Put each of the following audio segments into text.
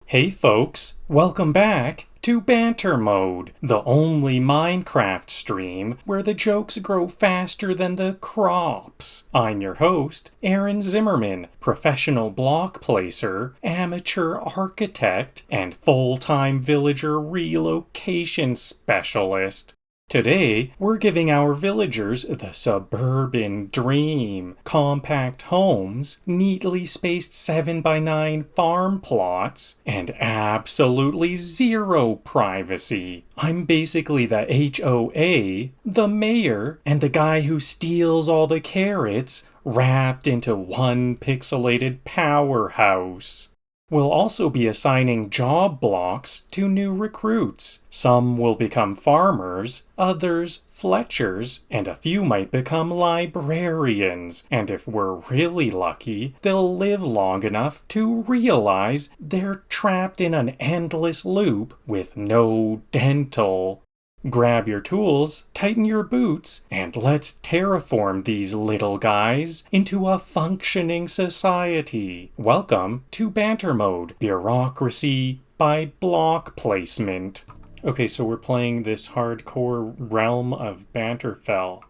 Hey folks, welcome back to Banter Mode, the only Minecraft stream where the jokes grow faster than the crops. I'm your host, Aaron Zimmerman, professional block placer, amateur architect, and full-time villager relocation specialist. Today, we're giving our villagers the suburban dream. Compact homes, neatly spaced 7x9 farm plots, and absolutely zero privacy. I'm basically the HOA, the mayor, and the guy who steals all the carrots, wrapped into one pixelated powerhouse. We'll also be assigning job blocks to new recruits. Some will become farmers, others fletchers, and a few might become librarians. And if we're really lucky, they'll live long enough to realize they're trapped in an endless loop with no dental. Grab your tools, tighten your boots, and let's terraform these little guys into a functioning society. Welcome to Banter Mode, bureaucracy by block placement. Okay, so we're playing this hardcore realm of Banterfell.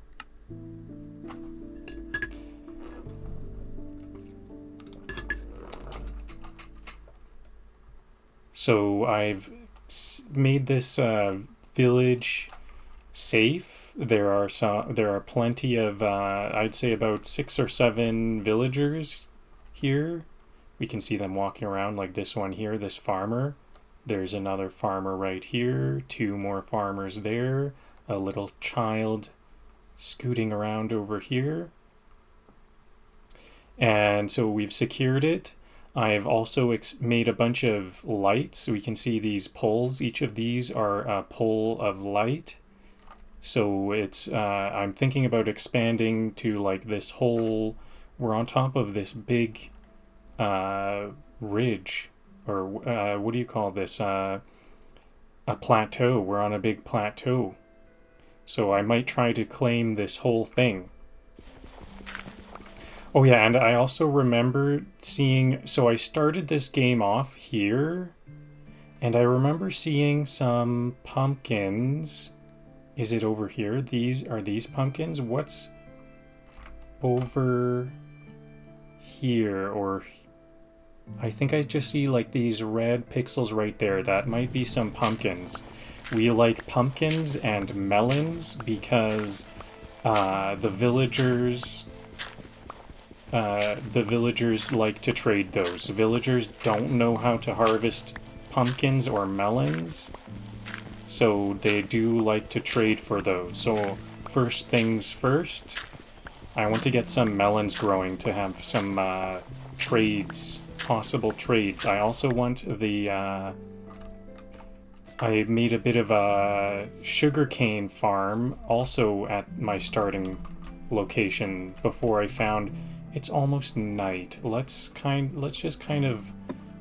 So I've made this village safe. There are plenty of I'd say about 6 or 7 villagers here. We can see them walking around, like this one here, this farmer. There's another farmer right here, 2 more farmers there, a little child scooting around over here. And so we've secured it. I've also made a bunch of lights. We can see these poles. Each of these are a pole of light. So it's I'm thinking about expanding to like this whole. We're on top of this big ridge, or what do you call this? A plateau. We're on a big plateau. So I might try to claim this whole thing. Oh yeah, and I also remember seeing, so I started this game off here, and I remember seeing some pumpkins. Is it over here? Are these pumpkins? What's over here? Or I think I just see like these red pixels right there. That might be some pumpkins. We like pumpkins and melons because the villagers like to trade those. Villagers don't know how to harvest pumpkins or melons, so they do like to trade for those. So first things first, I want to get some melons growing to have some possible trades. I also want I made a bit of a sugarcane farm also at my starting location before I found. It's almost night. Let's just kind of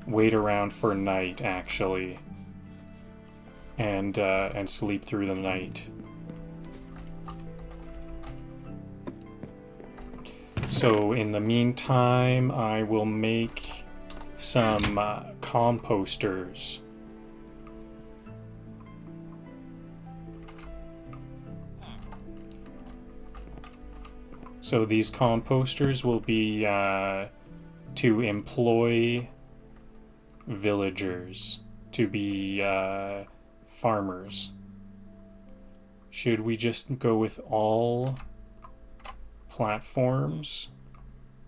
wait around for night, actually, and sleep through the night. So in the meantime, I will make some composters. So these composters will be to employ villagers, to be farmers. Should we just go with all platforms?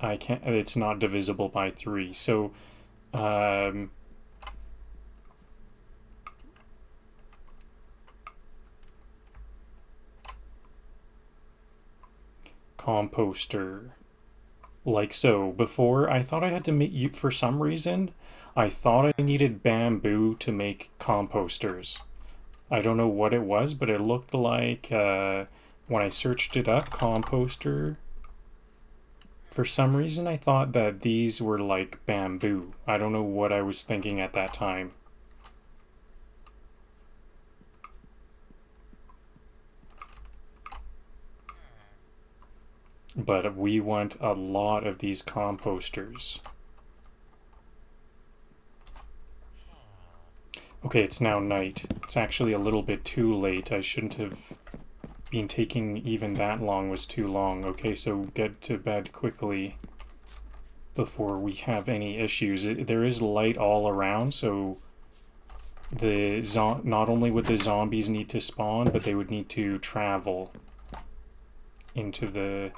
I can't, it's not divisible by 3. So composter, like so. Before, I thought I had to make you, for some reason I thought I needed bamboo to make composters. I don't know what it was, but it looked like when I searched it up, composter, for some reason I thought that these were like bamboo. I don't know what I was thinking at that time. But we want a lot of these composters. Okay, it's now night. It's actually a little bit too late. I shouldn't have been taking even that long, was too long. Okay, so get to bed quickly before we have any issues. There is light all around, so not only would the zombies need to spawn, but they would need to travel into the...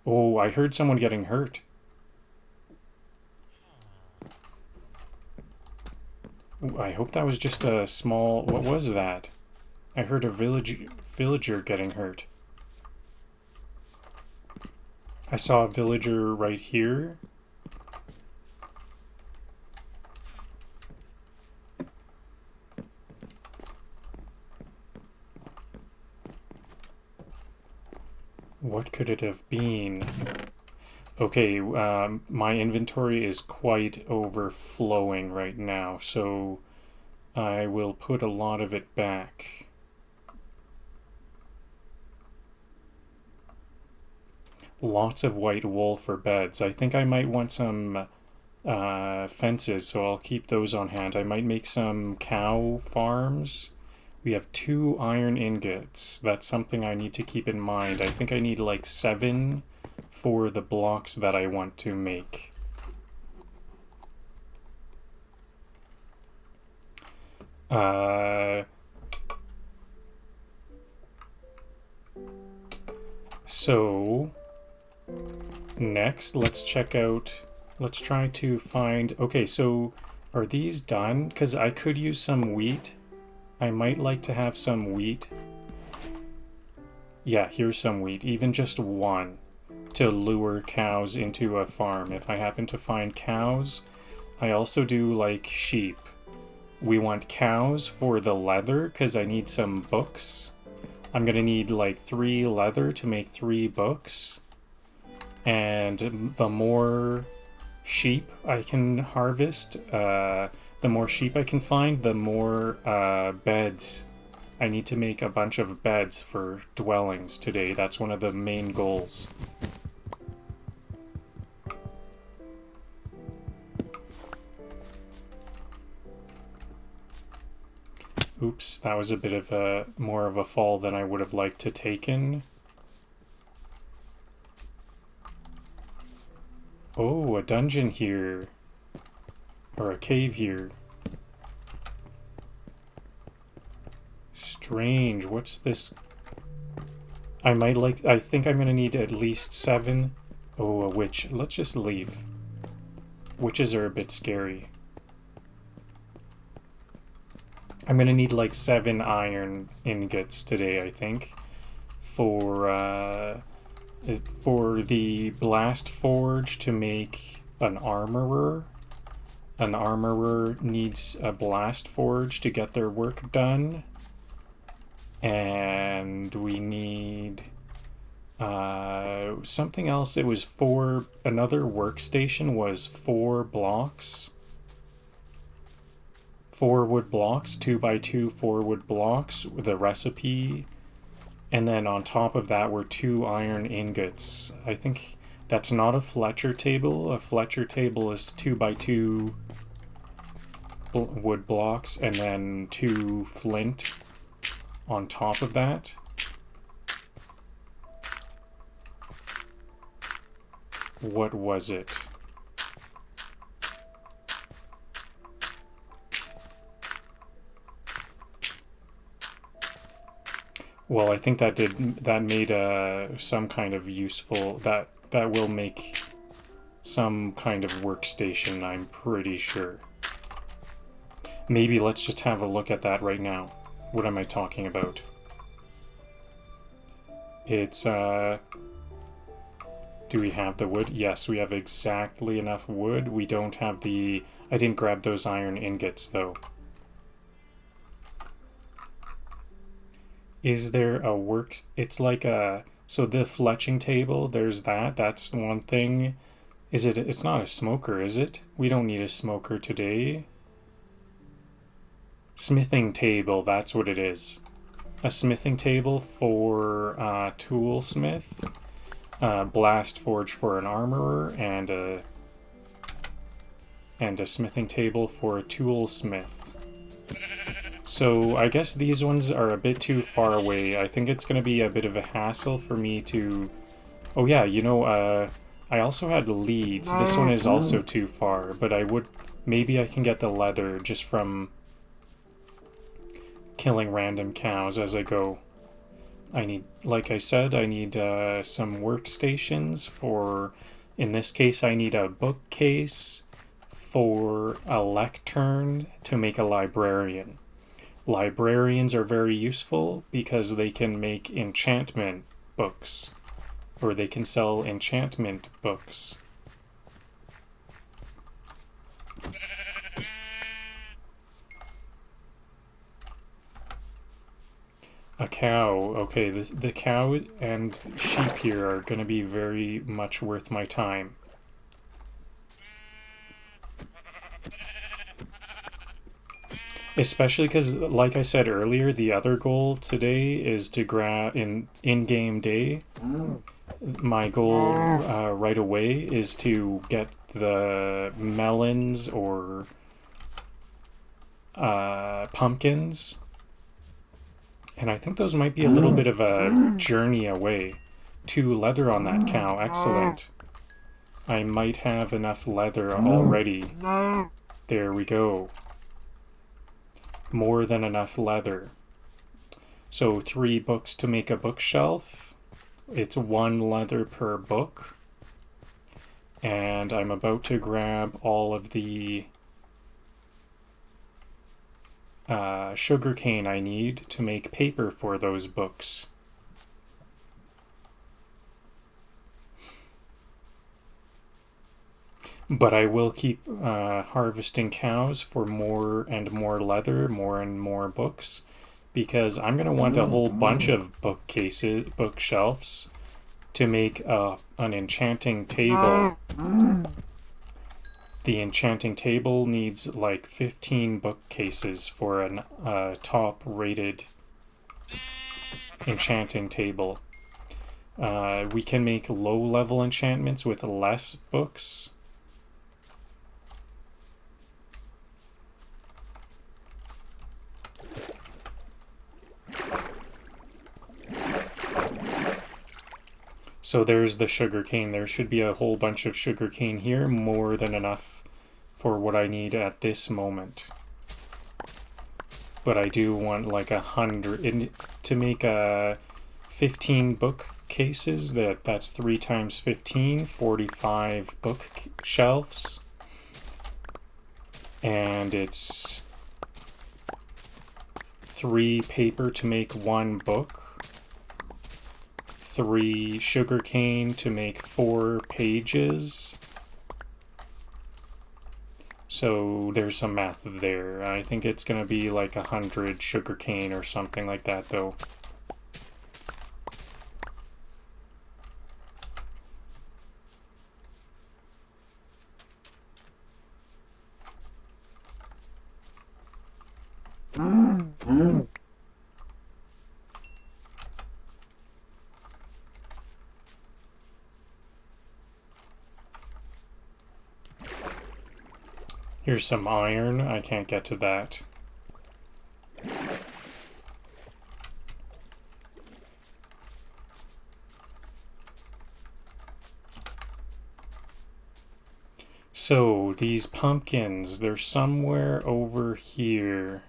Oh, I heard someone getting hurt. Ooh, I hope that was just a small... What was that? I heard a villager getting hurt. I saw a villager right here. What could it have been? Okay, my inventory is quite overflowing right now, so I will put a lot of it back. Lots of white wool for beds. I think I might want some fences, so I'll keep those on hand. I might make some cow farms. We have 2 iron ingots. That's something I need to keep in mind. I think I need like 7 for the blocks that I want to make. So next, let's check out, let's try to find, okay, so are these done? Because I could use some wheat. I might like to have some wheat. Yeah, here's some wheat, even just 1, to lure cows into a farm. If I happen to find cows, I also do like sheep. We want cows for the leather, because I need some books. I'm gonna need like 3 leather to make 3 books. And the more sheep I can harvest, the more sheep I can find, the more beds. I need to make a bunch of beds for dwellings today. That's one of the main goals. Oops, that was a bit of more of a fall than I would have liked to taken. Oh, a dungeon here. Or a cave here. Strange, what's this? I think I'm gonna need at least 7. Oh, a witch. Let's just leave. Witches are a bit scary. I'm gonna need like 7 iron ingots today, I think, for the blast forge to make an armorer. An armorer needs a blast forge to get their work done, and we need something else. It was another workstation was 4 blocks. 4 wood blocks, 2x2 4 wood blocks with a recipe, and then on top of that were 2 iron ingots. I think that's not a Fletcher table. A Fletcher table is 2x2 wood blocks and then 2 flint on top of that. What was it? Well, I think that made some kind of useful, that will make some kind of workstation, I'm pretty sure. Maybe let's just have a look at that right now. What am I talking about? It's, do we have the wood? Yes, we have exactly enough wood. We don't have I didn't grab those iron ingots, though. Is there a it's like so the fletching table, there's that's one thing. It's not a smoker, is it? We don't need a smoker today. Smithing table, that's what it is. A smithing table for toolsmith, blast forge for an armorer, and a smithing table for a toolsmith. So I guess these ones are a bit too far away. I think it's going to be a bit of a hassle for me to... Oh yeah, I also had leads. This one is also too far, but I would... Maybe I can get the leather just from killing random cows as I go. I need, like I said, I need some workstations for... In this case, I need a bookcase for a lectern to make a librarian. Librarians are very useful because they can make enchantment books, or they can sell enchantment books. A cow. Okay, the cow and sheep here are going to be very much worth my time. Especially because, like I said earlier, the other goal today is to grab in-game day. My goal right away is to get the melons or pumpkins. And I think those might be a little bit of a journey away. 2 leather on that cow. Excellent. I might have enough leather already. There we go. More than enough leather. So 3 books to make a bookshelf. It's 1 leather per book. And I'm about to grab all of the sugarcane I need to make paper for those books. But I will keep harvesting cows for more and more leather, more and more books, because I'm going to want a whole bunch of bookshelves to make an enchanting table. The enchanting table needs like 15 bookcases for a top-rated enchanting table. We can make low-level enchantments with less books. So there's the sugarcane. There should be a whole bunch of sugarcane here, more than enough for what I need at this moment. But I do want like 100 to make 15 bookcases. That's 3 times 15, 45 bookshelves, and it's 3 paper to make 1 book. 3 sugarcane to make 4 pages. So there's some math there. I think it's going to be like 100 sugarcane or something like that, though. Here's some iron. I can't get to that. So, these pumpkins, they're somewhere over here.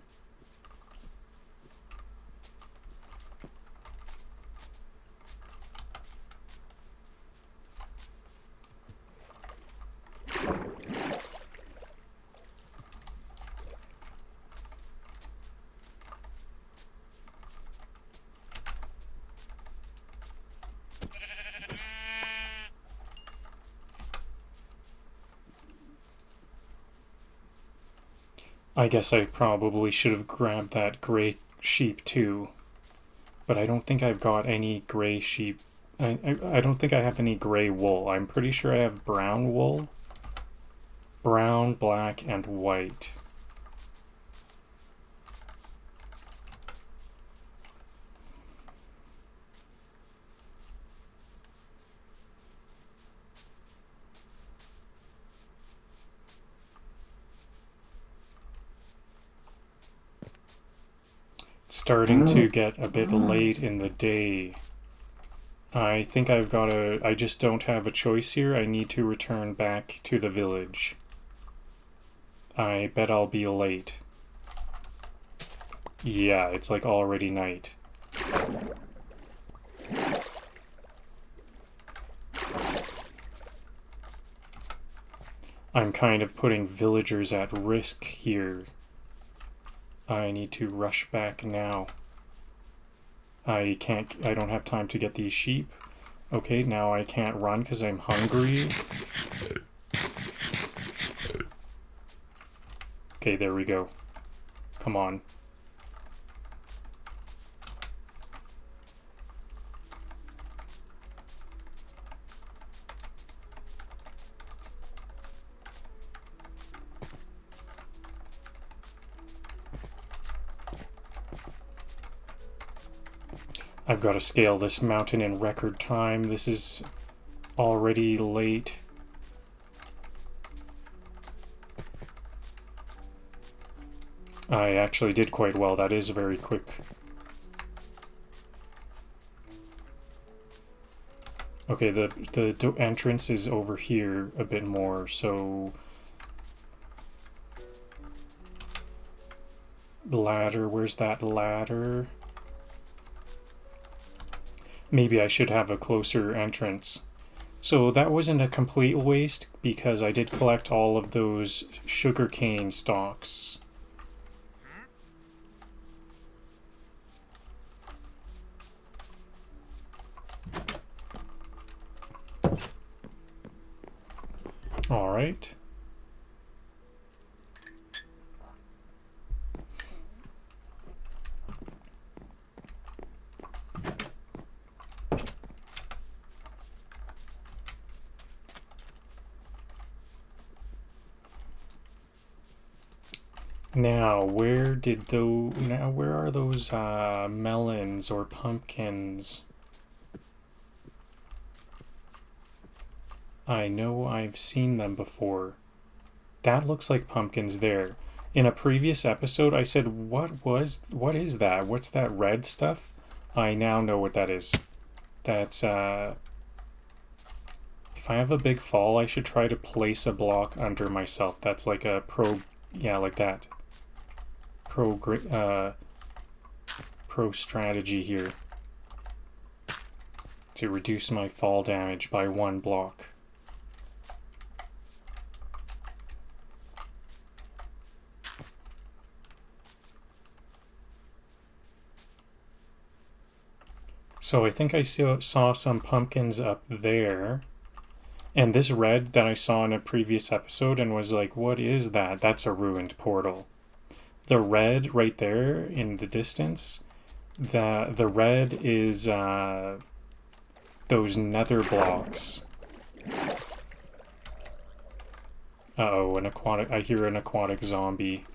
I guess I probably should have grabbed that gray sheep too. But I don't think I've got any gray sheep. I don't think I have any gray wool. I'm pretty sure I have brown wool. Brown, black, and white. starting to get a bit late in the day. I think I just don't have a choice here. I need to return back to the village. I bet I'll be late. Yeah, it's like already night. I'm kind of putting villagers at risk here. I need to rush back now. I don't have time to get these sheep. Okay, now I can't run because I'm hungry. Okay, there we go. Come on. I've got to scale this mountain in record time. This is already late. I actually did quite well. That is very quick. Okay, the entrance is over here a bit more, so... Ladder, where's that ladder? Maybe I should have a closer entrance. So that wasn't a complete waste because I did collect all of those sugarcane stalks. All right. Now, where are those melons or pumpkins? I know I've seen them before. That looks like pumpkins there. In a previous episode, I said, what is that? What's that red stuff? I now know what that is. That's, if I have a big fall, I should try to place a block under myself. That's like a yeah, like that. Pro strategy here. To reduce my fall damage by 1 block. So I think I saw some pumpkins up there. And this red that I saw in a previous episode and was like, what is that? That's a ruined portal. The red right there in the distance, the red is those nether blocks. Uh-oh, I hear an aquatic zombie.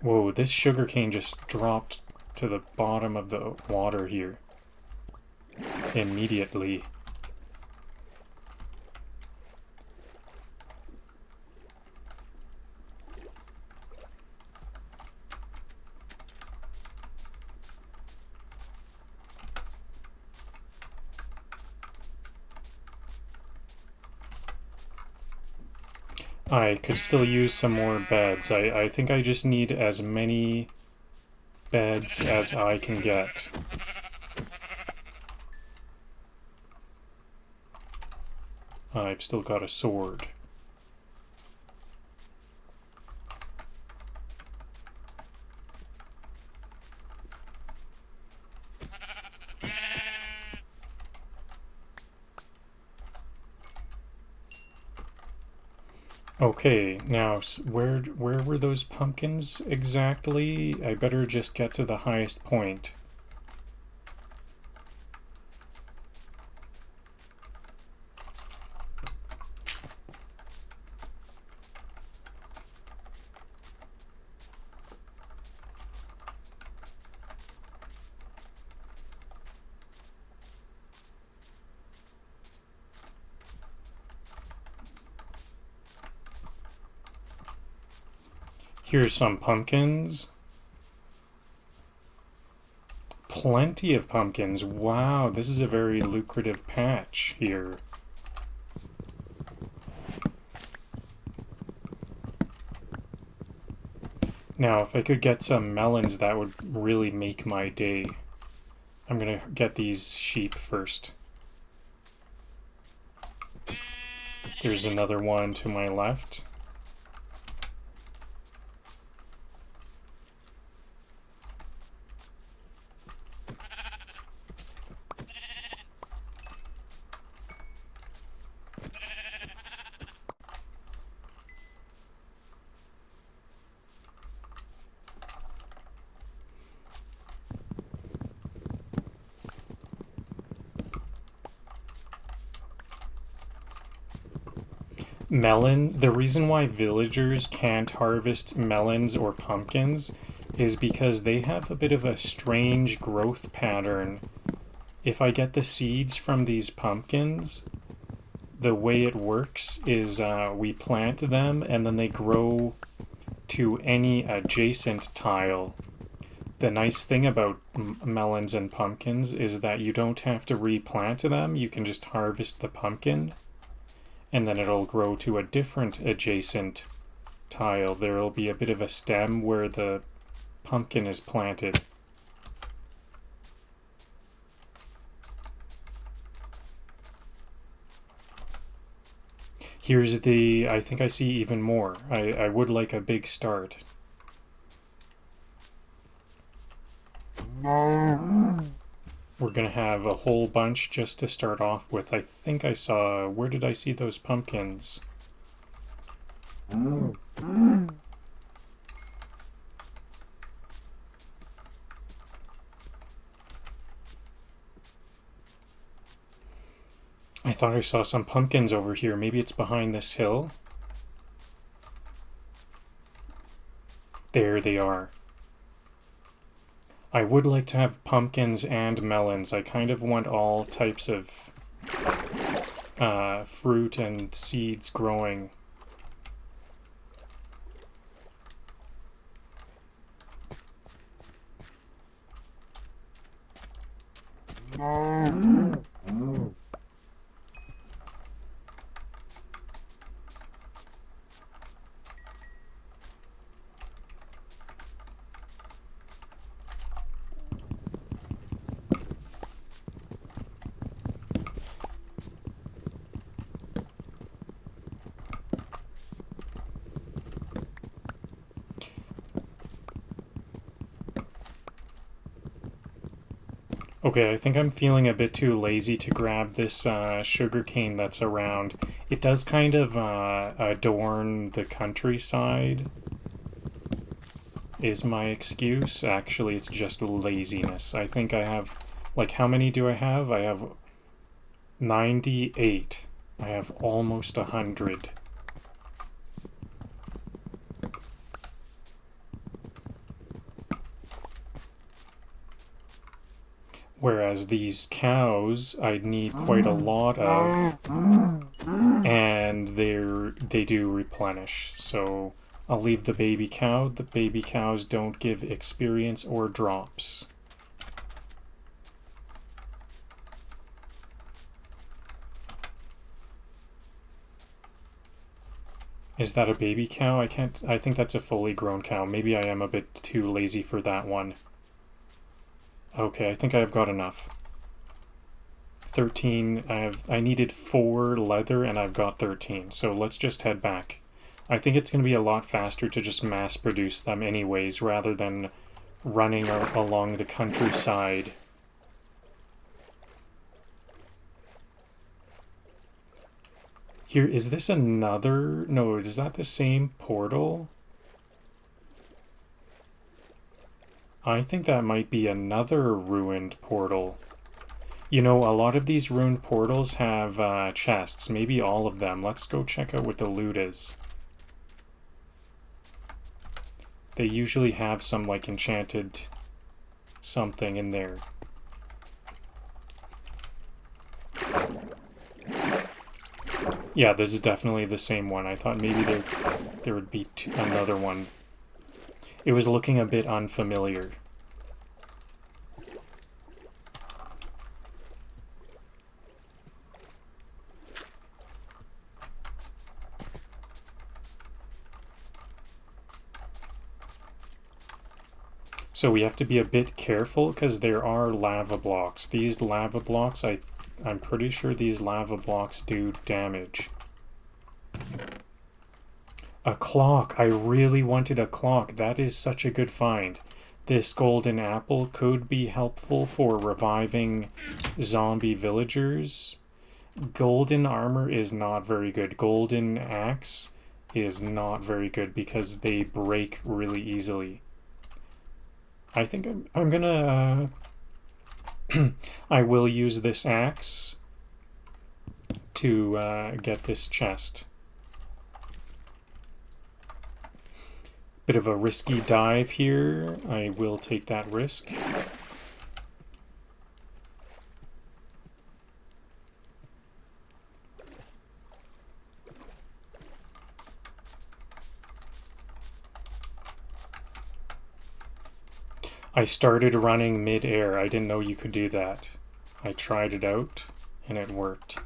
Whoa, this sugarcane just dropped to the bottom of the water here. Immediately. I could still use some more beds. I think I just need as many beds as I can get. I've still got a sword. Okay, now where were those pumpkins exactly? I better just get to the highest point. Here's some pumpkins. Plenty of pumpkins. Wow, this is a very lucrative patch here. Now, if I could get some melons, that would really make my day. I'm gonna get these sheep first. There's another one to my left. Melons, the reason why villagers can't harvest melons or pumpkins is because they have a bit of a strange growth pattern. If I get the seeds from these pumpkins, the way it works is we plant them and then they grow to any adjacent tile. The nice thing about melons and pumpkins is that you don't have to replant them, you can just harvest the pumpkin and then it'll grow to a different adjacent tile. There'll be a bit of a stem where the pumpkin is planted. Here's the, I think I see even more. I would like a big start. We're gonna have a whole bunch just to start off with. I think I saw, where did I see those pumpkins? I thought I saw some pumpkins over here. Maybe it's behind this hill. There they are. I would like to have pumpkins and melons. I kind of want all types of fruit and seeds growing. Okay, I think I'm feeling a bit too lazy to grab this sugarcane that's around. It does kind of adorn the countryside, is my excuse. Actually, it's just laziness. I think I have, like, how many do I have? I have 98. I have almost 100. Whereas these cows, I'd need quite a lot of, and they do replenish. So I'll leave the baby cow. The baby cows don't give experience or drops. Is that a baby cow? I think that's a fully grown cow. Maybe I am a bit too lazy for that one. Okay, I think I've got enough. 13, I needed 4 leather and I've got 13, so let's just head back. I think it's going to be a lot faster to just mass produce them anyways, rather than running along the countryside. Here, is this another? No, is that the same portal? I think that might be another ruined portal. You know, a lot of these ruined portals have chests, maybe all of them. Let's go check out what the loot is. They usually have some, like, enchanted something in there. Yeah, this is definitely the same one. I thought maybe there would be another one. It was looking a bit unfamiliar. So we have to be a bit careful because there are lava blocks. These lava blocks, I'm pretty sure these lava blocks do damage. A clock. I really wanted a clock. That is such a good find. This golden apple could be helpful for reviving zombie villagers. Golden armor is not very good. Golden axe is not very good because they break really easily. I think I'm gonna I will use this axe to get this chest. Bit of a risky dive here. I will take that risk. I started running mid-air. I didn't know you could do that. I tried it out, and it worked.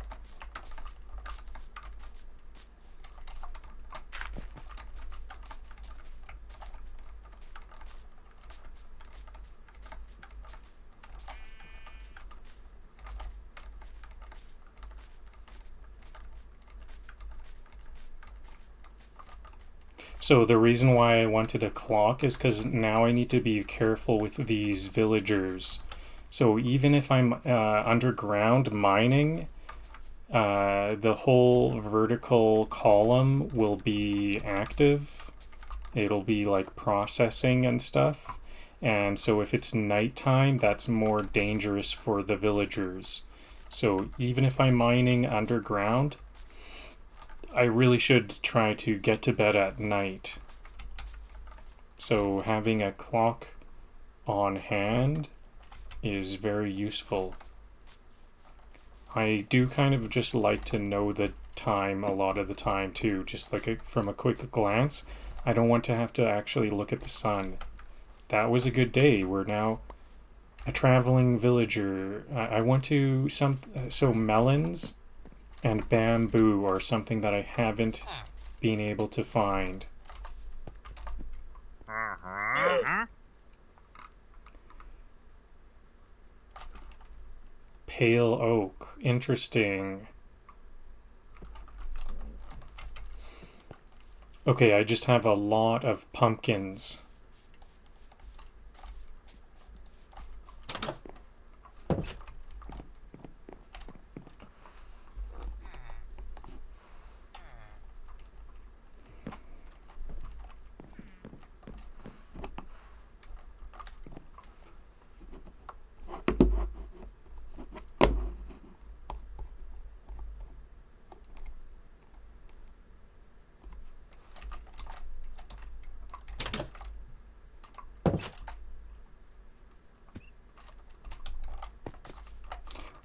So the reason why I wanted a clock is because now I need to be careful with these villagers. So even if I'm underground mining, the whole vertical column will be active. It'll be like processing and stuff. And so if it's nighttime, that's more dangerous for the villagers. So even if I'm mining underground, I really should try to get to bed at night. So having a clock on hand is very useful. I do kind of just like to know the time a lot of the time too, just like from a quick glance. I don't want to have to actually look at the sun. That was a good day. We're now a traveling villager. I want to so melons and bamboo are something that I haven't been able to find. Pale oak. Interesting. Okay, I just have a lot of pumpkins.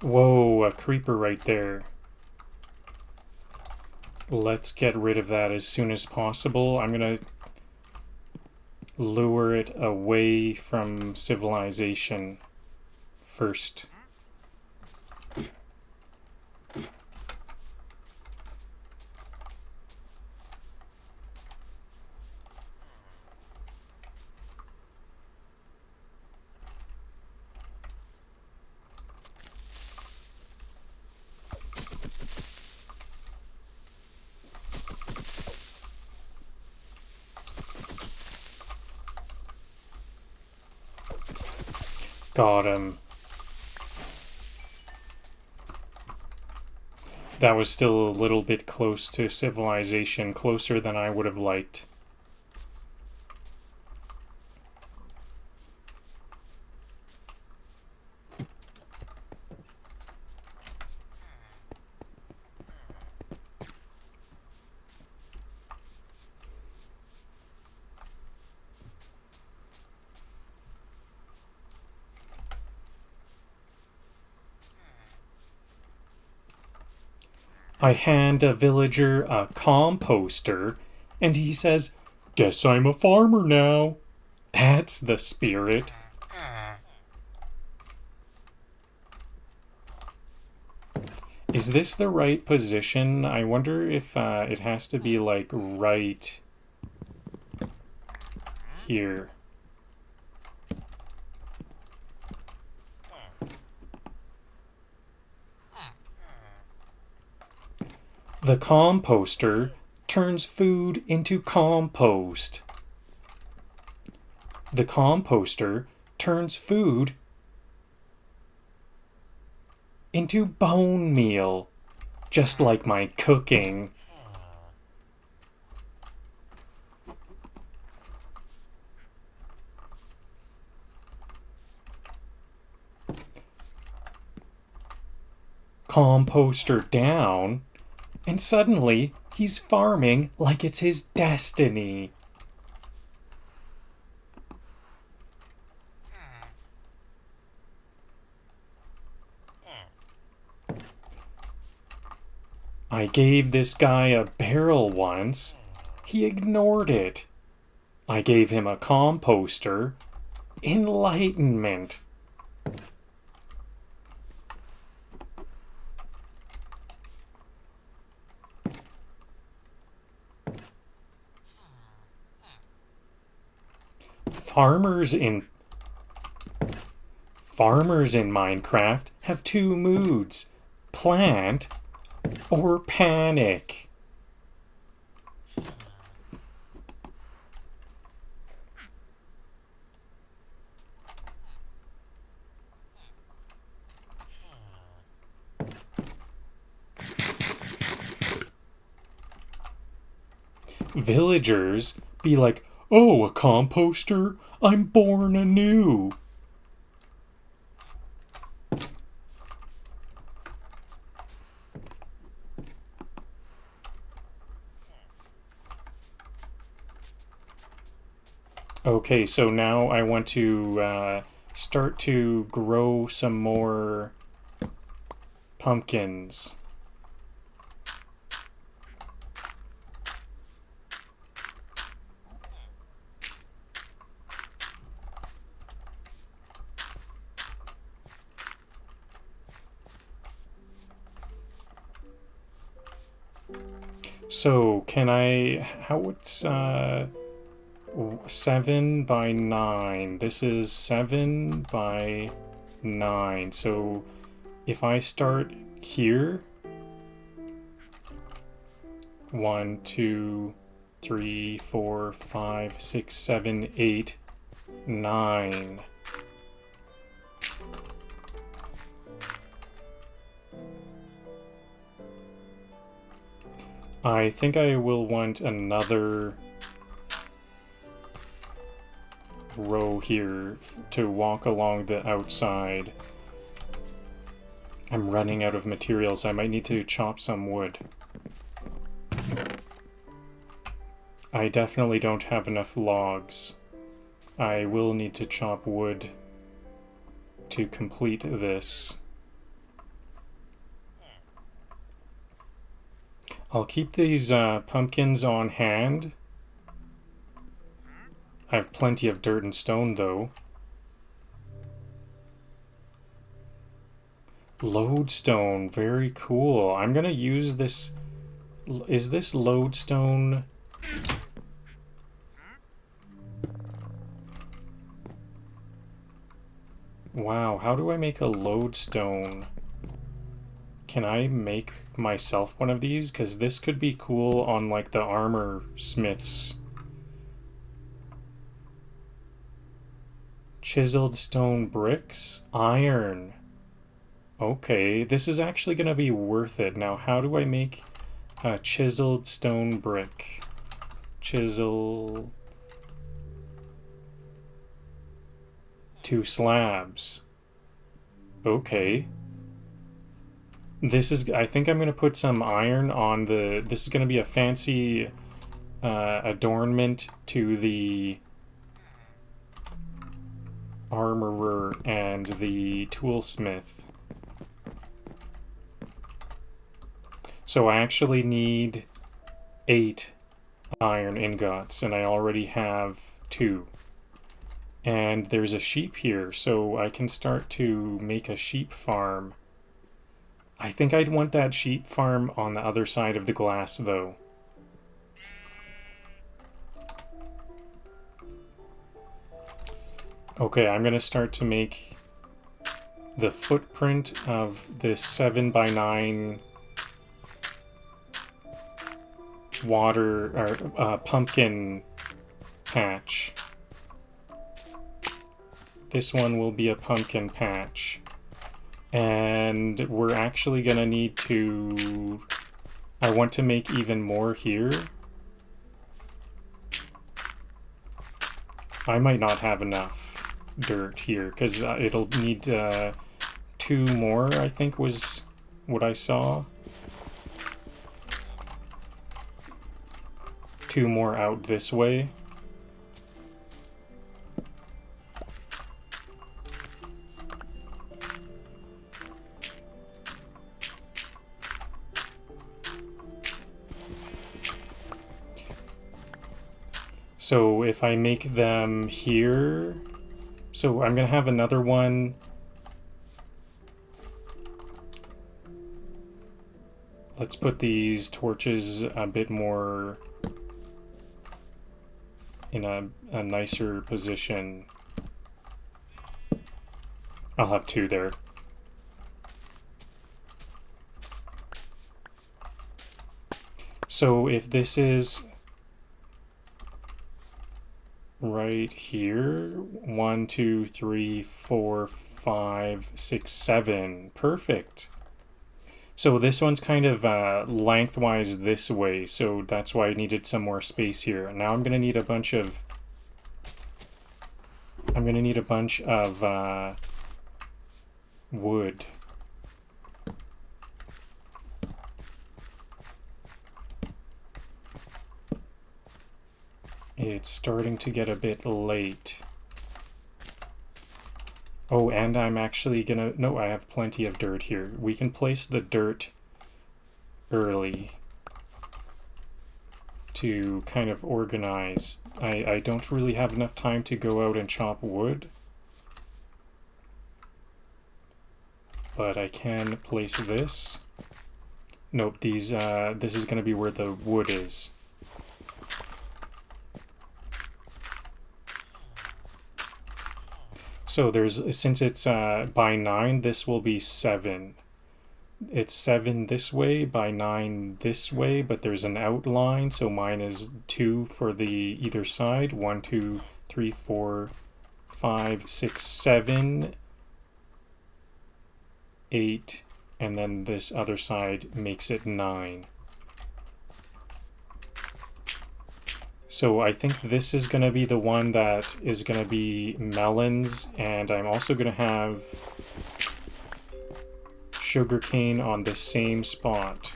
Whoa, a creeper right there. Let's get rid of that as soon as possible. I'm gonna lure it away from civilization first. Got him. That was still a little bit close to civilization, closer than I would have liked. I hand a villager a composter, and he says, "Guess I'm a farmer now." That's the spirit. Is this the right position? I wonder if it has to be like right here. The composter turns food into compost. The composter turns food into bone meal, just like my cooking. Composter down, and suddenly he's farming like it's his destiny. I gave this guy a barrel once. He ignored it. I gave him a composter. Enlightenment. Farmers in Minecraft have two moods: plant or panic. Villagers be like, "Oh, a composter? I'm born anew." Okay, so now I want to start to grow some more pumpkins. So can I, it's 7 by 9. This is 7 by 9. So if I start here, 1, 2, 3, 4, 5, 6, 7, 8, 9. I think I will want another row here to walk along the outside. I'm running out of materials. I might need to chop some wood. I definitely don't have enough logs. I will need to chop wood to complete this. I'll keep these pumpkins on hand. I have plenty of dirt and stone, though. Lodestone, very cool. I'm gonna use this. Is this lodestone? Wow, how do I make a lodestone? Can I make myself one of these? Because this could be cool on like the armor smiths. Chiseled stone bricks, iron. Okay, this is actually going to be worth it. Now, how do I make a chiseled stone brick? Chisel. 2 slabs. Okay. This is, I think I'm going to put some iron on the, this is going to be a fancy adornment to the armorer and the toolsmith. So I actually need 8 iron ingots, and I already have 2. And there's a sheep here, so I can start to make a sheep farm. I think I'd want that sheep farm on the other side of the glass, though. Okay, I'm going to start to make the footprint of this 7x9 water or pumpkin patch. This one will be a pumpkin patch. And we're actually gonna need to... I want to make even more here. I might not have enough dirt here, because it'll need 2 more, I think was what I saw. 2 more out this way. So if I make them here, so I'm gonna have another one. Let's put these torches a bit more in a nicer position. I'll have 2 there. So if this is right here, 1, 2, 3, 4, 5, 6, 7. Perfect. So this one's kind of lengthwise this way, so that's why I needed some more space here. Now I'm gonna need a bunch of wood. It's starting to get a bit late. Oh, and I'm actually gonna... No, I have plenty of dirt here. We can place the dirt early to kind of organize. I don't really have enough time to go out and chop wood, but I can place this. Nope, these, this is gonna be where the wood is. So there's, since it's by 9, this will be 7. It's 7 this way, by 9 this way, but there's an outline, so mine is 2 for the either side. 1, 2, 3, 4, 5, 6, 7, 8, and then this other side makes it 9. So I think this is going to be the one that is going to be melons, and I'm also going to have sugarcane on the same spot.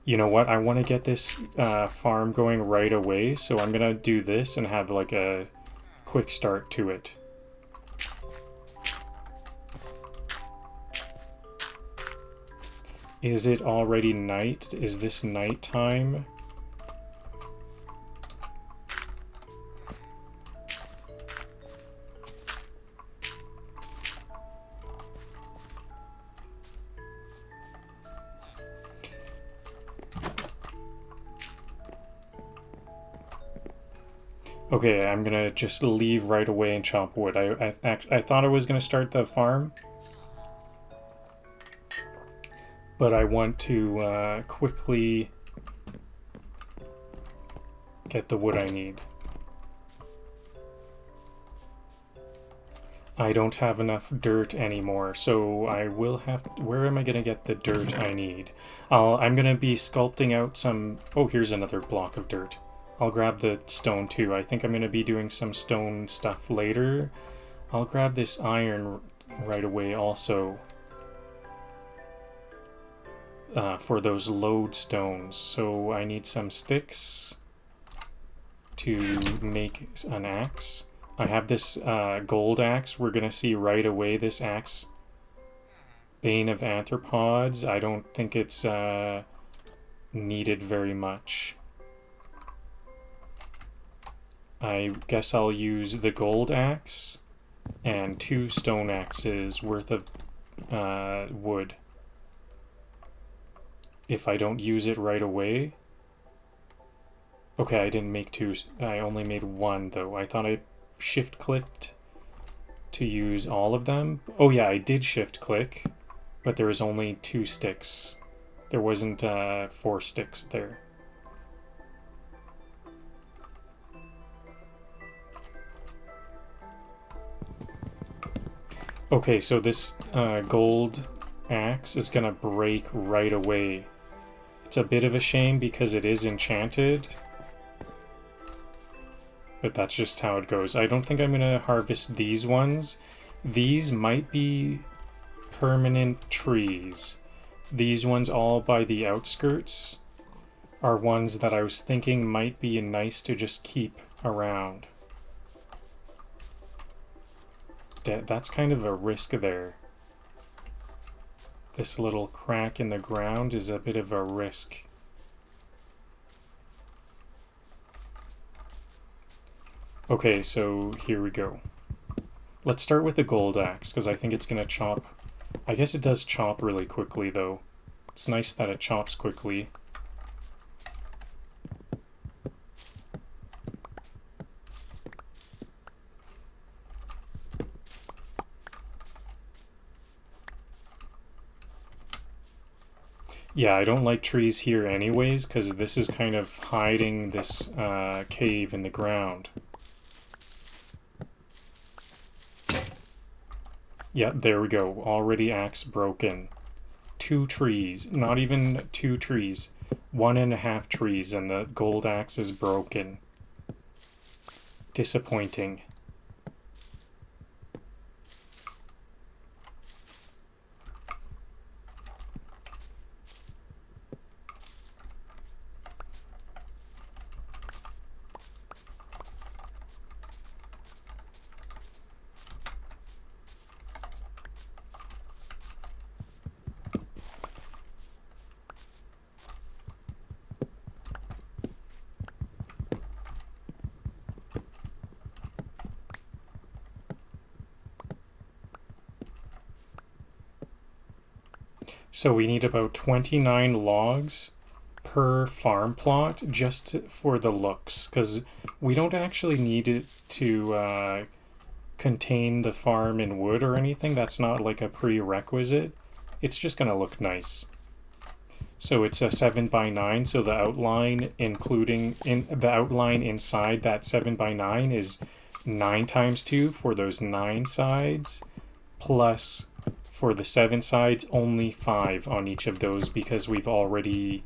You know what? I want to get this farm going right away, so I'm going to do this and have like a quick start to it. Is it already night? Is this nighttime? Okay, I'm gonna just leave right away and chop wood. I thought I was gonna start the farm, but I want to quickly get the wood I need. I don't have enough dirt anymore, so I will have... Where am I gonna get the dirt I need? I'm gonna be sculpting out some... Oh, here's another block of dirt. I'll grab the stone too. I think I'm going to be doing some stone stuff later. I'll grab this iron right away also for those lodestones. So I need some sticks to make an axe. I have this gold axe. We're going to see right away this axe. Bane of Arthropods. I don't think it's needed very much. I guess I'll use the gold axe and 2 stone axes worth of wood. If I don't use it right away. Okay, I didn't make 2. I only made 1 though. I thought I shift clicked to use all of them. Oh yeah, I did shift click, but there was only 2 sticks. There wasn't 4 sticks there. Okay, so this gold axe is gonna break right away. It's a bit of a shame because it is enchanted, but that's just how it goes. I don't think I'm gonna harvest these ones. These might be permanent trees. These ones all by the outskirts are ones that I was thinking might be nice to just keep around. That's kind of a risk there. This little crack in the ground is a bit of a risk. Okay, so here we go. Let's start with the gold axe, because I think it's going to chop. I guess it does chop really quickly, though. It's nice that it chops quickly. Yeah, I don't like trees here anyways, because this is kind of hiding this cave in the ground. Yeah, there we go. Already axe broken. 2 trees. Not even 2 trees. 1.5 trees, and the gold axe is broken. Disappointing. So we need about 29 logs per farm plot just for the looks, because we don't actually need it to contain the farm in wood or anything. That's not like a prerequisite. It's just going to look nice. So it's a 7x9, so the outline the outline inside that 7x9 is 9 times 2 for those 9 sides, plus for the 7 sides, only 5 on each of those because we've already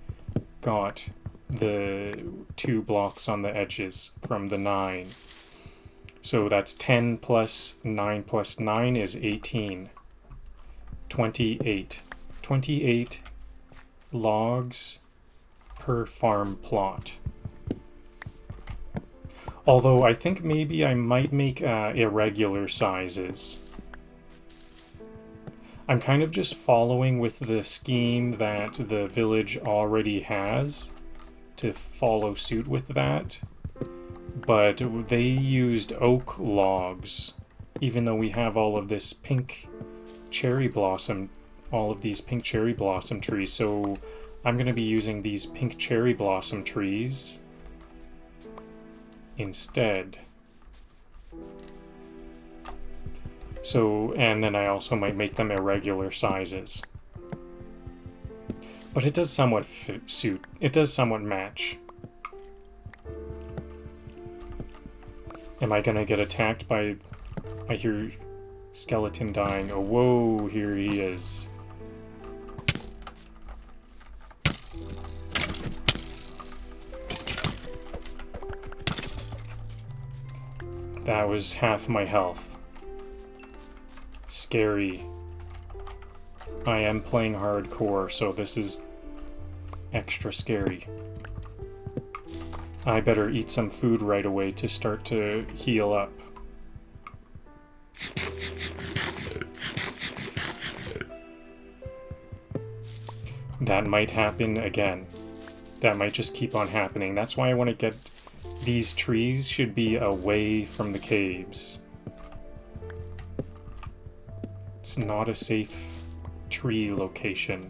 got the 2 blocks on the edges from the 9. So that's 10 plus 9 plus 9 is 18. 28. 28 logs per farm plot. Although I think maybe I might make irregular sizes. I'm kind of just following with the scheme that the village already has to follow suit with that. But they used oak logs, even though we have all of this pink cherry blossom, all of these pink cherry blossom trees. So I'm going to be using these pink cherry blossom trees instead. So, and then I also might make them irregular sizes. But it does somewhat suit. It does somewhat match. Am I gonna get attacked by... I hear skeleton dying. Oh, whoa, here he is. That was half my health. Scary. I am playing hardcore, so this is extra scary. I better eat some food right away to start to heal up. That might happen again. That might just keep on happening. That's why I want to get These trees should be away from the caves. It's not a safe tree location.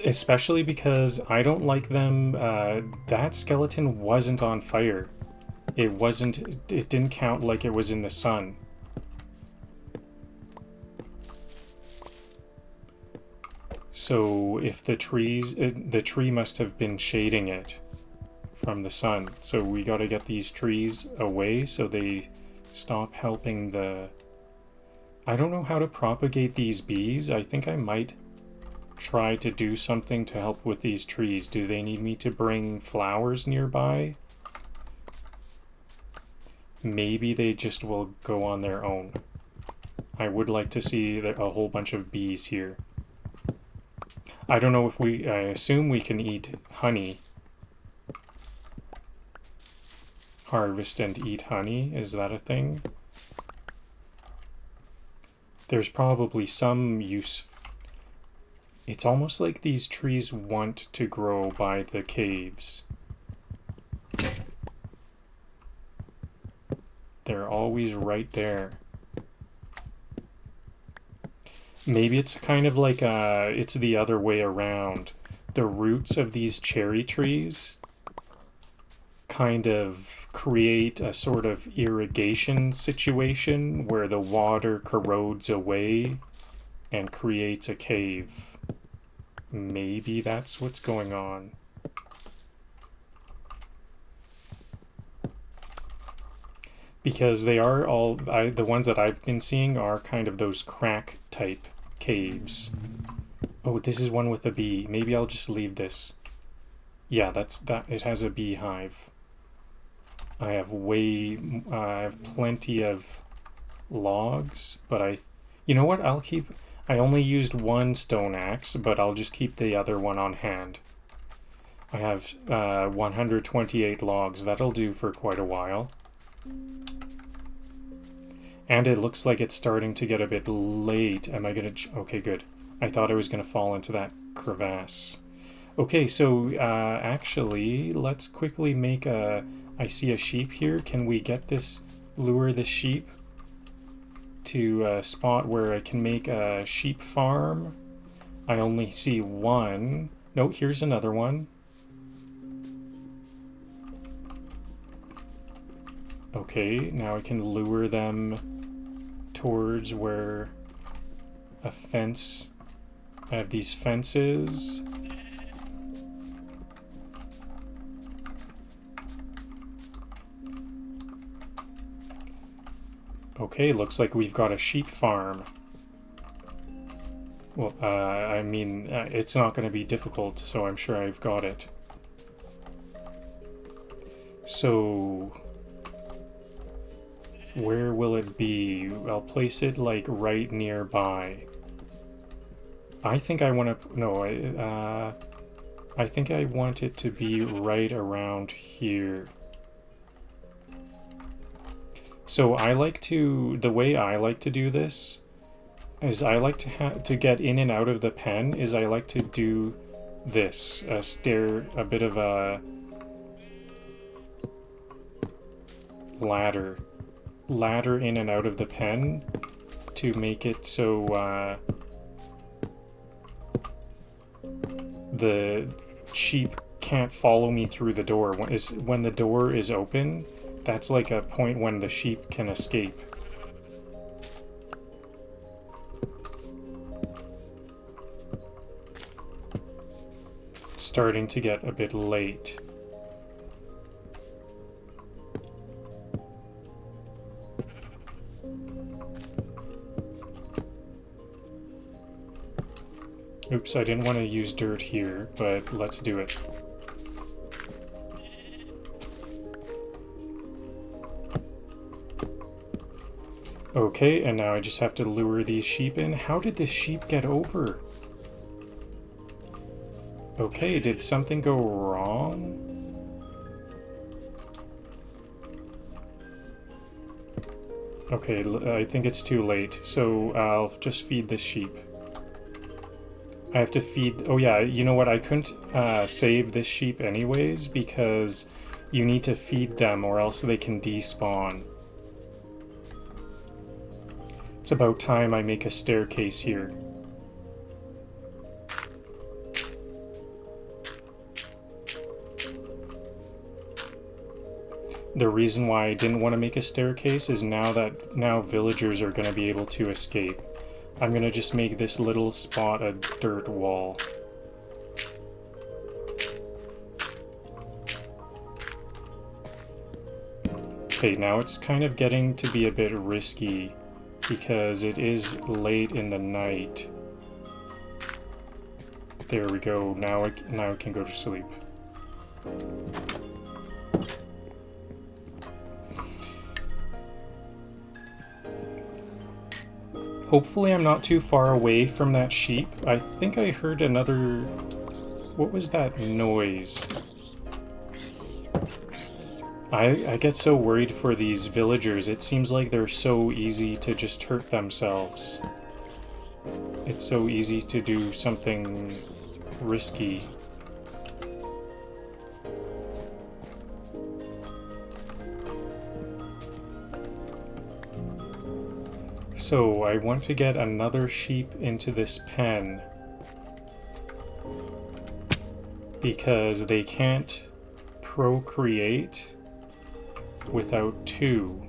Especially because I don't like them. That skeleton wasn't on fire. It didn't count like it was in the sun. So if the tree must have been shading it from the sun. So we got to get these trees away so they stop helping the... I don't know how to propagate these bees. I think I might try to do something to help with these trees. Do they need me to bring flowers nearby? Maybe they just will go on their own. I would like to see a whole bunch of bees here. I don't know if I assume we can eat honey. Harvest and eat honey, is that a thing? There's probably some use. It's almost like these trees want to grow by the caves. They're always right there. Maybe it's kind of like it's the other way around. The roots of these cherry trees kind of create a sort of irrigation situation where the water corrodes away and creates a cave. Maybe that's what's going on. Because they are all, the ones that I've been seeing are kind of those crack type caves. Oh, this is one with a bee. Maybe I'll just leave this. Yeah, it has a beehive. I have plenty of logs, but you know what? I only used one stone axe, but I'll just keep the other one on hand. I have 128 logs. That'll do for quite a while. And it looks like it's starting to get a bit late. Am I gonna... Okay, good. I thought I was gonna fall into that crevasse. Okay, so actually, let's quickly make a... I see a sheep here. Can we get this... lure the sheep to a spot where I can make a sheep farm? I only see one. No, here's another one. Okay, now I can lure them towards where a fence... I have these fences. Okay, looks like we've got a sheep farm. Well, I mean, it's not going to be difficult, so I'm sure I've got it. So... where will it be? I'll place it, like, right nearby. I think I want to... No, I think I want it to be right around here. So I like to... The way I like to do this is I like to get in and out of the pen is I like to do this. A bit of a... ladder in and out of the pen to make it so the sheep can't follow me through the door. When the door is open, that's like a point when the sheep can escape. Starting to get a bit late. Oops, I didn't want to use dirt here, but let's do it. Okay, and now I just have to lure these sheep in. How did this sheep get over? Okay, did something go wrong? Okay, I think it's too late, so I'll just feed this sheep. I have to feed... Oh yeah, you know what? I couldn't save this sheep anyways because you need to feed them or else they can despawn. It's about time I make a staircase here. The reason why I didn't want to make a staircase is now villagers are going to be able to escape. I'm going to just make this little spot a dirt wall. Okay, now it's kind of getting to be a bit risky because it is late in the night. There we go. Now I can go to sleep. Hopefully I'm not too far away from that sheep. I think I heard another... What was that noise? I get so worried for these villagers. It seems like they're so easy to just hurt themselves. It's so easy to do something risky. So I want to get another sheep into this pen because they can't procreate without two.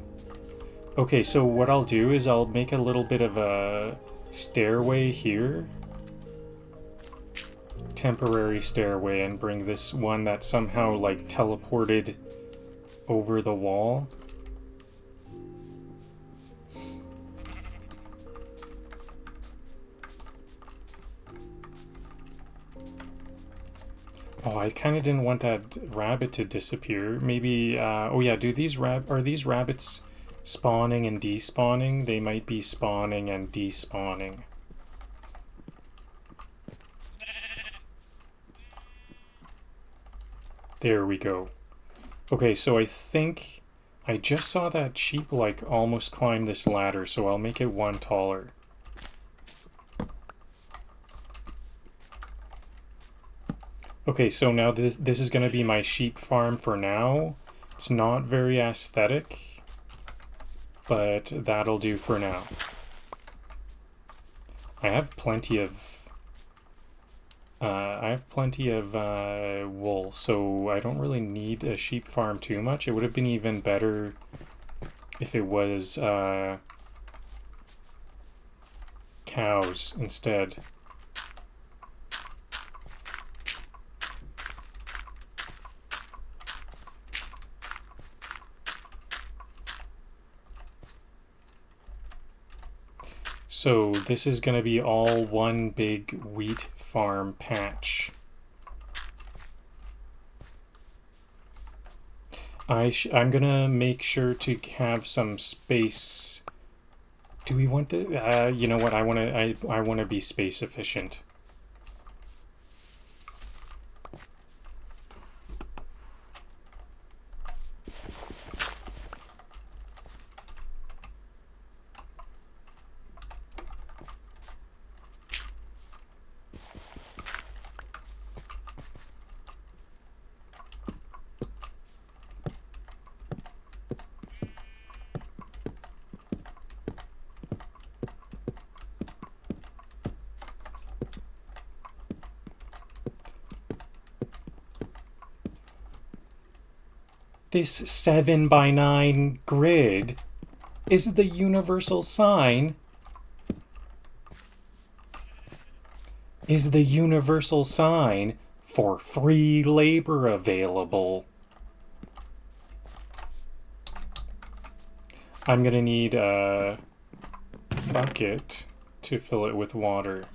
Okay, so what I'll do is I'll make a little bit of a stairway here. Temporary stairway, and bring this one that somehow like teleported over the wall. Oh, I kind of didn't want that rabbit to disappear. Maybe, oh yeah, are these rabbits spawning and despawning? They might be spawning and despawning. There we go. Okay, so I think I just saw that sheep like almost climb this ladder, so I'll make it one taller. Okay, so now this is going to be my sheep farm for now. It's not very aesthetic, but that'll do for now. I have plenty of wool, so I don't really need a sheep farm too much. It would have been even better if it was cows instead. So this is going to be all one big wheat farm patch. I'm going to make sure to have some space. Do we want to, you know what, I want to be space efficient. This 7x9 grid is the universal sign. Is the universal sign for free labor available. I'm gonna need a bucket to fill it with water.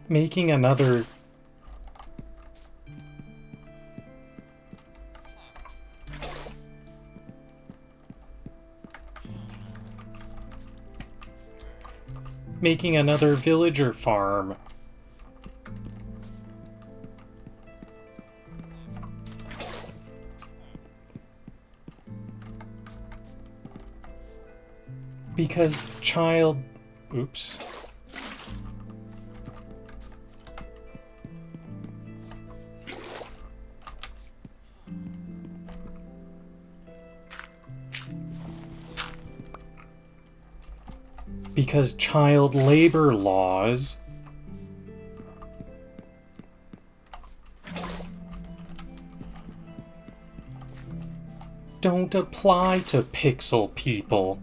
Making another... making another villager farm. Because child... Oops. Because child labor laws don't apply to pixel people.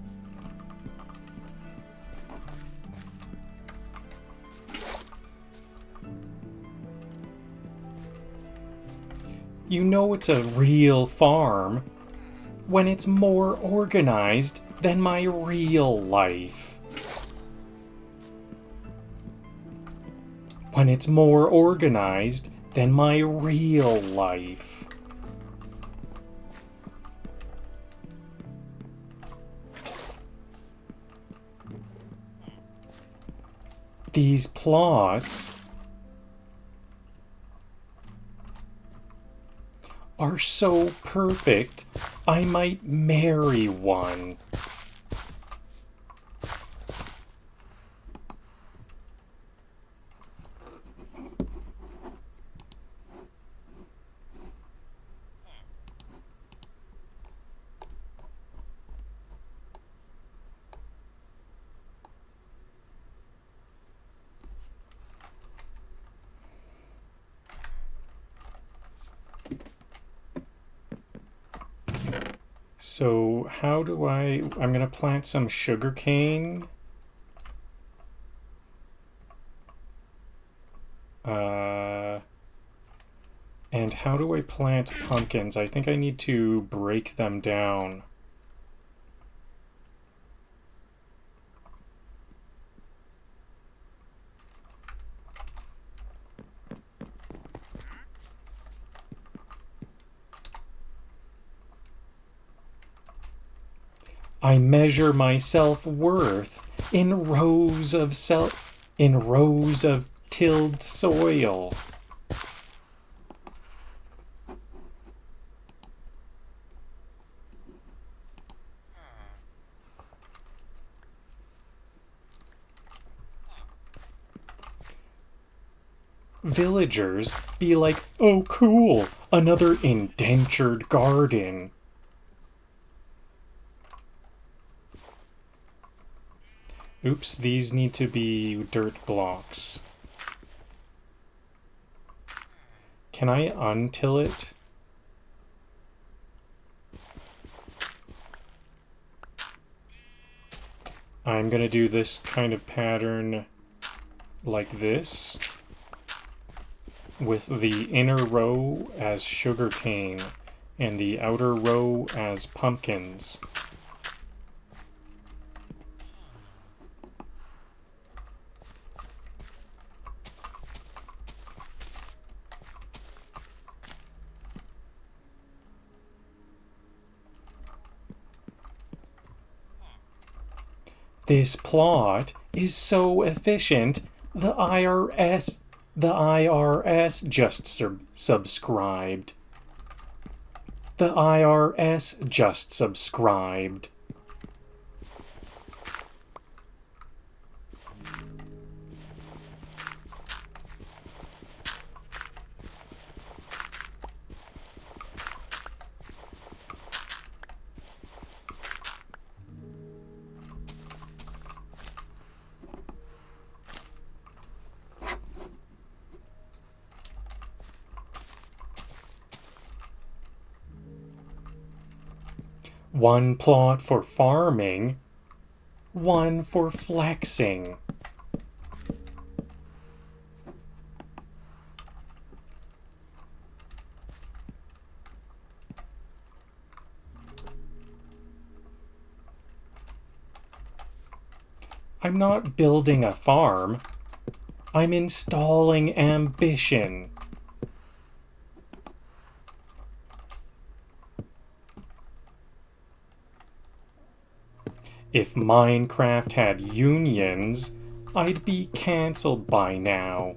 You know it's a real farm when it's more organized than my real life. When it's more organized than my real life. These plots are so perfect, I might marry one. So how do I'm gonna plant some sugarcane. And how do I plant pumpkins? I think I need to break them down. I measure my self-worth in rows of tilled soil. Villagers be like, oh cool, another indentured garden. Oops, these need to be dirt blocks. Can I untill it? I'm gonna do this kind of pattern like this, with the inner row as sugarcane and the outer row as pumpkins. This plot is so efficient, the IRS just subscribed. The IRS just subscribed. One plot for farming, one for flexing. I'm not building a farm, I'm installing ambition. If Minecraft had unions, I'd be cancelled by now.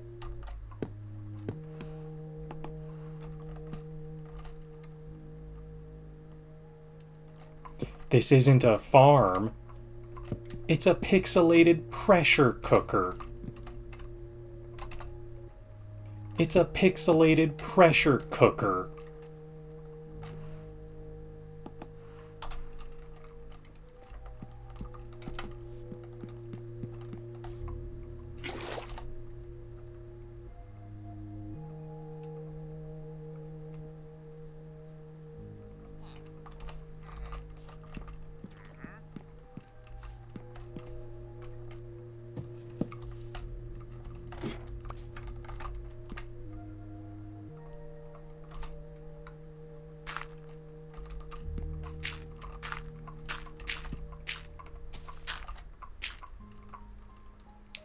This isn't a farm. It's a pixelated pressure cooker. It's a pixelated pressure cooker.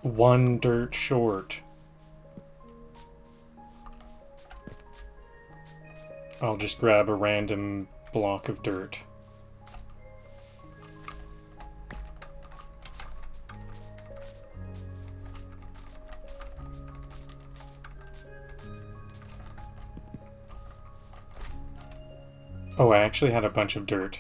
One dirt short. I'll just grab a random block of dirt. Oh, I actually had a bunch of dirt.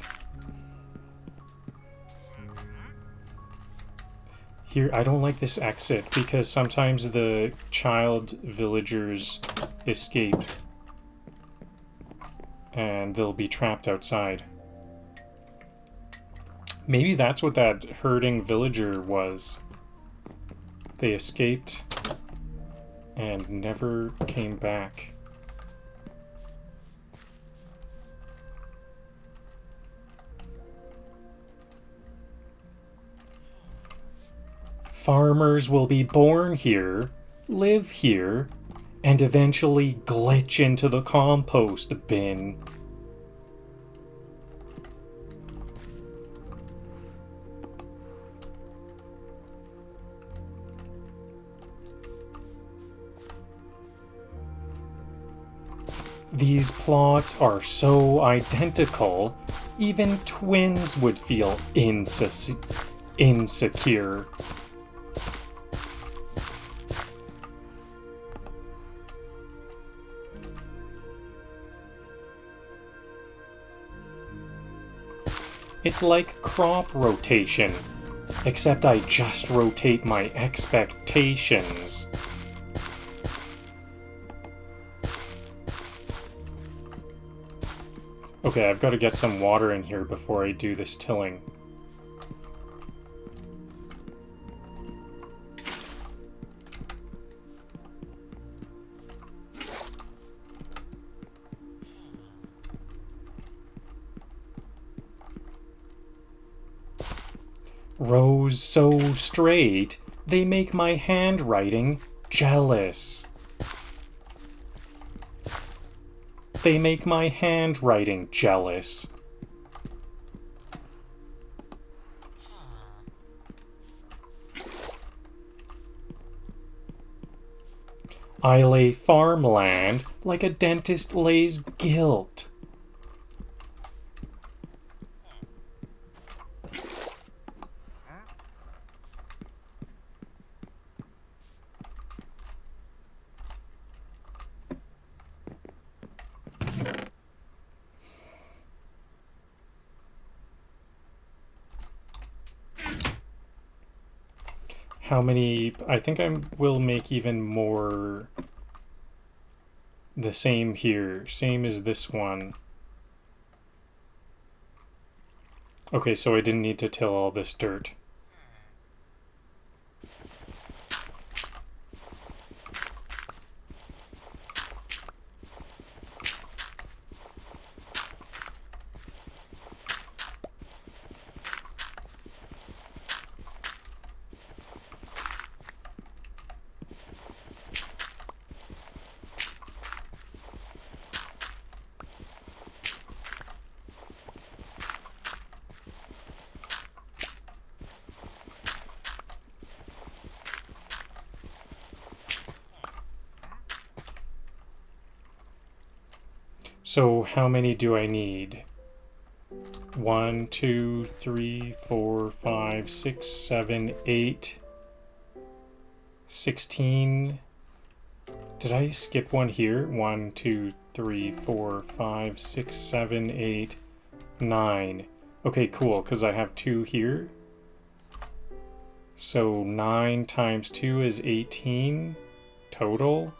Here, I don't like this exit because sometimes the child villagers escape and they'll be trapped outside. Maybe that's what that herding villager was. They escaped and never came back. Farmers will be born here, live here, and eventually glitch into the compost bin. These plots are so identical, even twins would feel insecure. It's like crop rotation, except I just rotate my expectations. Okay, I've got to get some water in here before I do this tilling. Rows so straight, they make my handwriting jealous. They make my handwriting jealous. I lay farmland like a dentist lays guilt. How many? I think I will make even more. The same here. Same as this one. Okay, so I didn't need to till all this dirt. So how many do I need? 1, 2, 3, 4, 5, 6, 7, 8. 16. Did I skip one here? 1, 2, 3, 4, 5, 6, 7, 8, 9. Okay, cool, because I have 2 here. So 9 times 2 is 18 total.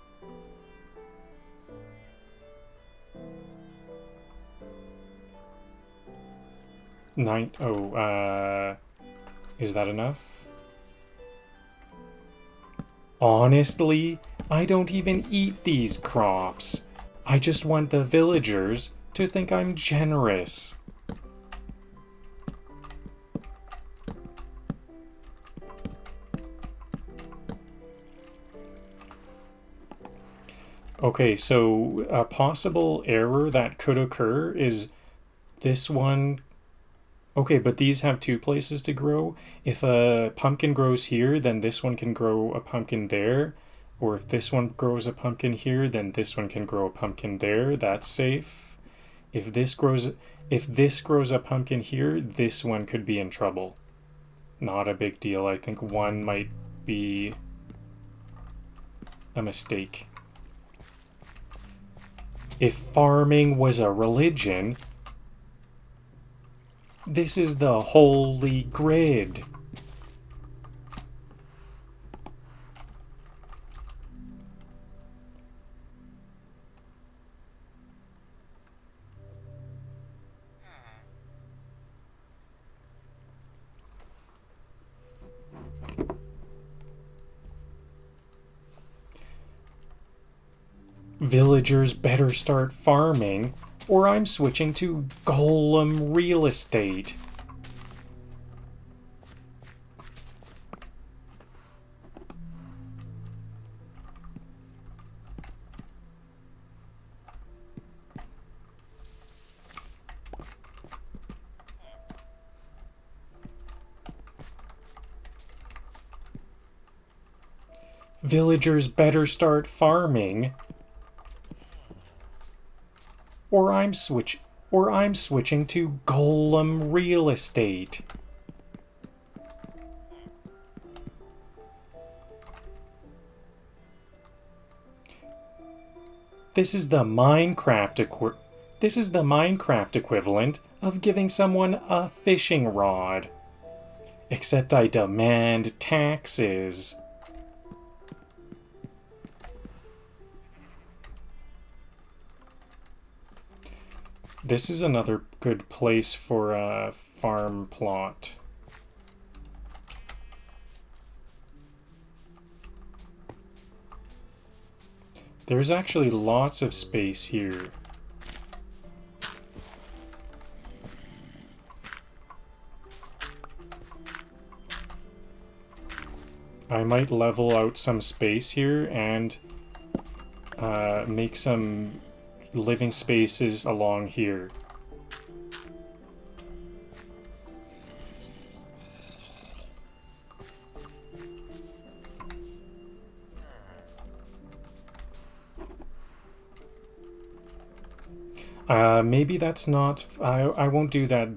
Is that enough? Honestly, I don't even eat these crops. I just want the villagers to think I'm generous. Okay, so a possible error that could occur is this one. Okay, but these have 2 places to grow. If a pumpkin grows here, then this one can grow a pumpkin there. Or if this one grows a pumpkin here, then this one can grow a pumpkin there. That's safe. If this grows a pumpkin here, this one could be in trouble. Not a big deal. I think one might be a mistake. If farming was a religion, this is the holy grid. Villagers better start farming, or I'm switching to golem real estate. Villagers better start farming, or I'm switching to golem real estate. This is the Minecraft equivalent of giving someone a fishing rod. Except I demand taxes. This is another good place for a farm plot. There's actually lots of space here. I might level out some space here and make some living spaces along here. Maybe that's not... I won't do that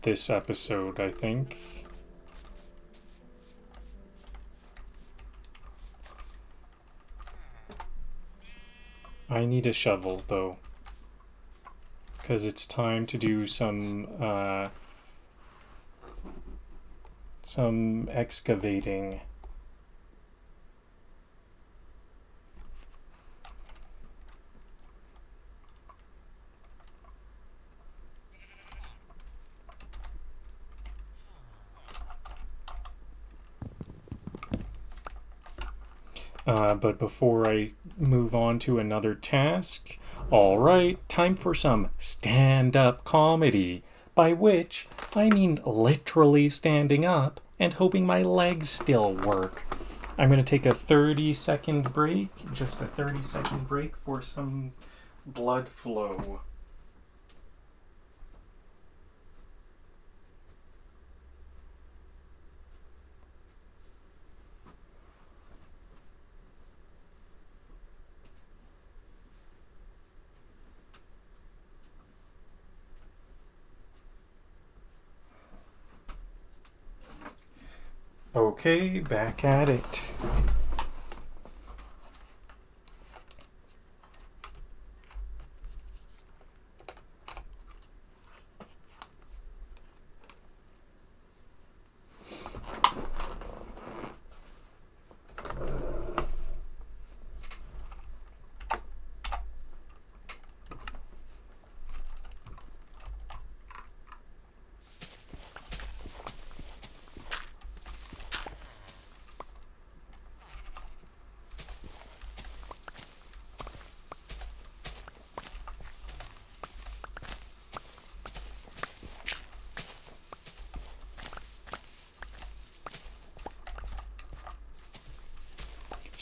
this episode, I think. I need a shovel, though. Because it's time to do some excavating. But before I move on to another task, alright, time for some stand-up comedy, by which I mean literally standing up and hoping my legs still work. I'm going to take a 30-second break, just a 30-second break for some blood flow. Okay, back at it.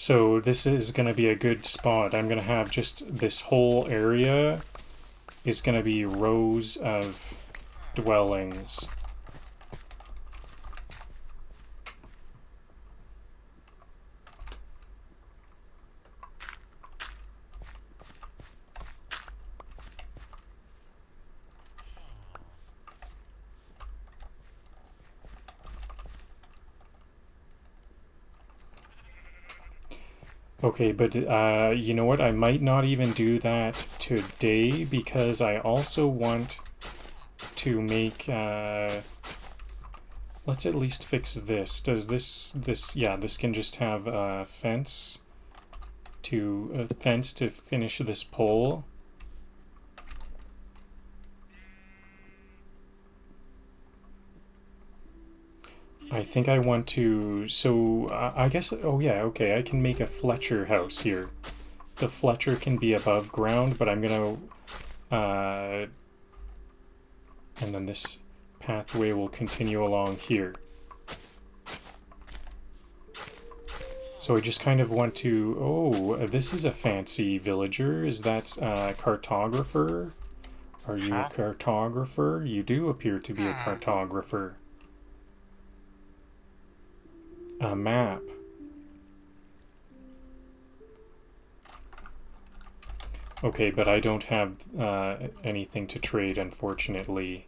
So this is going to be a good spot. I'm going to have just this whole area is going to be rows of dwellings. Okay, but you know what? I might not even do that today because I also want to make... let's at least fix this. Does this... Yeah, this can just have a fence to finish this pole. I think I want to... So, I guess... Oh, yeah, okay. I can make a Fletcher house here. The Fletcher can be above ground, but I'm gonna... and then this pathway will continue along here. So I just kind of want to... Oh, this is a fancy villager. Is that a cartographer? Are you a cartographer? You do appear to be a cartographer. A map. Okay, but I don't have anything to trade, unfortunately.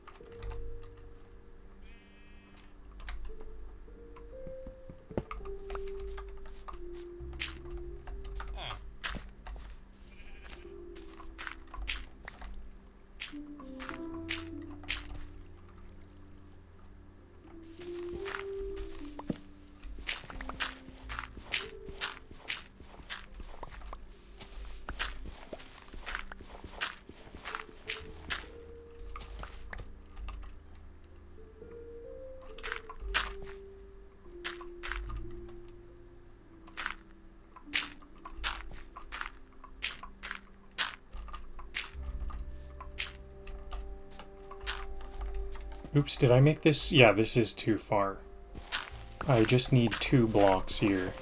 Oops, did I make this? Yeah, this is too far. I just need 2 blocks here.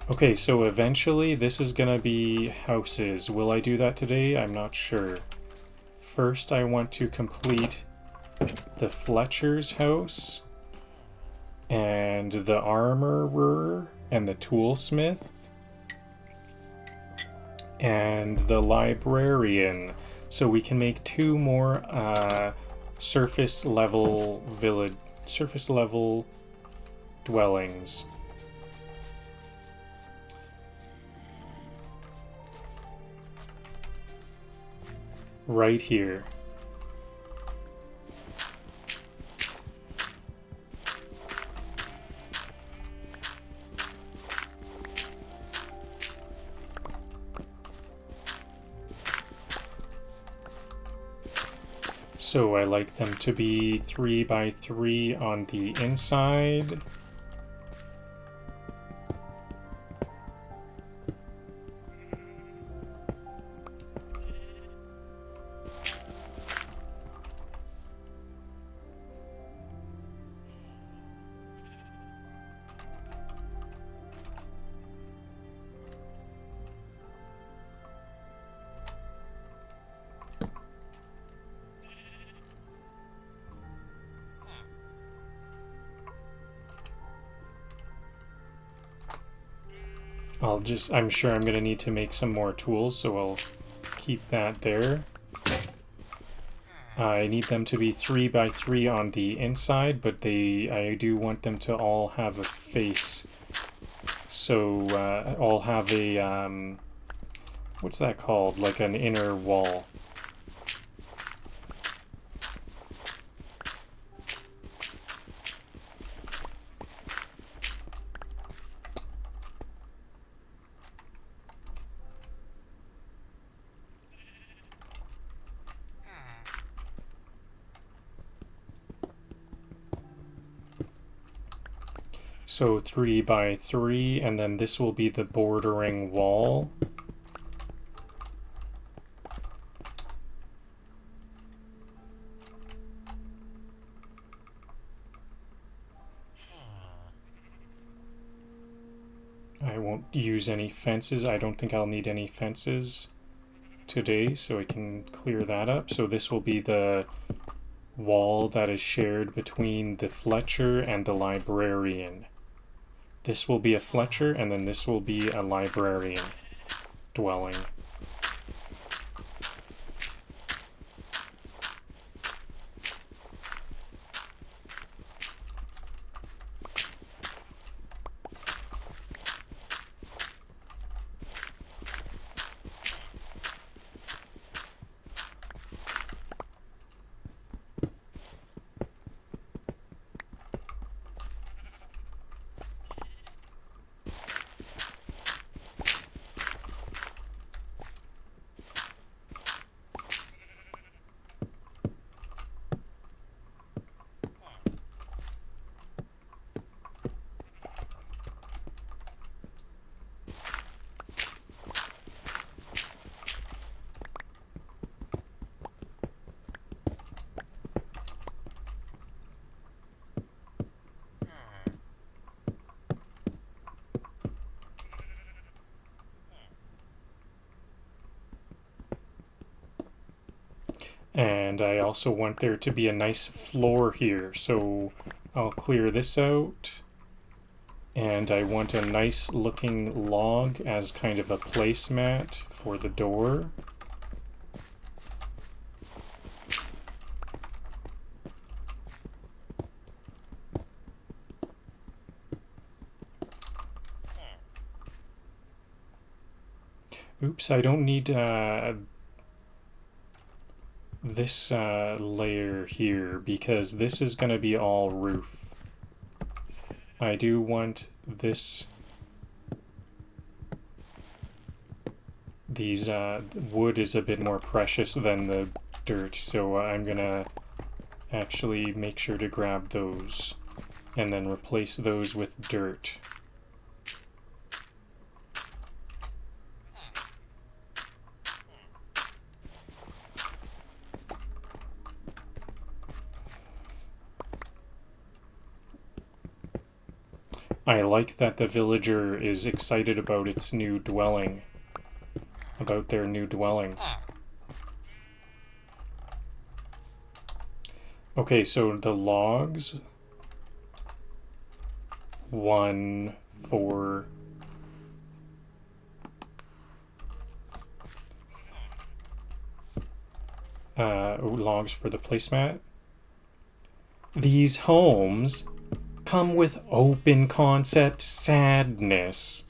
Okay, so eventually this is gonna be houses. Will I do that today? I'm not sure. First, I want to complete the Fletcher's house, and the armorer, and the toolsmith, and the librarian. So we can make 2 more surface level dwellings. Right here. So I like them to be 3 by 3 on the inside. I'm sure I'm gonna need to make some more tools, so I'll keep that there. I need them to be 3 by 3 on the inside, but I do want them to all have a face. So, all have a, what's that called? Like an inner wall. So 3 by 3, and then this will be the bordering wall. won't use any fences. I don't think I'll need any fences today, so I can clear that up. So this will be the wall that is shared between the Fletcher and the librarian. This will be a Fletcher, and then this will be a librarian dwelling. And I also want there to be a nice floor here, so I'll clear this out. And I want a nice looking log as kind of a placemat for the door. Oops, I don't need this layer here because this is going to be all roof. I do want this, these wood is a bit more precious than the dirt, so I'm going to actually make sure to grab those and then replace those with dirt. I like that the villager is excited about its new dwelling. About their new dwelling. Okay, so the logs. 1, 4. Logs for the placemat. These homes come with open concept sadness.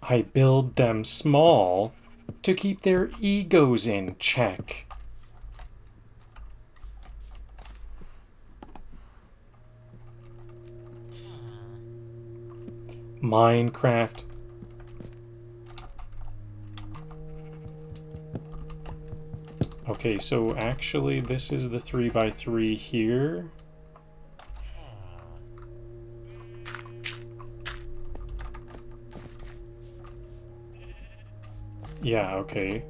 I build them small to keep their egos in check. Minecraft. Okay, so actually this is the 3x3 here. Yeah, okay.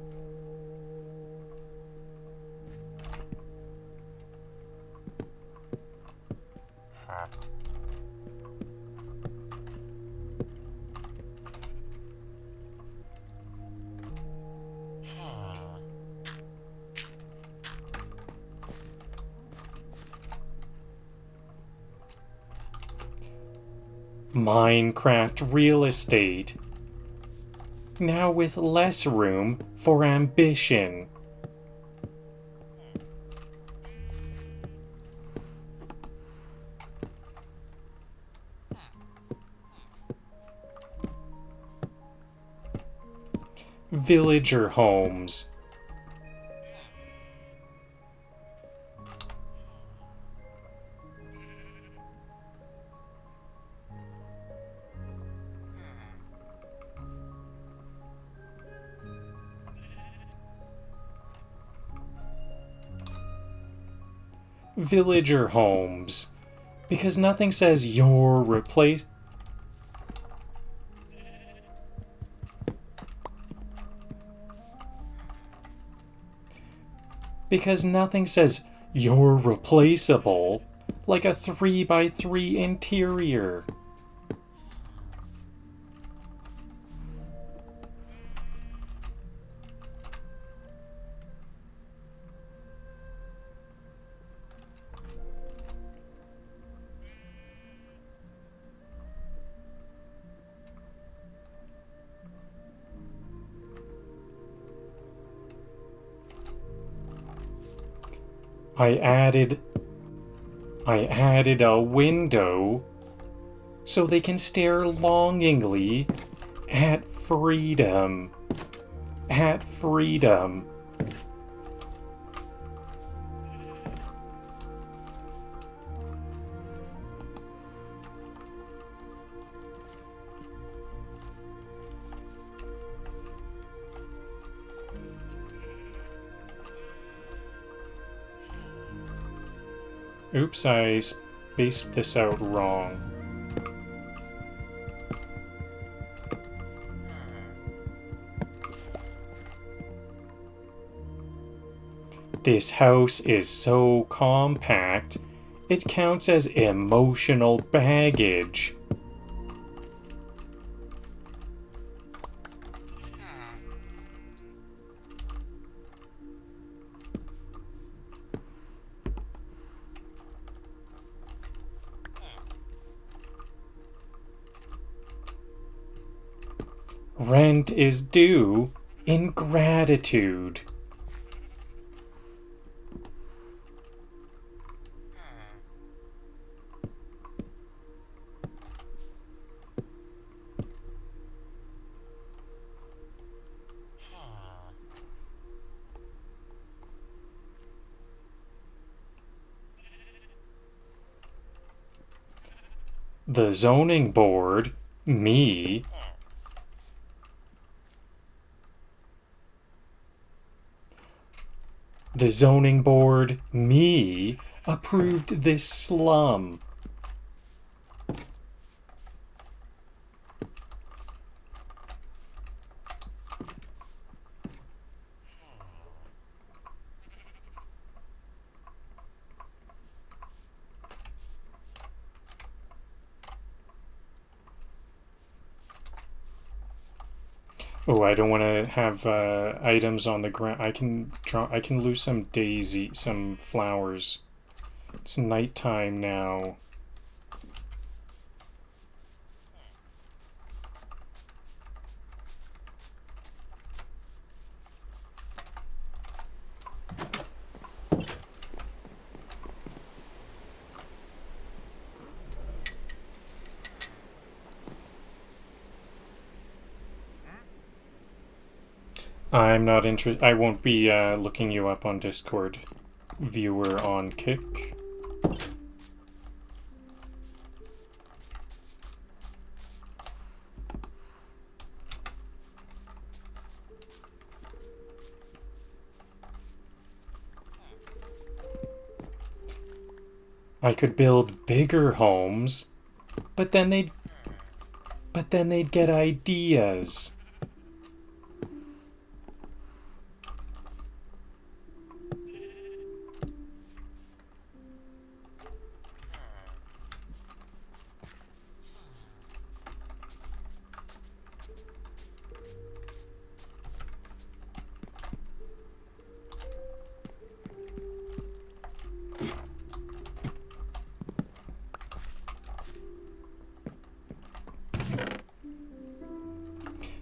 Minecraft real estate. Now with less room for ambition. Villager homes. villager homes. Because nothing says your replace... Because nothing says you're replaceable like a 3x3 interior. I added a window so they can stare longingly at freedom. At freedom. Oops, I spaced this out wrong. This house is so compact, it counts as emotional baggage. Rent is due in gratitude. The zoning board, me, the zoning board, me, approved this slum. Oh, I don't want to have items on the ground. I can lose some some flowers. It's nighttime now. I'm not interested. I won't be looking you up on Discord. Viewer on Kick. I could build bigger homes, but then they'd get ideas.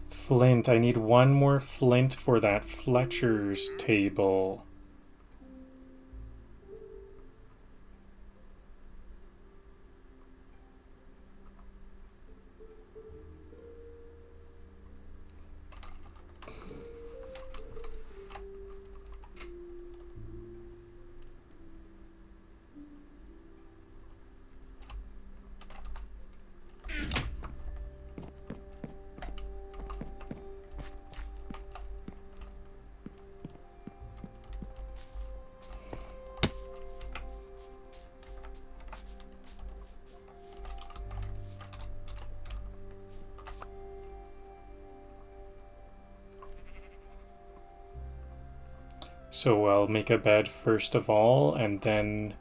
Flint. I need one more flint for that Fletcher's table. So I'll make a bed first of all, and then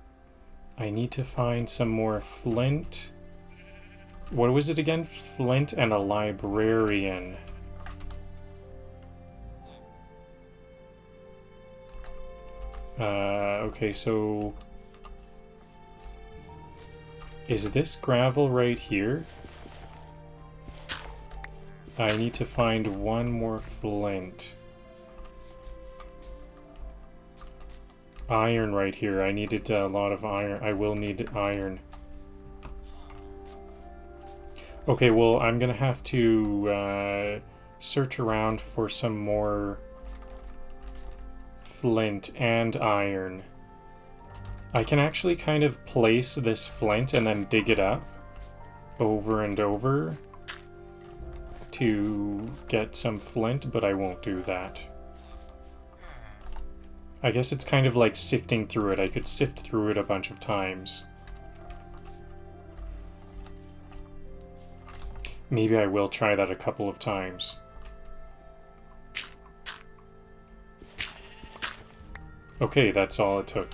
I need to find some more flint. What was it again? Flint and a librarian. Okay, so... Is this gravel right here? I need to find one more flint. Iron right here. I needed a lot of iron. I will need iron. Okay, well, I'm gonna have to search around for some more flint and iron. I can actually kind of place this flint and then dig it up over and over to get some flint, but I won't do that. I guess it's kind of like sifting through it. I could sift through it a bunch of times. Maybe I will try that a couple of times. Okay, that's all it took.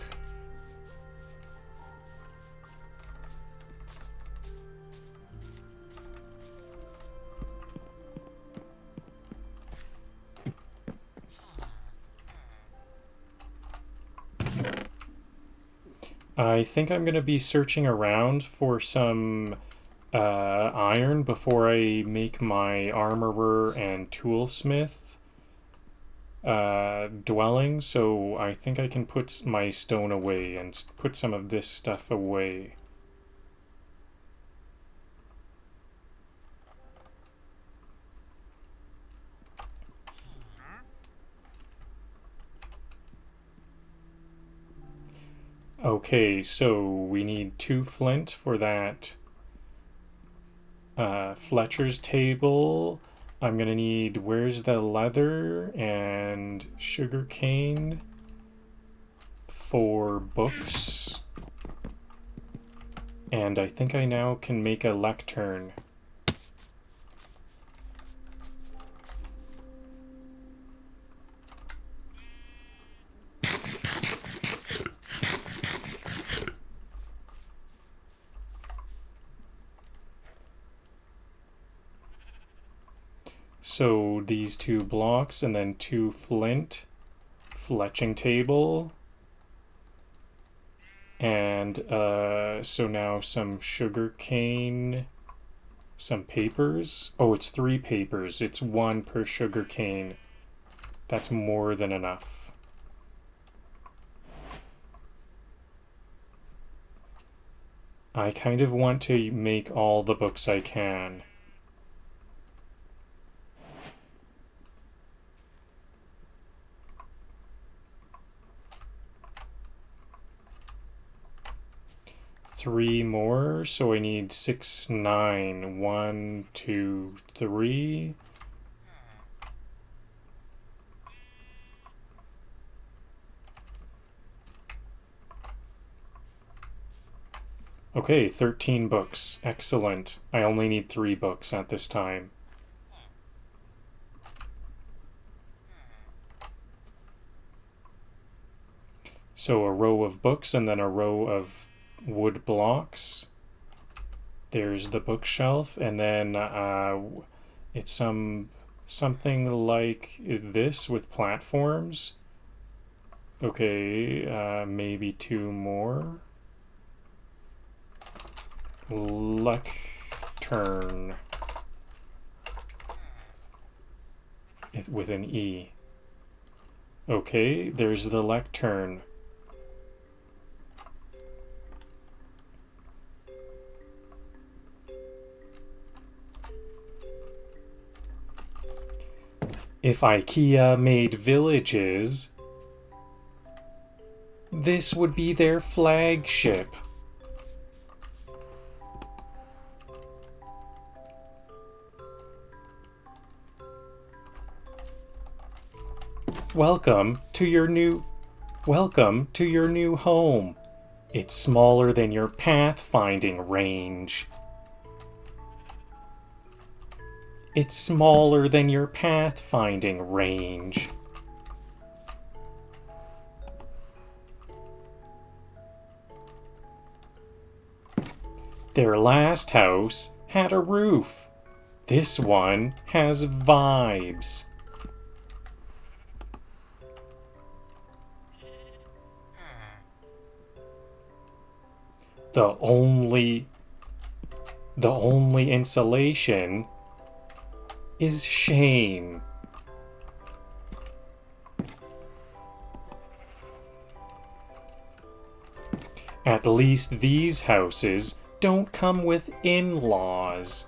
I think I'm going to be searching around for some iron before I make my armorer and toolsmith dwelling, so I think I can put my stone away and put some of this stuff away. Okay, so we need 2 flint for that Fletcher's table. I'm gonna need, where's the leather and sugar cane for books. And I think I now can make a lectern. So these 2 blocks and then 2 flint, fletching table, and so now some sugar cane, some papers. Oh, it's 3 papers. It's 1 per sugar cane. That's more than enough. I kind of want to make all the books I can. Three more, so I need 6, 9. 1, 2, 3. Okay, 13 books. Excellent. I only need 3 books at this time. So a row of books and then a row of wood blocks. There's the bookshelf, and then it's something like this with platforms. Okay, maybe 2 more. Lectern with an E. Okay, there's the lectern. If IKEA made villages, this would be their flagship. Welcome to your new home. It's smaller than your pathfinding range. It's smaller than your pathfinding range. Their last house had a roof. This one has vibes. The only insulation is shame. At least these houses don't come with in-laws.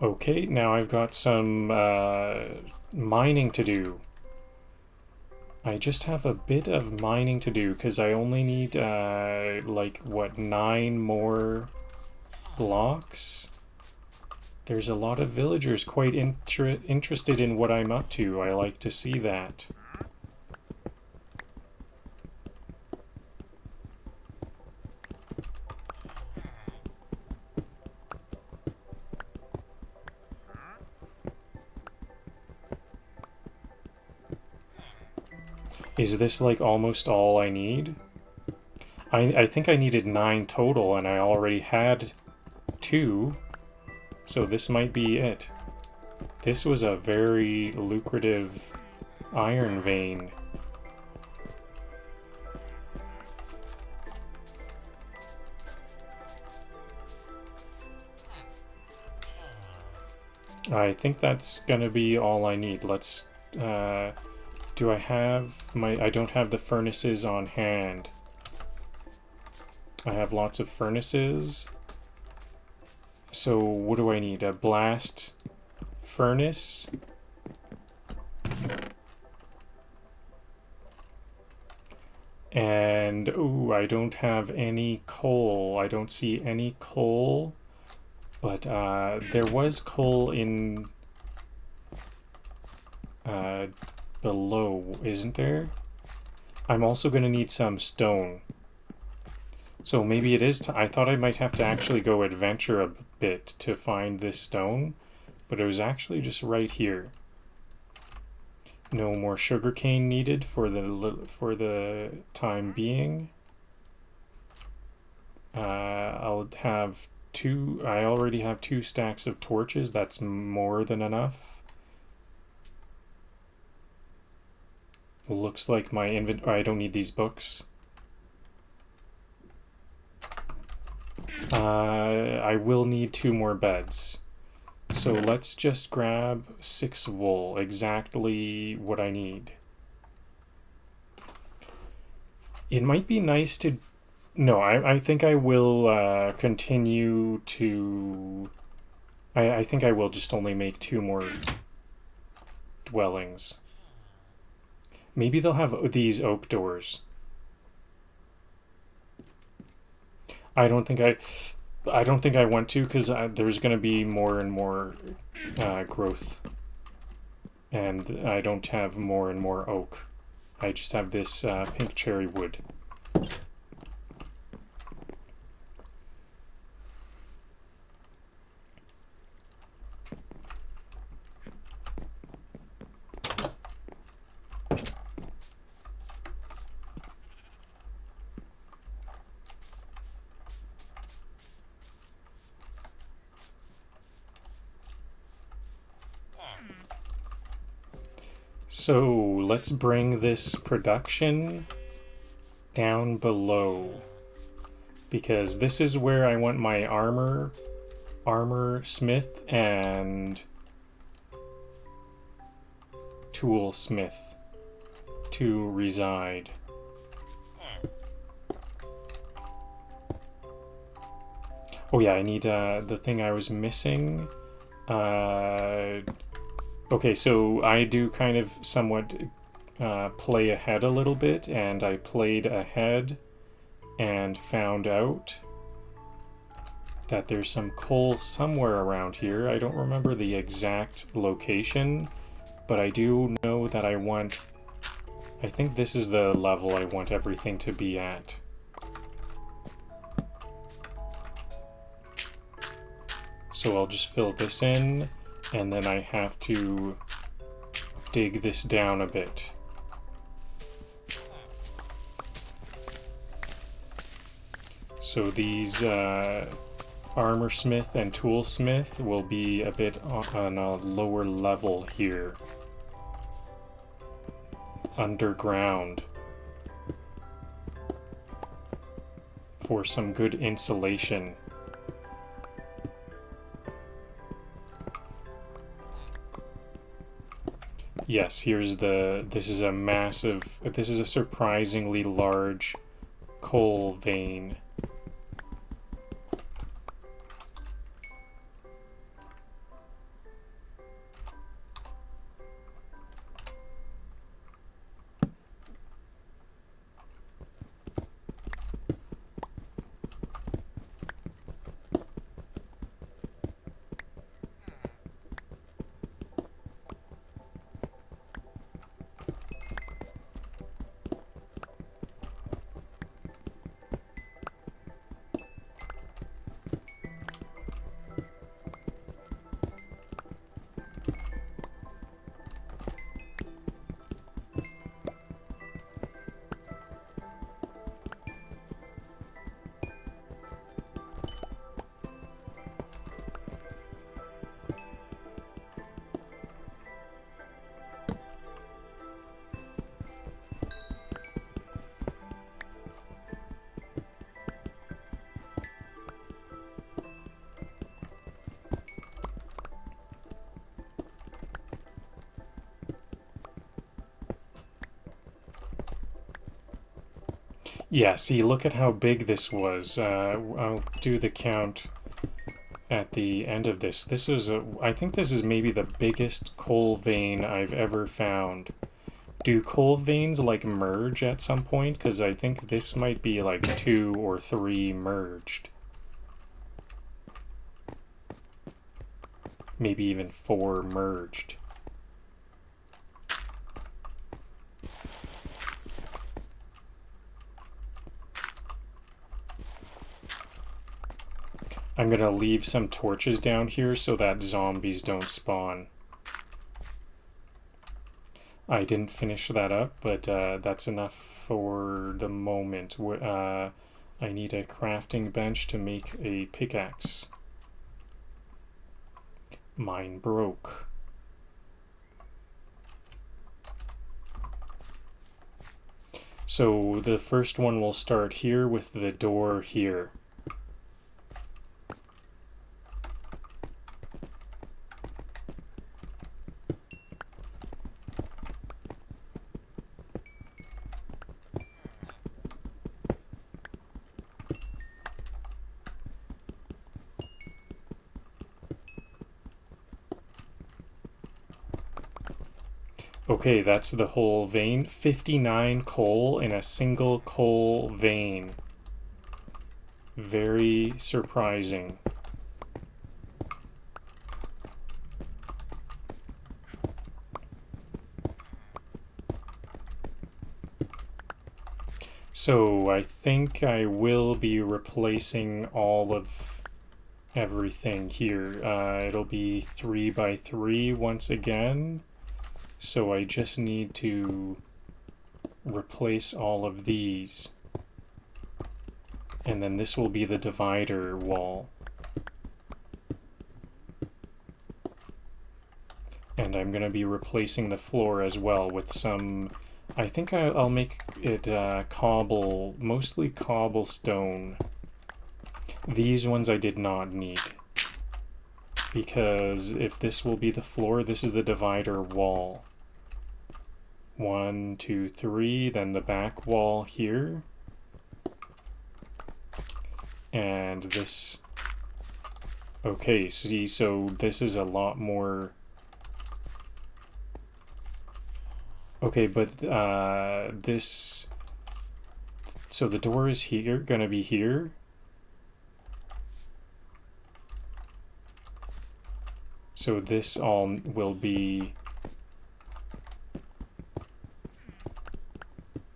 Okay, now I've got some mining to do. I just have a bit of mining to do because I only need like what, 9 more blocks? There's a lot of villagers quite interested in what I'm up to. I like to see that. Is this like almost all I need? I think I needed 9 total and I already had 2. So this might be it. This was a very lucrative iron vein. I think that's gonna be all I need. Let's, do I have I don't have the furnaces on hand. I have lots of furnaces. So what do I need? A blast furnace? And, ooh, I don't have any coal. I don't see any coal. But there was coal in below, isn't there? I'm also going to need some stone. So maybe it is. I thought I might have to actually go adventure a bit to find this stone, but it was actually just right here. No more sugarcane needed for the time being. I'll have 2. I already have 2 stacks of torches. That's more than enough. Looks like my inventory. I don't need these books. I will need 2 more beds. So let's just grab 6 wool. Exactly what I need. It might be nice to... No, I think I will continue to... I think I will just only make 2 more dwellings. Maybe they'll have these oak doors. I don't think I want to, because there's going to be more and more growth. And I don't have more and more oak. I just have this pink cherry wood. So let's bring this production down below, because this is where I want my armor smith and tool smith to reside. Oh yeah, I need the thing I was missing. Okay, so I do kind of somewhat play ahead a little bit, and I played ahead and found out that there's some coal somewhere around here. I don't remember the exact location, but I do know that I think this is the level I want everything to be at. So I'll just fill this in. And then I have to dig this down a bit. So these armorsmith and toolsmith will be a bit on a lower level here. Underground. For some good insulation. Yes, here's this is a surprisingly large coal vein. Yeah, see, look at how big this was. I'll do the count at the end of this. This is I think this is maybe the biggest coal vein I've ever found. Do coal veins like merge at some point? Because I think this might be like 2 or 3 merged. Maybe even 4 merged. I'm gonna leave some torches down here so that zombies don't spawn. I didn't finish that up, but that's enough for the moment. I need a crafting bench to make a pickaxe. Mine broke. So the first one will start here with the door here. Okay, that's the whole vein. 59 coal in a single coal vein. Very surprising. So I think I will be replacing all of everything here. It'll be 3 by 3 once again. So I just need to replace all of these. And then this will be the divider wall. And I'm going to be replacing the floor as well with some... I think I'll make it mostly cobblestone. These ones I did not need. Because if this will be the floor, this is the divider wall. 1, 2, 3, then the back wall here. And this... Okay, see, so this is a lot more... Okay, but this... So the door is here, gonna be here. So this all will be...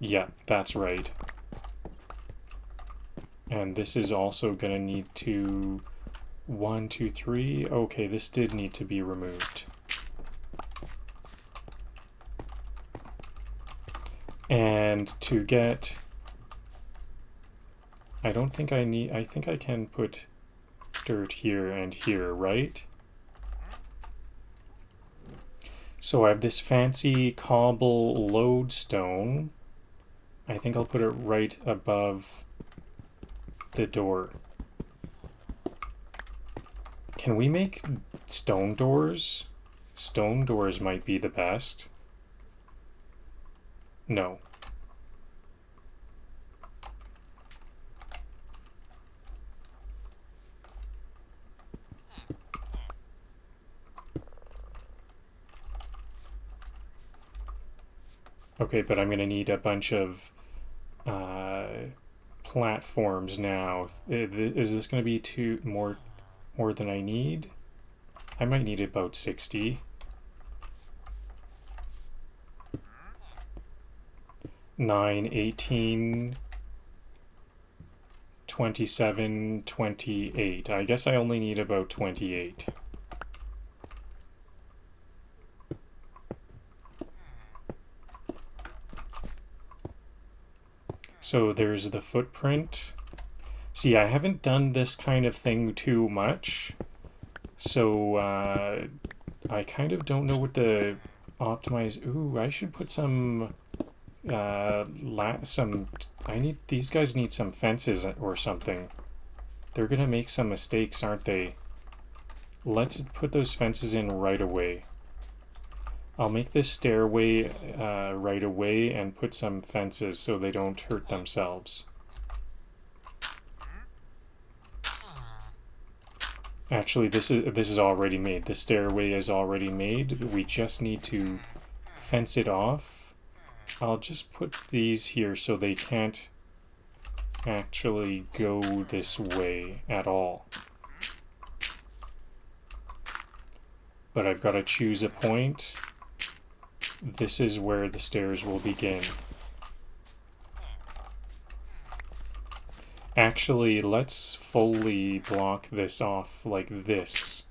Yeah, that's right. And this is also gonna need to... 1, 2, 3... Okay, this did need to be removed. And to get... I don't think I need... I think I can put dirt here and here, right? So I have this fancy cobble lodestone. I think I'll put it right above the door. Can we make stone doors? Stone doors might be the best. No. Okay, but I'm going to need a bunch of platforms now. Is this going to be more than I need? I might need about 60. 9, 18, 27, 28. I guess I only need about 28. So there's the footprint. See, I haven't done this kind of thing too much, so I kind of don't know what the optimize. Ooh, I should put some these guys need some fences or something. They're gonna make some mistakes, aren't they? Let's put those fences in right away. I'll make this stairway right away and put some fences so they don't hurt themselves. Actually, this is already made. The stairway is already made. We just need to fence it off. I'll just put these here so they can't actually go this way at all. But I've got to choose a point. This is where the stairs will begin. Actually, let's fully block this off like this.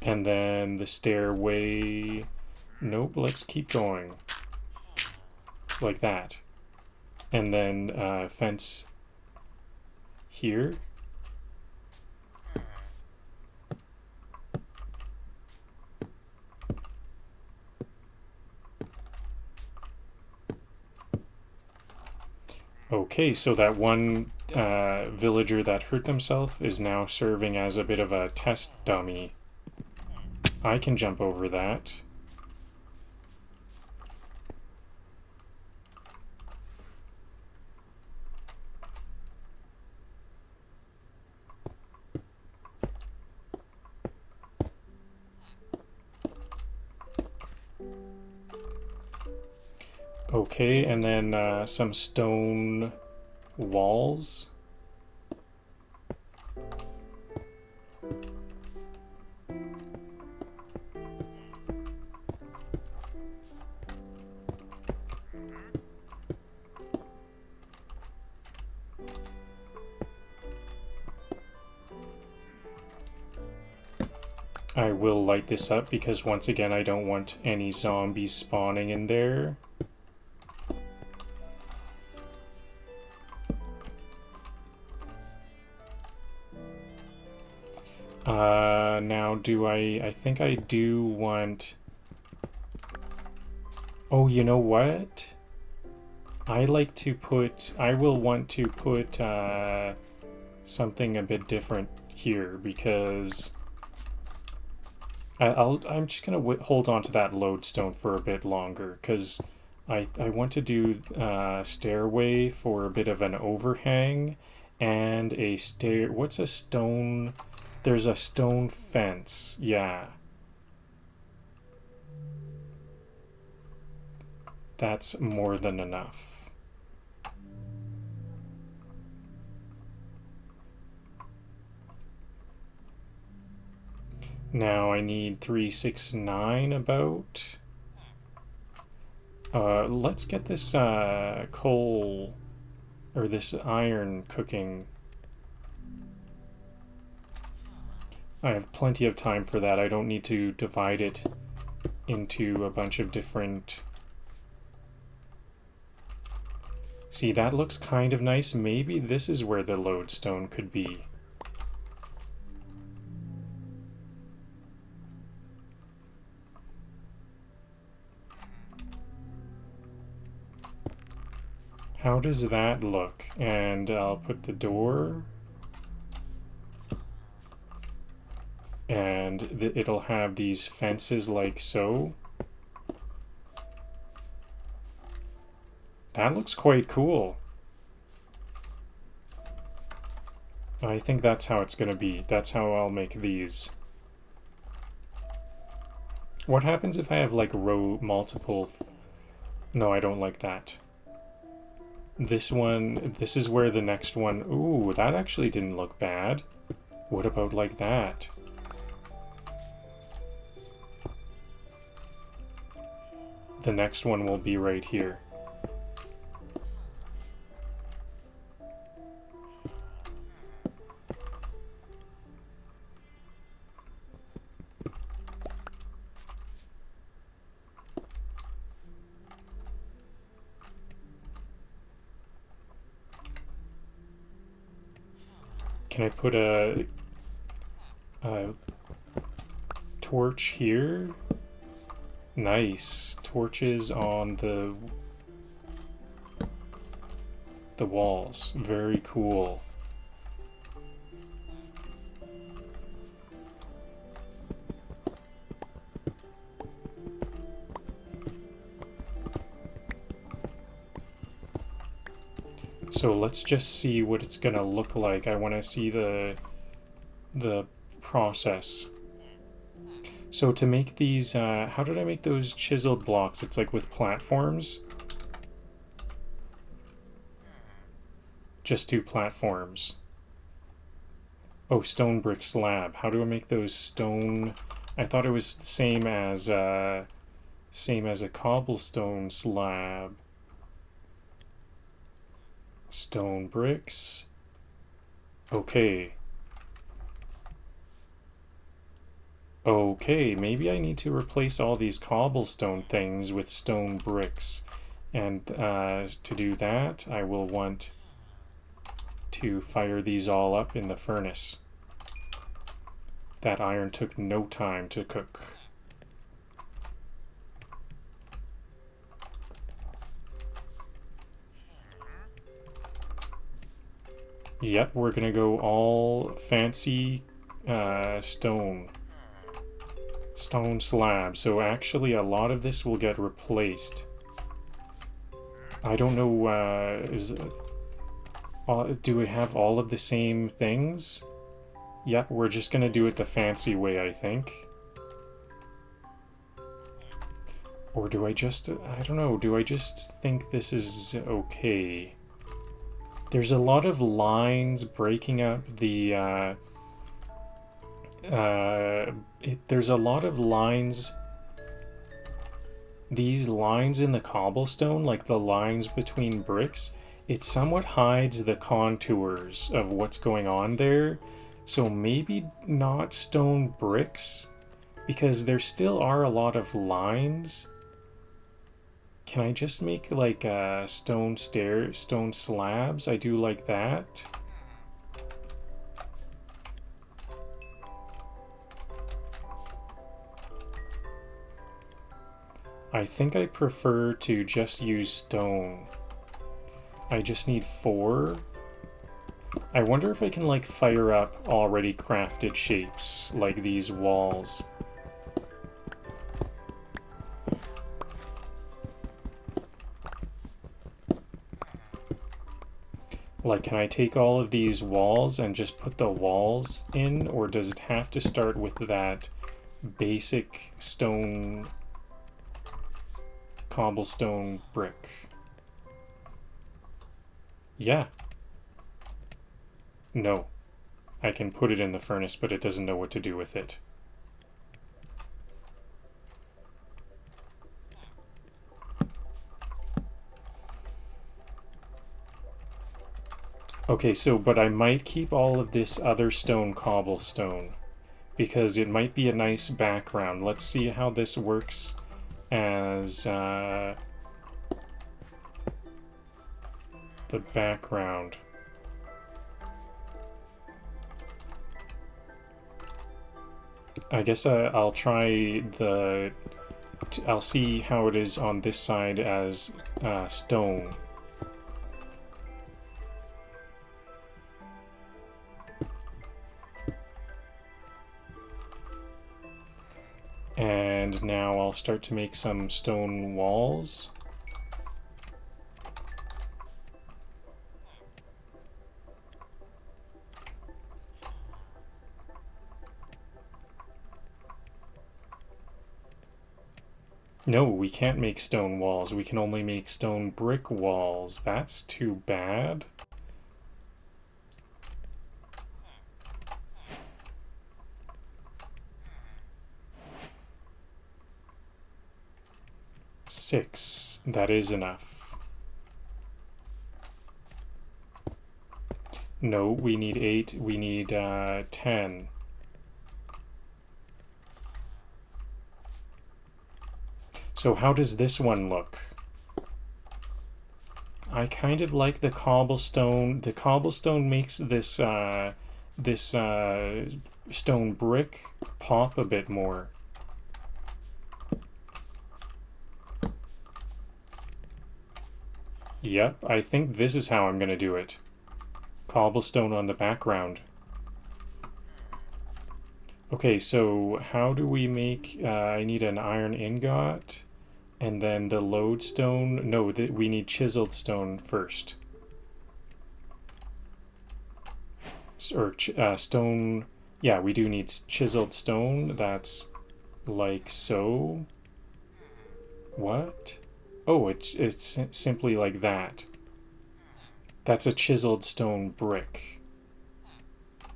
And then the stairway... Nope, let's keep going. Like that. And then fence here. Okay, so that one villager that hurt themselves is now serving as a bit of a test dummy. I can jump over that. Okay, and then some stone walls. I will light this up because once again I don't want any zombies spawning in there. Now I think I do want... Oh, you know what? I will want to put something a bit different here because I'm just gonna hold on to that lodestone for a bit longer because I want to do stairway for a bit of an overhang and a stair. What's a stone? There's a stone fence. Yeah. That's more than enough. Now I need 3, 6, 9 about. Let's get this coal or this iron cooking. I have plenty of time for that. I don't need to divide it into a bunch of different See, that looks kind of nice. Maybe this is where the lodestone could be. How does that look? And I'll put the door. And it'll have these fences like so. That looks quite cool. I think that's how it's gonna be. That's how I'll make these. What happens if I have like multiple... No, I don't like that. This one, this is where the next one... Ooh, that actually didn't look bad. What about like that? The next one will be right here. Can I put a torch here? Nice. Torches on the walls. Very cool. So let's just see what it's gonna look like. I want to see the process. So to make these, how did I make those chiseled blocks? It's like with platforms. Just 2 platforms. Oh, stone brick slab. How do I make those stone? I thought it was the same as a cobblestone slab. Stone bricks. Okay. Okay, maybe I need to replace all these cobblestone things with stone bricks. And to do that, I will want to fire these all up in the furnace. That iron took no time to cook. Yep, we're gonna go all fancy stone slab. So actually a lot of this will get replaced. I don't know, do we have all of the same things? Yep, we're just gonna do it the fancy way, I think. Or do I just, I don't know, do I just think this is okay? There's a lot of lines breaking up the, there's a lot of lines, these lines in the cobblestone, like the lines between bricks, it somewhat hides the contours of what's going on there. So maybe not stone bricks, because there still are a lot of lines. Can I just make like stone slabs? I do like that. I think I prefer to just use stone. I just need 4. I wonder if I can like fire up already crafted shapes, like these walls. Like, can I take all of these walls and just put the walls in, or does it have to start with that basic stone, cobblestone brick? Yeah. No. I can put it in the furnace, but it doesn't know what to do with it. Okay, so, but I might keep all of this other stone cobblestone, because it might be a nice background. Let's see how this works as, the background. I guess I'll try the... I'll see how it is on this side as stone. And now I'll start to make some stone walls. No, we can't make stone walls. We can only make stone brick walls. That's too bad. Six. That is enough. No, we need 8. We need 10. So how does this one look? I kind of like the cobblestone. The cobblestone makes this stone brick pop a bit more. Yep, I think this is how I'm gonna do it. Cobblestone on the background. Okay, so how do we make... I need an iron ingot, and then the lodestone... No, we need chiseled stone first. Or stone... Yeah, we do need chiseled stone. That's like so. What? Oh, it's simply like that. That's a chiseled stone brick.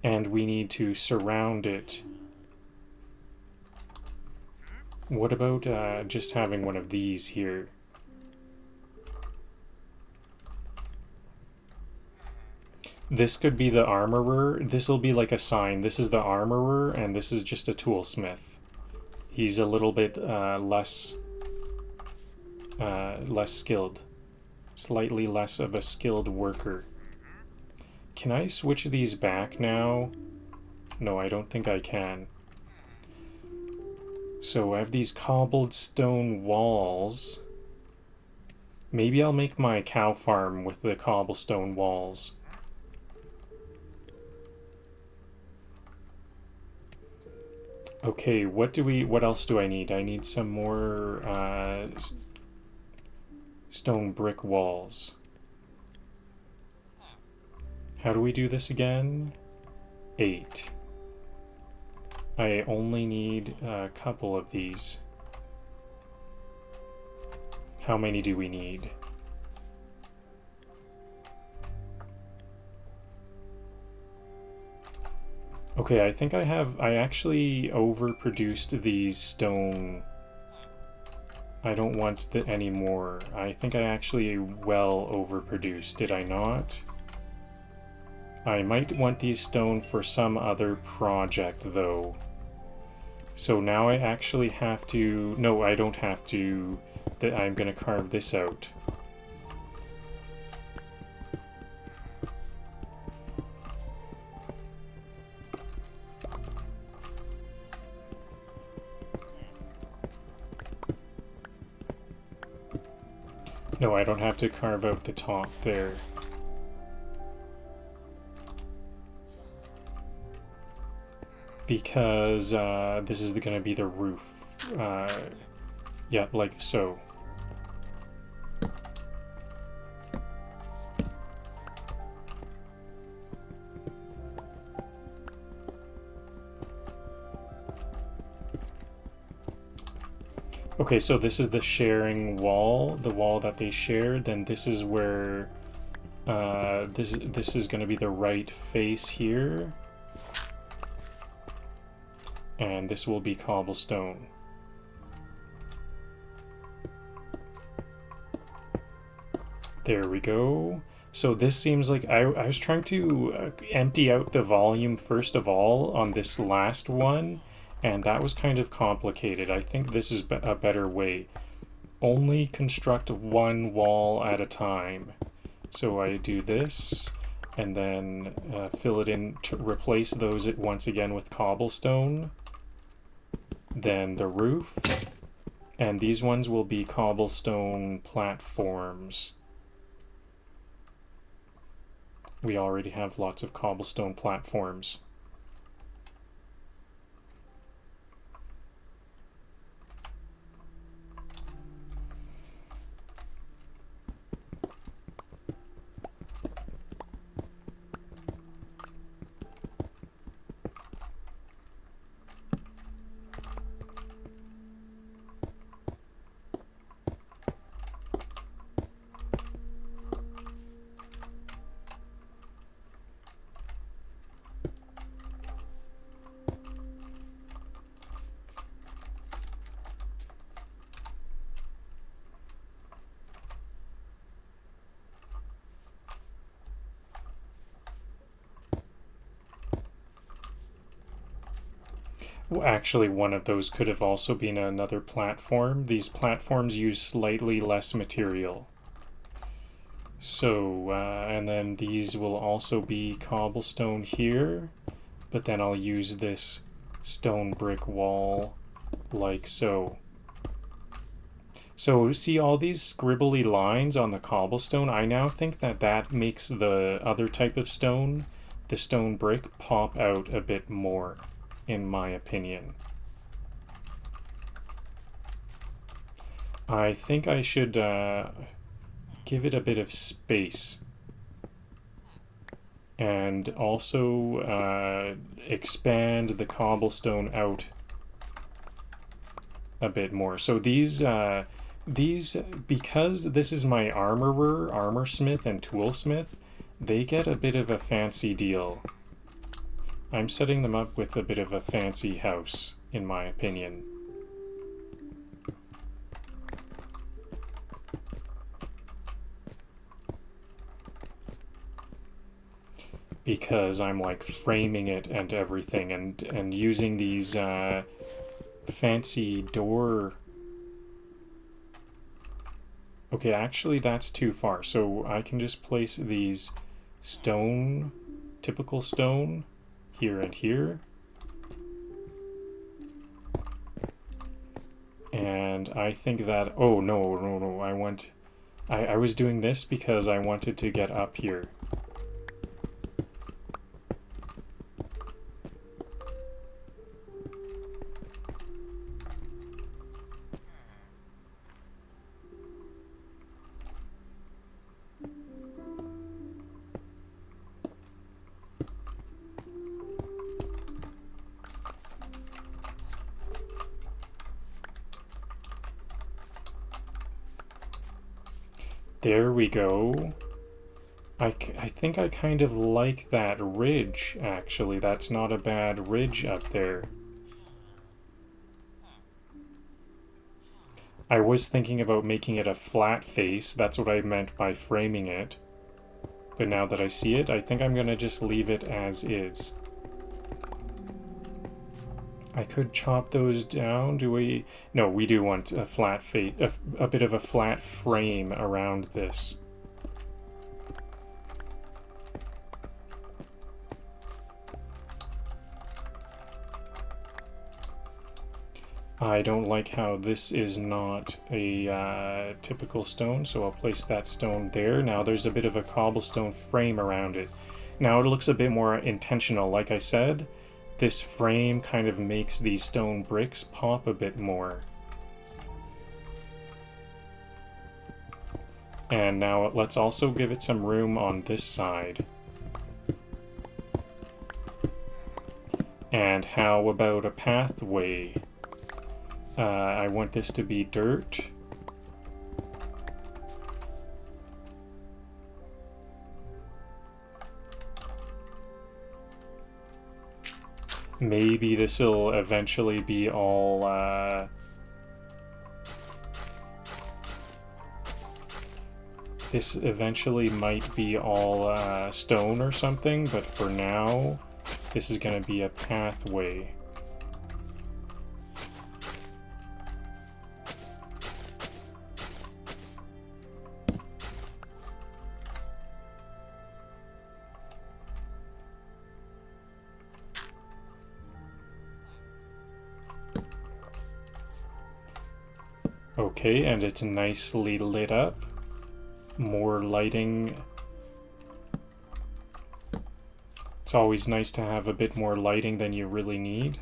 And we need to surround it. What about just having one of these here? This could be the armorer. This will be like a sign. This is the armorer, and this is just a toolsmith. He's a little bit less skilled. Slightly less of a skilled worker. Can I switch these back now? No, I don't think I can. So I have these cobbled stone walls. Maybe I'll make my cow farm with the cobblestone walls. Okay, what else do I need? I need some more stone brick walls. How do we do this again? 8. I only need a couple of these. How many do we need? Okay, I think I actually overproduced these stone. I don't want any more. I think I actually well overproduced, did I not? I might want these stone for some other project though. So now I actually have to... No, I don't have to. I'm gonna carve this out. No, I don't have to carve out the top there. Because this is going to be the roof. Yeah, like so. Okay, so this is the sharing wall, the wall that they shared. Then this is where this is going to be the right face here. And this will be cobblestone. There we go. So this seems like I was trying to empty out the volume first of all on this last one, and that was kind of complicated. I think this is a better way. Only construct one wall at a time. So I do this, and then fill it in to replace those once again with cobblestone. Then the roof, and these ones will be cobblestone platforms. We already have lots of cobblestone platforms. Well, actually, one of those could have also been another platform. These platforms use slightly less material. So, and then these will also be cobblestone here, but then I'll use this stone brick wall like so. So see all these scribbly lines on the cobblestone? I now think that that makes the other type of stone, the stone brick, pop out a bit more, in my opinion. I think I should give it a bit of space. And also expand the cobblestone out a bit more. So these, because this is my armorer, armorsmith, and toolsmith, they get a bit of a fancy deal. I'm setting them up with a bit of a fancy house, in my opinion. Because I'm like framing it and everything, and using these fancy door. Okay, actually that's too far. So I can just place these stone, typical stone, here and here. And I think that, oh no, I was doing this because I wanted to get up here. There we go. I think I kind of like that ridge, actually. That's not a bad ridge up there. I was thinking about making it a flat face. That's what I meant by framing it. But now that I see it, I think I'm gonna just leave it as is. I could chop those down. Do we? No, we do want a flat face, a bit of a flat frame around this. I don't like how this is not a typical stone, so I'll place that stone there. Now there's a bit of a cobblestone frame around it. Now it looks a bit more intentional. Like I said, this frame kind of makes these stone bricks pop a bit more. And now let's also give it some room on this side. And how about a pathway? I want this to be dirt. Maybe this will eventually be all this eventually might be all stone or something, but for now this is going to be a pathway. Okay, and it's nicely lit up. More lighting. It's always nice to have a bit more lighting than you really need.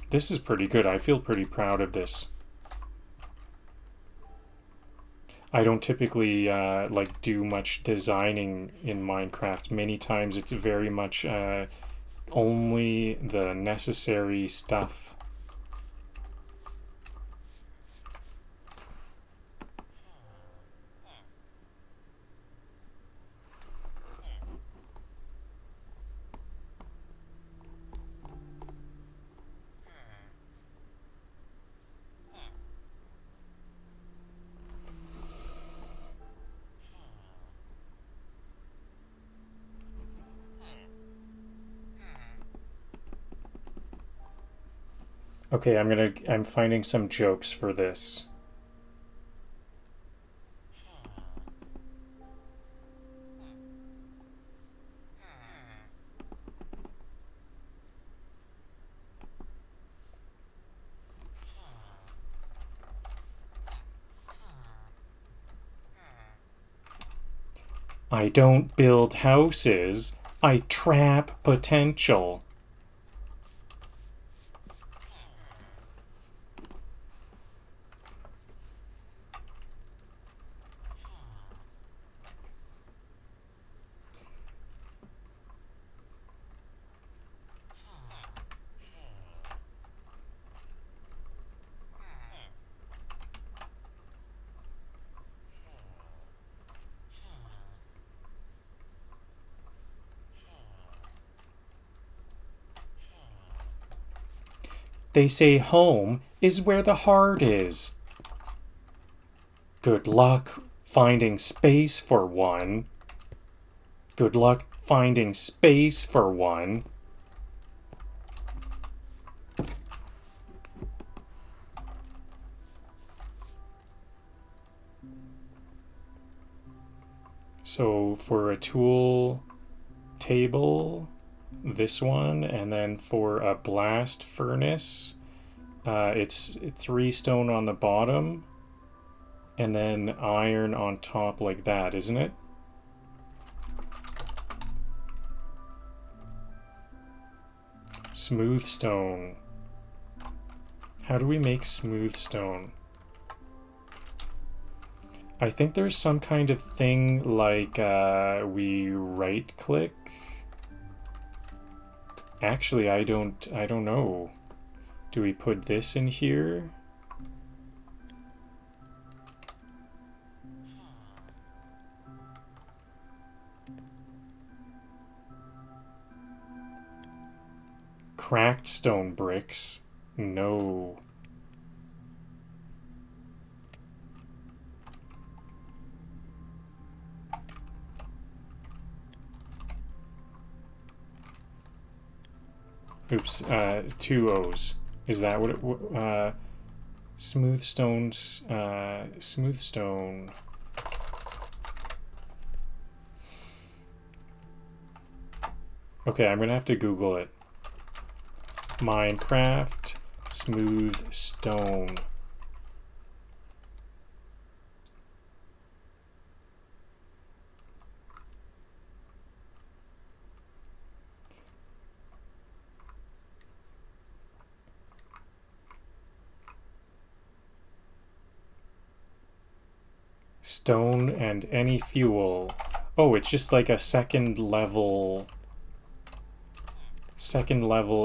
This is pretty good. I feel pretty proud of this. I don't typically like do much designing in Minecraft. Many times it's very much only the necessary stuff. Okay, I'm finding some jokes for this. I don't build houses, I trap potential. They say home is where the heart is. Good luck finding space for one. Good luck finding space for one. So for a tool table, this one, and then for a blast furnace, it's 3 stone on the bottom and then iron on top like that, isn't it? Smooth stone. How do we make smooth stone? I think there's some kind of thing like we right click. Actually, I don't know. Do we put this in here? Cracked stone bricks? No. Oops, 2 O's. Is that what it... smooth stones... smooth stone... Okay, I'm gonna have to Google it. Minecraft smooth stone. Stone and any fuel. Oh, it's just like a second level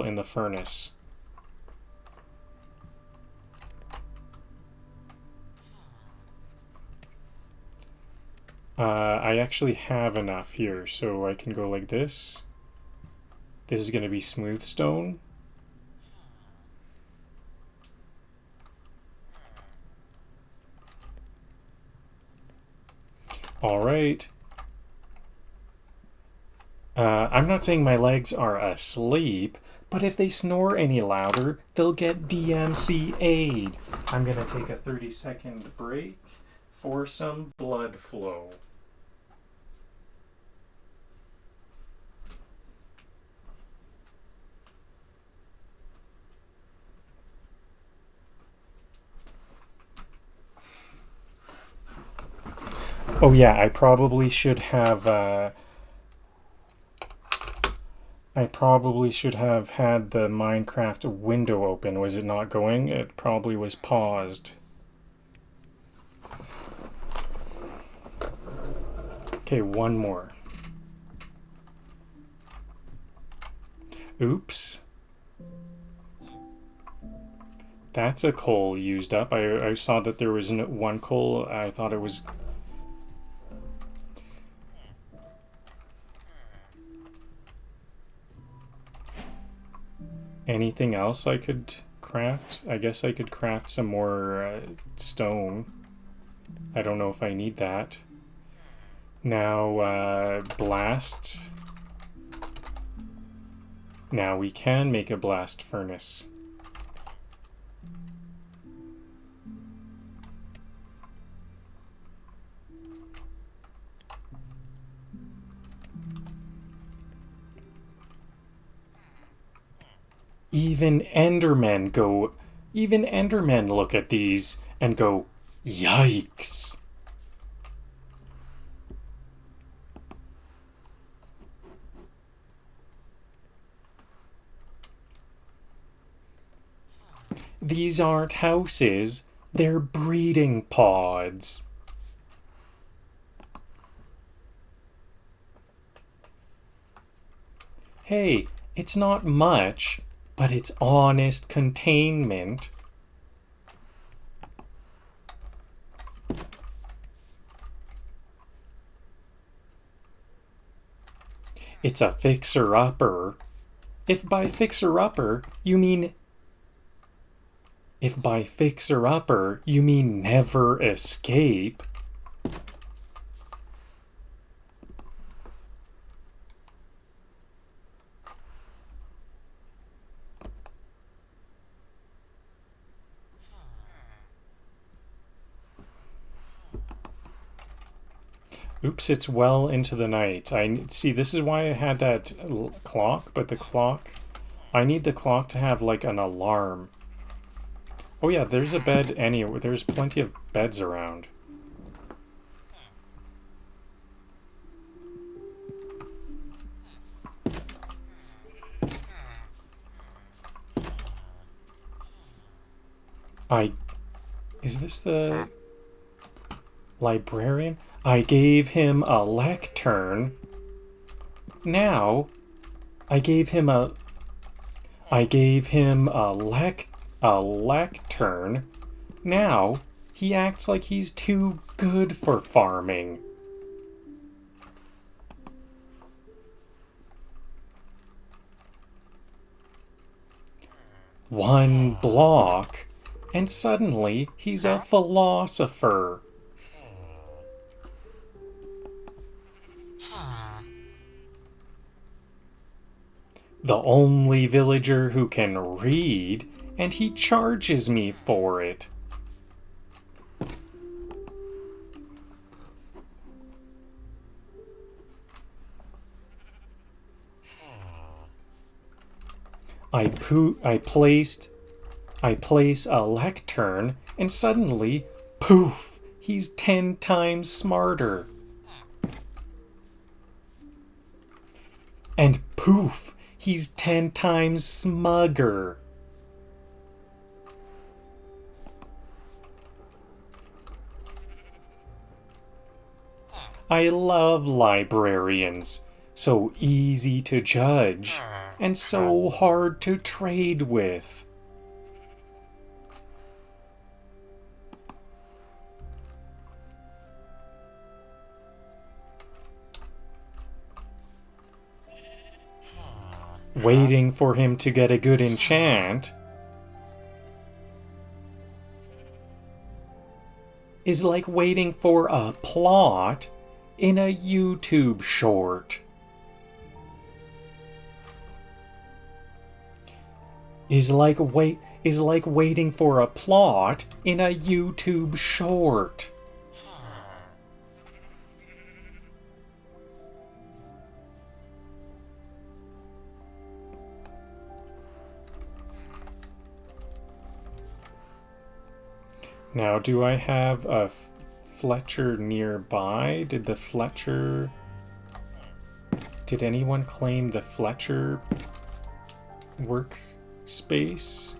in the furnace. I actually have enough here, so I can go like this. This is going to be smooth stone. All right. I'm not saying my legs are asleep, but if they snore any louder, they'll get DMCA'd. I'm going to take a 30-second break for some blood flow. Oh yeah, I probably should have had the Minecraft window open. Was it not going? It probably was paused. Okay, one more. Oops. That's a coal used up. I saw that there was one coal. I thought it was... Anything else I could craft? I guess I could craft some more stone. I don't know if I need that. Now, blast. Now we can make a blast furnace. Even Endermen look at these and go, yikes. These aren't houses, they're breeding pods. Hey, it's not much, but it's honest containment. It's a fixer-upper. If by fixer-upper you mean never escape, oops, it's well into the night. See, this is why I had that clock, but the clock, I need the clock to have like an alarm. Oh yeah, there's a bed anywhere. There's plenty of beds around. Is this the librarian? I gave him a lectern. Now, I gave him a lectern. Now, he acts like he's too good for farming. One block, and suddenly he's a philosopher. The only villager who can read, and he charges me for it. I place a lectern, and suddenly, poof, he's 10 times smarter. And poof, he's 10 times smugger. I love librarians. So easy to judge, and so hard to trade with. Waiting for him to get a good enchant is like waiting for a plot in a YouTube short. Is like waiting for a plot in a YouTube short. Now, do I have a Fletcher nearby? Did the Fletcher... Did anyone claim the Fletcher workspace?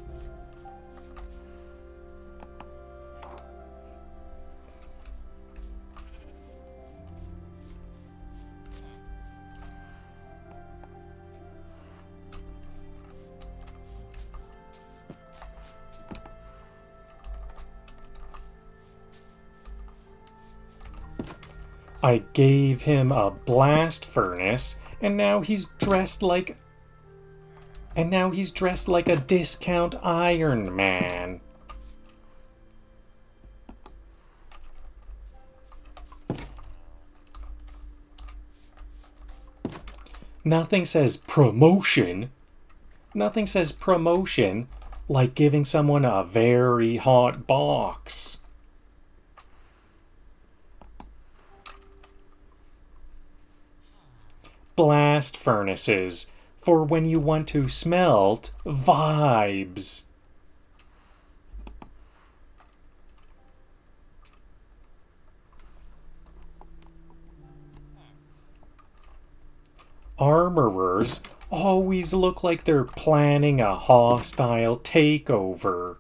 I gave him a blast furnace, and now he's dressed like... And now he's dressed like a discount Iron Man. Nothing says promotion. Nothing says promotion like giving someone a very hot box. Blast furnaces for when you want to smelt vibes. Armorers always look like they're planning a hostile takeover.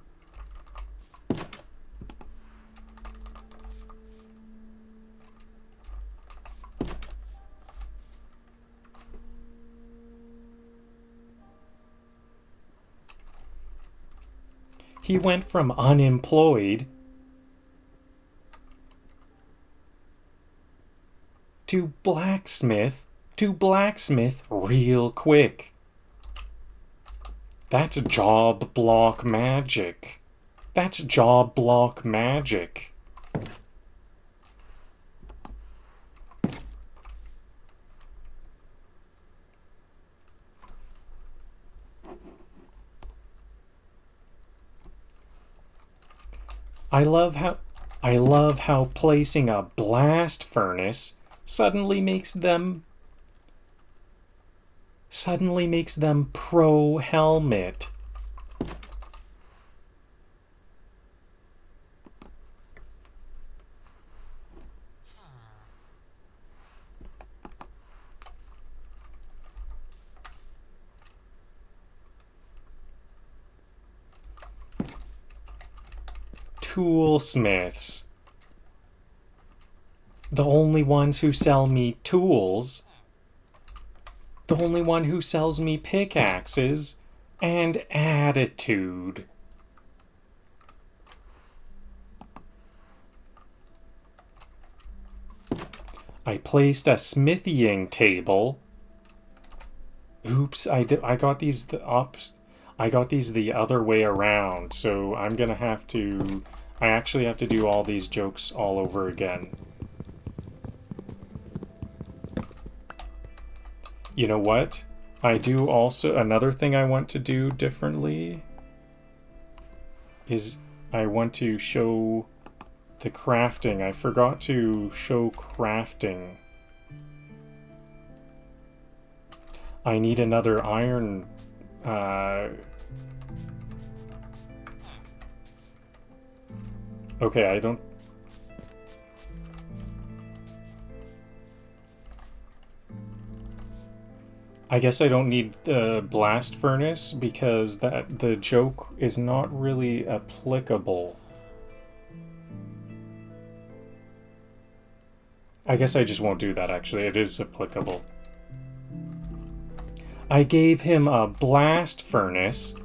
He went from unemployed to blacksmith real quick. That's job block magic. That's job block magic. I love how placing a blast furnace suddenly makes them pro helmet. Toolsmiths. The only ones who sell me tools. The only one who sells me pickaxes and attitude. I placed a smithying table. Oops, I got these the other way around, so I'm gonna have to... I actually have to do all these jokes all over again. You know what? I do also... Another thing I want to do differently is I want to show the crafting. I forgot to show crafting. I need another iron... Okay, I don't... I guess I don't need the blast furnace because the joke is not really applicable. I guess I just won't do that, actually. It is applicable. I gave him a blast furnace,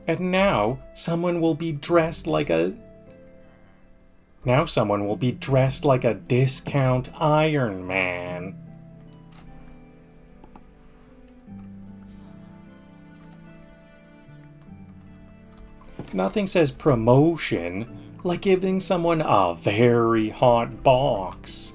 and now someone will be dressed like a... Now someone will be dressed like a discount Iron Man. Nothing says promotion like giving someone a very hot box.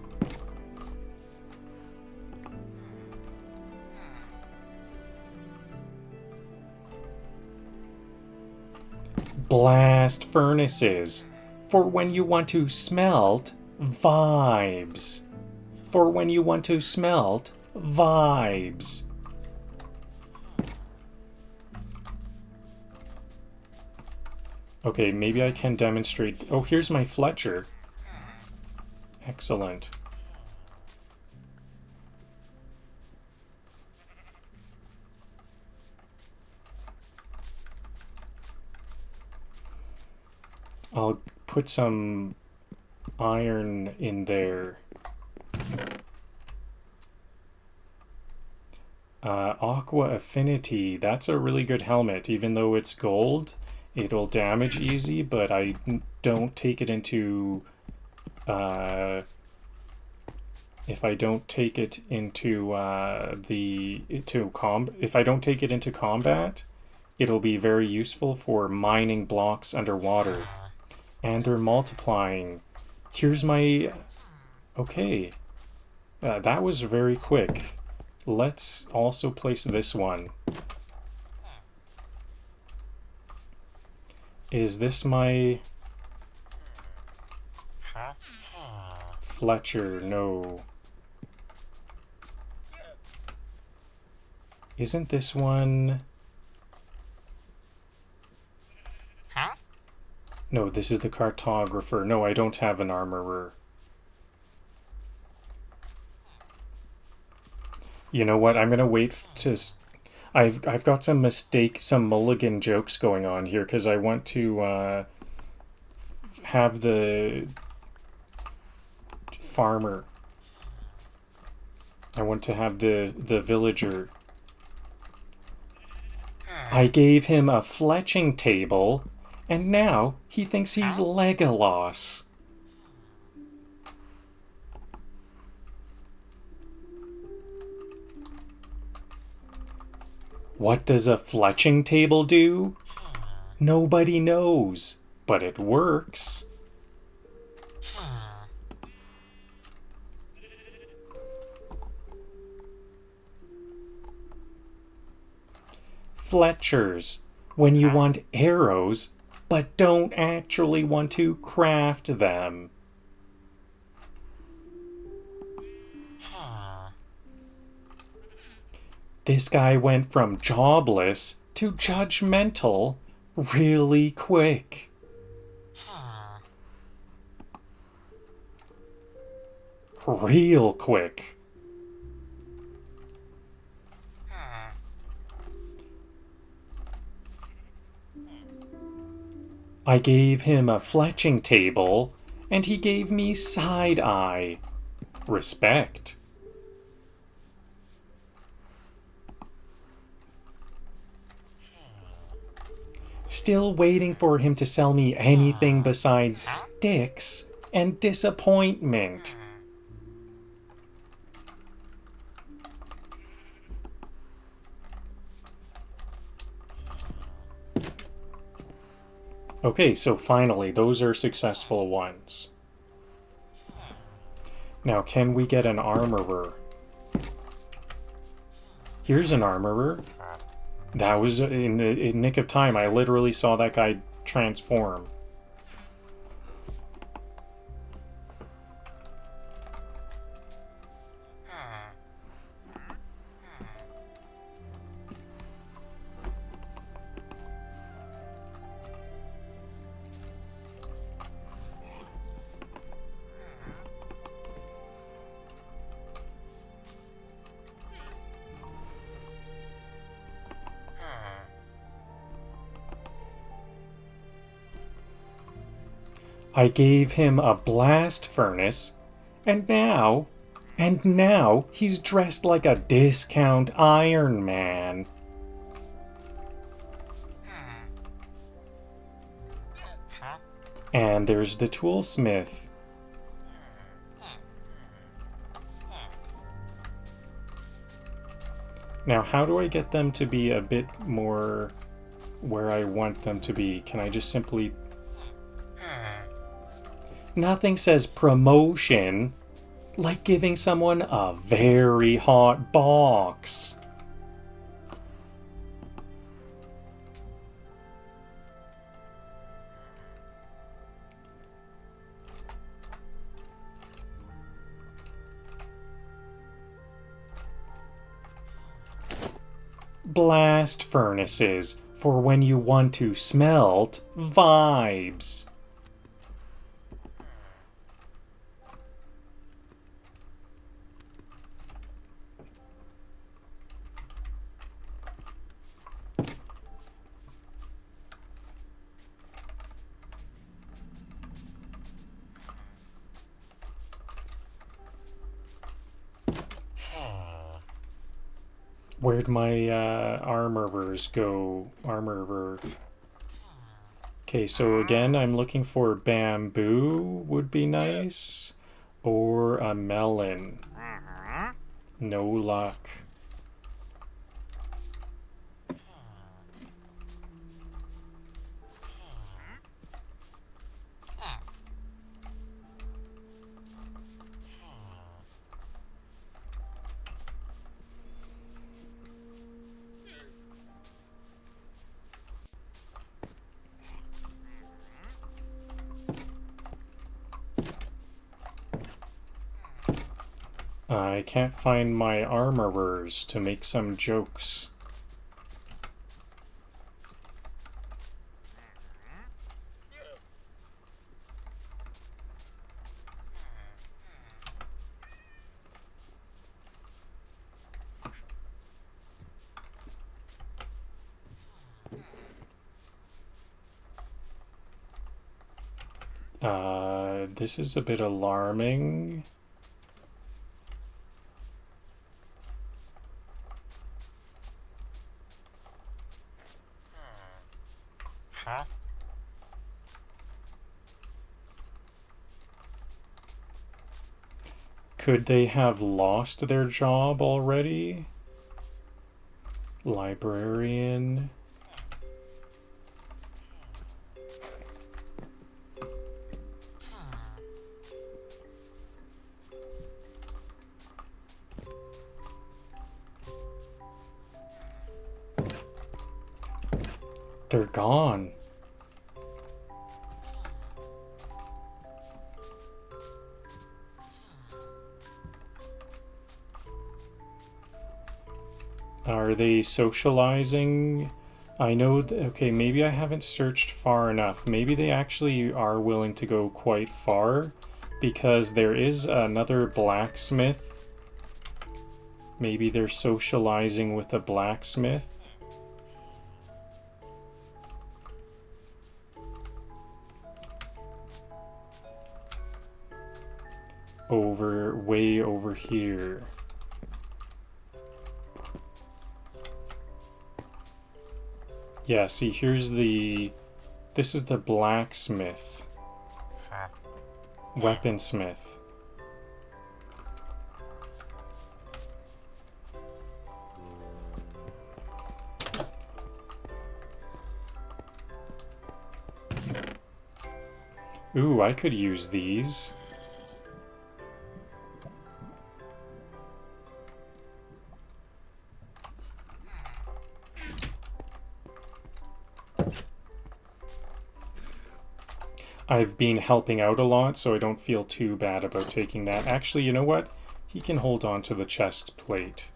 Blast furnaces for when you want to smelt vibes. For when you want to smelt vibes. Okay, maybe I can demonstrate... Oh, here's my Fletcher. Excellent. I'll put some iron in there. Aqua Affinity, that's a really good helmet. Even though it's gold, it'll damage easy, but I don't take it into... if I don't take it into if I don't take it into combat, it'll be very useful for mining blocks underwater. And they're multiplying. Here's my... Okay. That was very quick. Let's also place this one. Is this my... Fletcher? No. Isn't this one... No, this is the cartographer. No, I don't have an armorer. You know what? I'm gonna wait to... I've got some mulligan jokes going on here because I want to have the farmer. I want to have the villager. I gave him a fletching table, and now he thinks he's Legolas. What does a fletching table do? Nobody knows, but it works. Fletchers, when you want arrows, but don't actually want to craft them. This guy went from jobless to judgmental really quick. Real quick. I gave him a fletching table, and he gave me side eye. Respect. Still waiting for him to sell me anything besides sticks and disappointment. Okay, so finally, those are successful ones. Now, can we get an armorer? Here's an armorer. That was in the nick of time. I literally saw that guy transform. I gave him a blast furnace, and now he's dressed like a discount Iron Man. And there's the toolsmith. Now, how do I get them to be a bit more where I want them to be? Can I just simply... Nothing says promotion like giving someone a very hot box. Blast furnaces for when you want to smelt vibes. Where'd my armorers go? Armorer. Okay, so again, I'm looking for bamboo would be nice. Or a melon. No luck. I can't find my armorers to make some jokes. This is a bit alarming. Could they have lost their job already? Librarian. They're gone. Are they socializing? I know, okay, maybe I haven't searched far enough. Maybe they actually are willing to go quite far, because there is another blacksmith. Maybe they're socializing with a blacksmith. Way over here. Yeah, see, this is the blacksmith. Weaponsmith. Ooh, I could use these. I've been helping out a lot, so I don't feel too bad about taking that. Actually, you know what? He can hold on to the chest plate.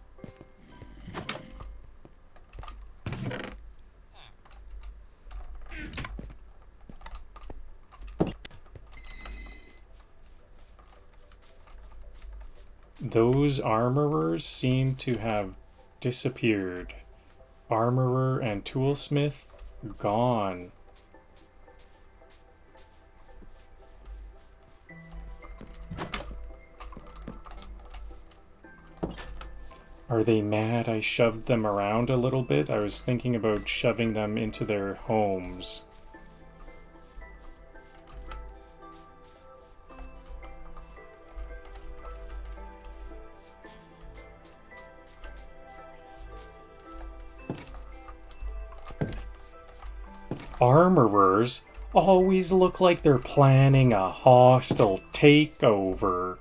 Those armorers seem to have disappeared. Armorer and toolsmith, gone. Are they mad I shoved them around a little bit? I was thinking about shoving them into their homes. Armorers always look like they're planning a hostile takeover.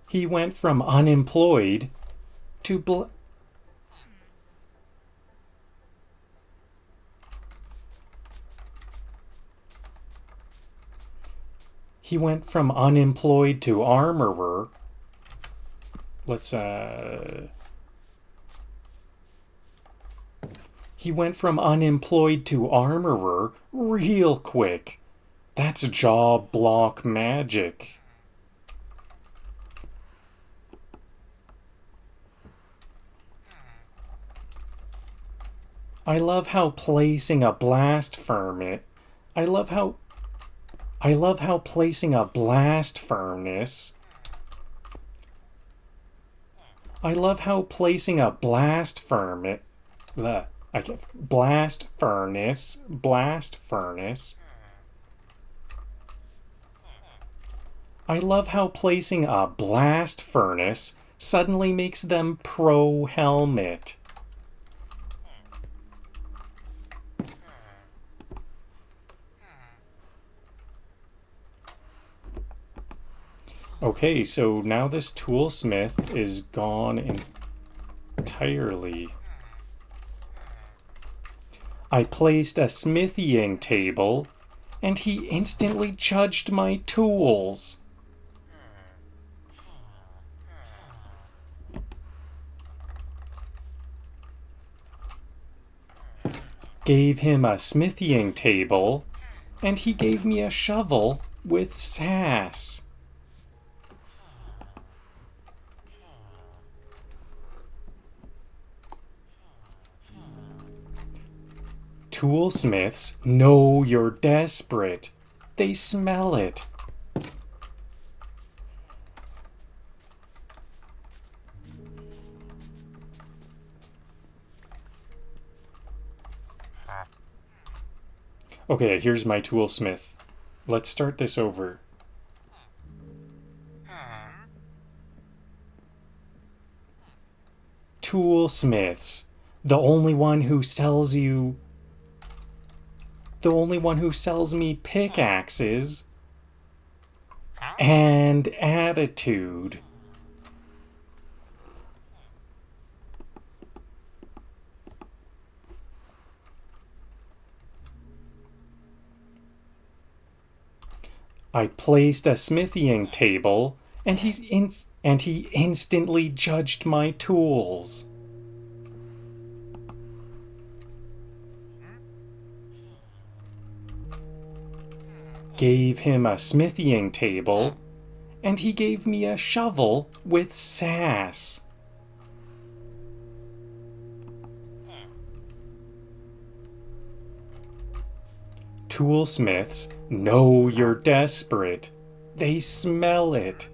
He went from unemployed to He went from unemployed to armorer. Let's, He went from unemployed to armorer real quick. That's job block magic. I love how placing a blast furnace. I love how placing a blast furnace. I love how placing a blast furnace. Blast furnace. I love how placing a blast furnace suddenly makes them pro helmet. Okay, so now this toolsmith is gone entirely. I placed a smithing table, and he instantly judged my tools. Gave him a smithing table, and he gave me a shovel with sass. Toolsmiths know you're desperate. They smell it. Okay, here's my toolsmith. Let's start this over. Toolsmiths, the only one who sells me pickaxes and attitude. I placed a smithing table, and he instantly judged my tools. Gave him a smithing table, and he gave me a shovel with sass. Toolsmiths know you're desperate. They smell it.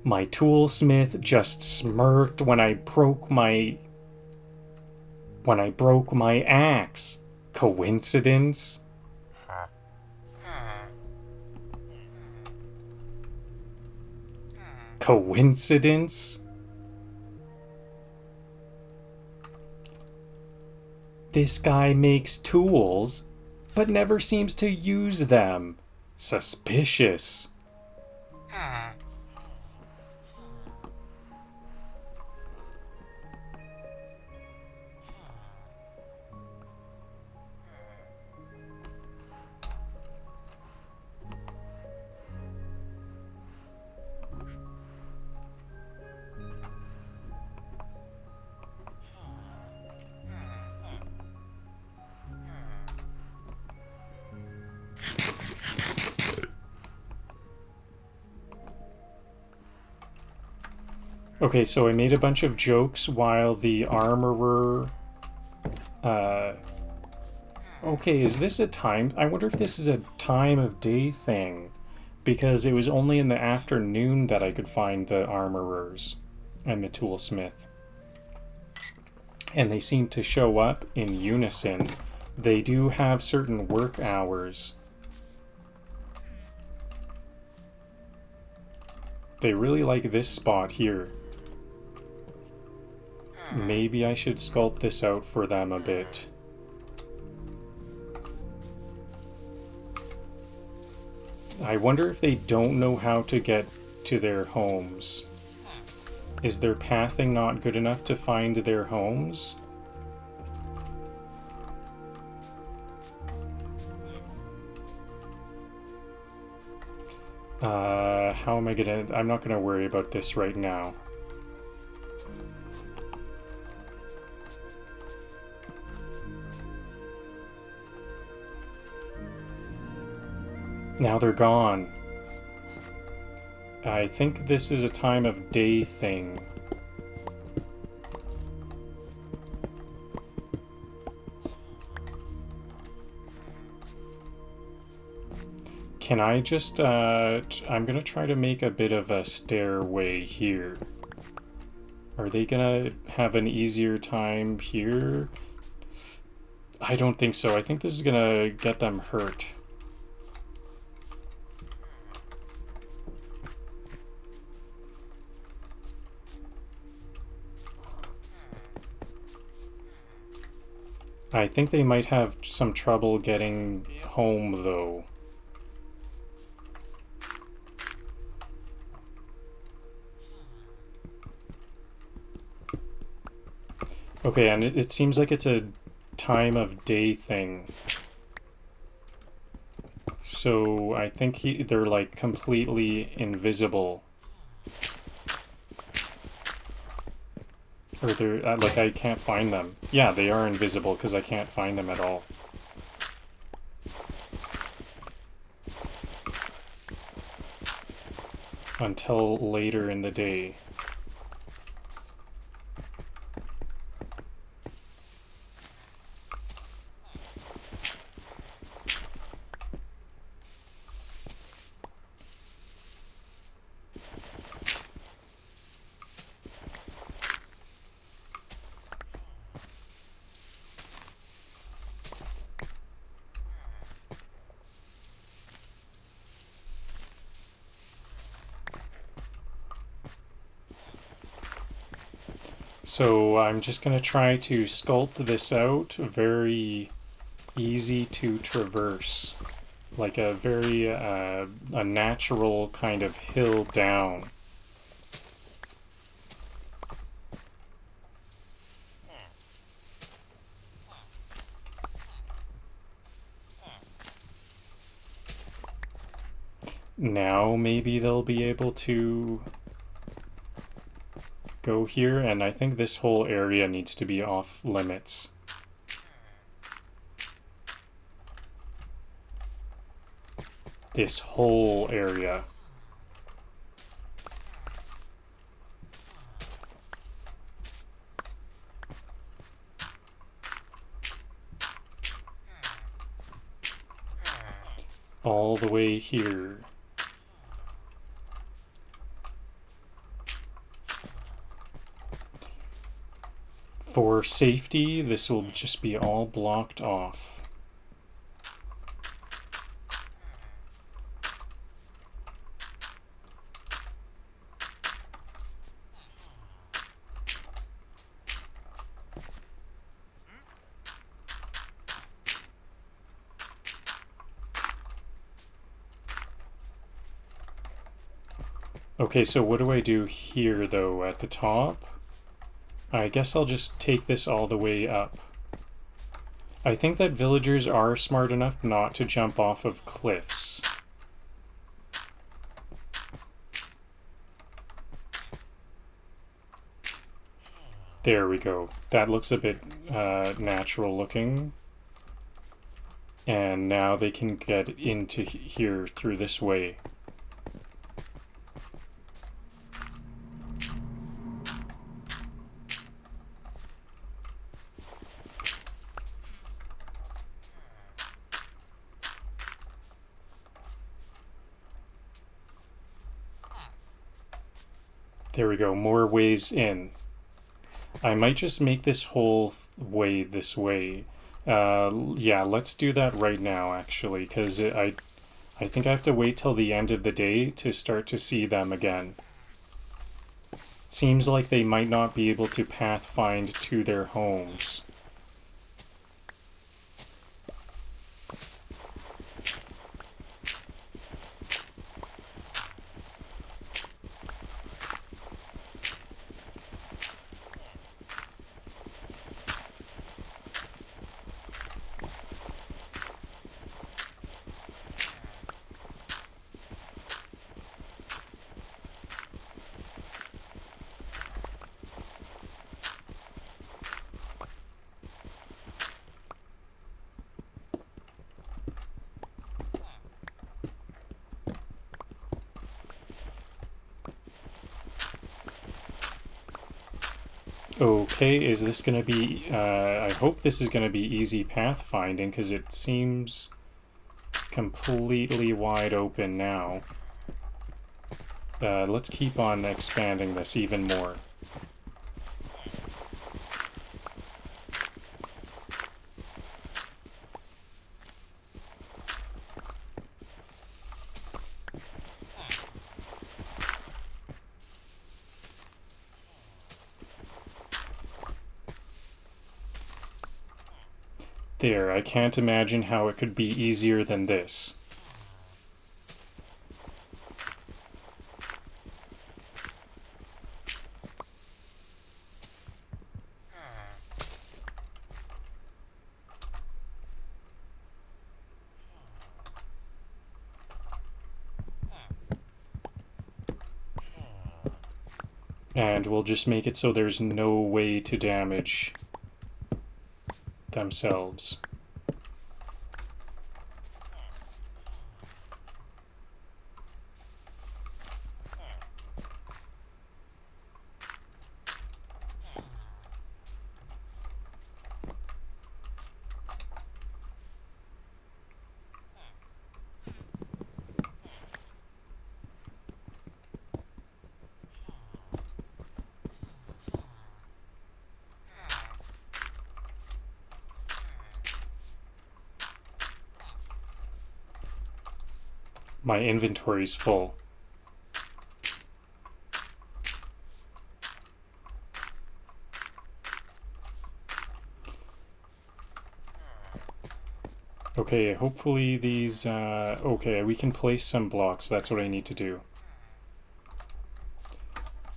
My toolsmith just smirked when I broke my axe. Coincidence? Coincidence? This guy makes tools, but never seems to use them. Suspicious. Okay, so I made a bunch of jokes while the armorer... Okay, is this a time... I wonder if this is a time of day thing. Because it was only in the afternoon that I could find the armorers and the toolsmith. And they seem to show up in unison. They do have certain work hours. They really like this spot here. Maybe I should sculpt this out for them a bit. I wonder if they don't know how to get to their homes. Is their pathing not good enough to find their homes? How am I gonna... I'm not gonna worry about this right now. Now they're gone. I think this is a time of day thing. Can I just, I'm gonna try to make a bit of a stairway here. Are they gonna have an easier time here? I don't think so. I think this is gonna get them hurt. I think they might have some trouble getting home, though. Okay, and it seems like it's a time of day thing. So I think they're like completely invisible. Or they're, like, I can't find them. Yeah, they are invisible because I can't find them at all. Until later in the day. So I'm just going to try to sculpt this out very easy to traverse. Like a very, a natural kind of hill down. Now maybe they'll be able to go here, and I think this whole area needs to be off limits. This whole area. All the way here. For safety, this will just be all blocked off. Okay, so what do I do here, though, at the top? I guess I'll just take this all the way up. I think that villagers are smart enough not to jump off of cliffs. There we go. That looks a bit natural looking. And now they can get into here through this way. There we go, more ways in. I might just make this whole way this way. Yeah, let's do that right now, actually, because I think I have to wait till the end of the day to start to see them again. Seems like they might not be able to pathfind to their homes. Okay, is this gonna be, I hope this is gonna be easy pathfinding, because it seems completely wide open now. Let's keep on expanding this even more. There, I can't imagine how it could be easier than this. And we'll just make it so there's no way to damage themselves. My inventory's full. Okay, hopefully these, okay, we can place some blocks. That's what I need to do.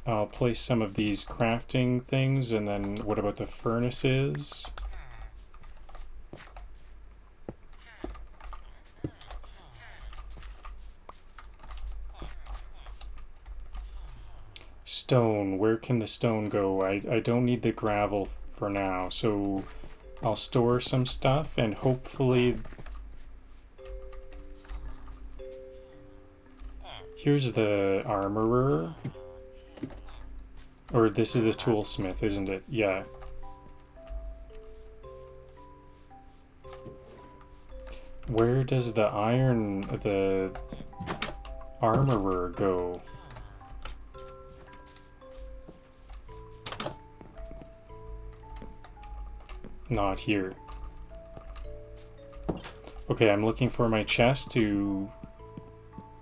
I'll place some of these crafting things, and then what about the furnaces? Stone, where can the stone go? I don't need the gravel for now, so I'll store some stuff and hopefully... Here's the armorer. Or this is the toolsmith, isn't it? Yeah. Where does the armorer go? Not here. Okay, I'm looking for my chest to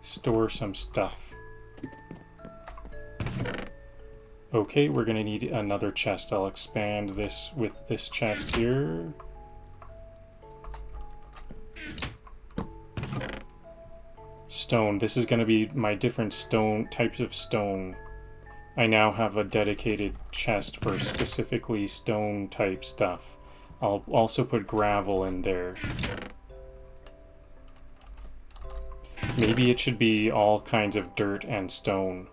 store some stuff. Okay, we're gonna need another chest. I'll expand this with this chest here. Stone. This is gonna be my different stone types of stone. I now have a dedicated chest for specifically stone type stuff. I'll also put gravel in there. Maybe it should be all kinds of dirt and stone.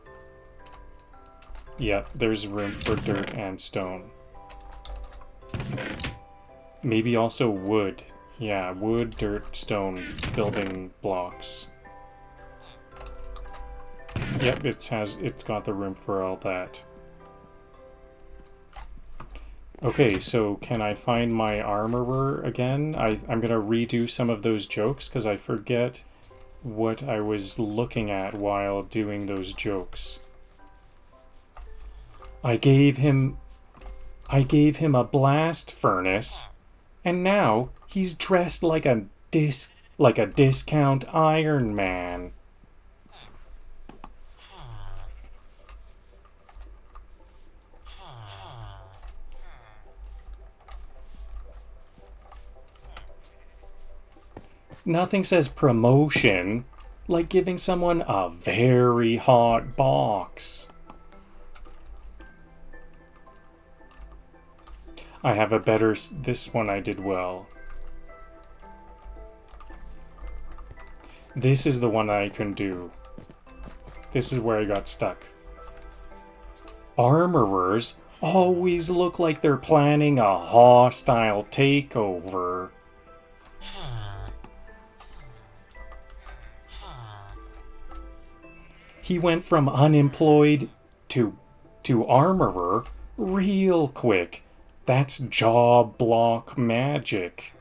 Yeah, there's room for dirt and stone. Maybe also wood. Yeah, wood, dirt, stone building blocks. Yep, it's got the room for all that. Okay, so can I find my armorer again? I'm gonna redo some of those jokes because I forget what I was looking at while doing those jokes. I gave him a blast furnace, and now he's dressed like a discount Iron Man. Nothing says promotion like giving someone a very hot box. I have a better... This one I did well. This is the one I can do. This is where I got stuck. Armorers always look like they're planning a hostile takeover. He went from unemployed to armorer real quick. That's jaw block magic.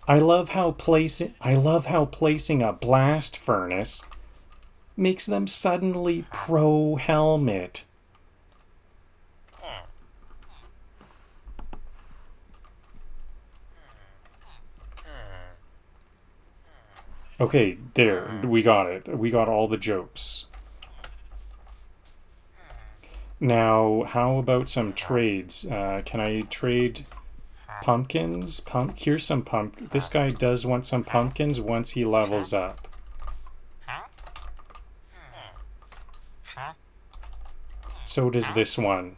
I love how placing a blast furnace makes them suddenly pro helmet. Okay, there, we got it. We got all the jokes. Now, how about some trades? Can I trade pumpkins? Here's some This guy does want some pumpkins once he levels up. So does this one.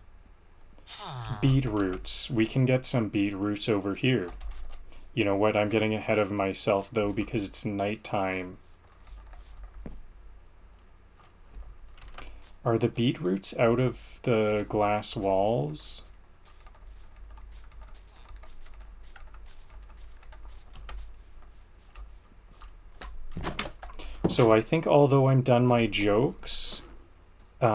Beetroots. We can get some beetroots over here. You know what? I'm getting ahead of myself, though, because it's nighttime. Are the beetroots out of the glass walls? So I think although I'm done my jokes, you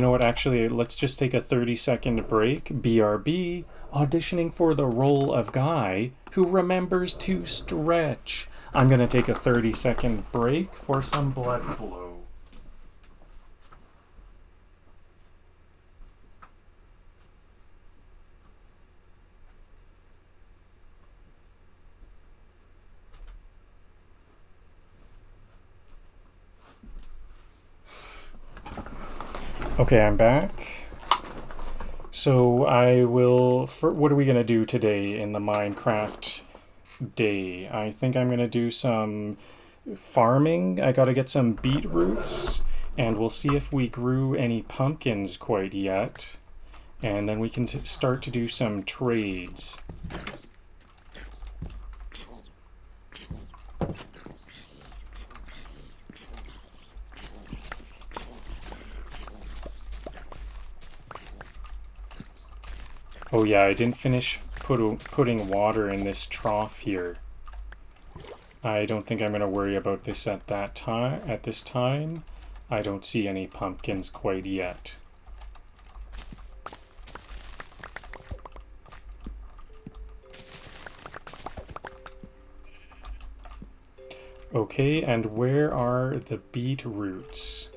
know what, actually, let's just take a 30-second break. BRB, auditioning for the role of guy who remembers to stretch. I'm going to take a 30-second break for some blood flow. Okay, I'm back. So I will... what are we going to do today in the Minecraft day? I think I'm going to do some farming. I got to get some beetroots, and we'll see if we grew any pumpkins quite yet. And then we can start to do some trades. Oh yeah, I didn't finish putting water in this trough here. I don't think I'm going to worry about this at this time. I don't see any pumpkins quite yet. Okay, and where are the beetroots?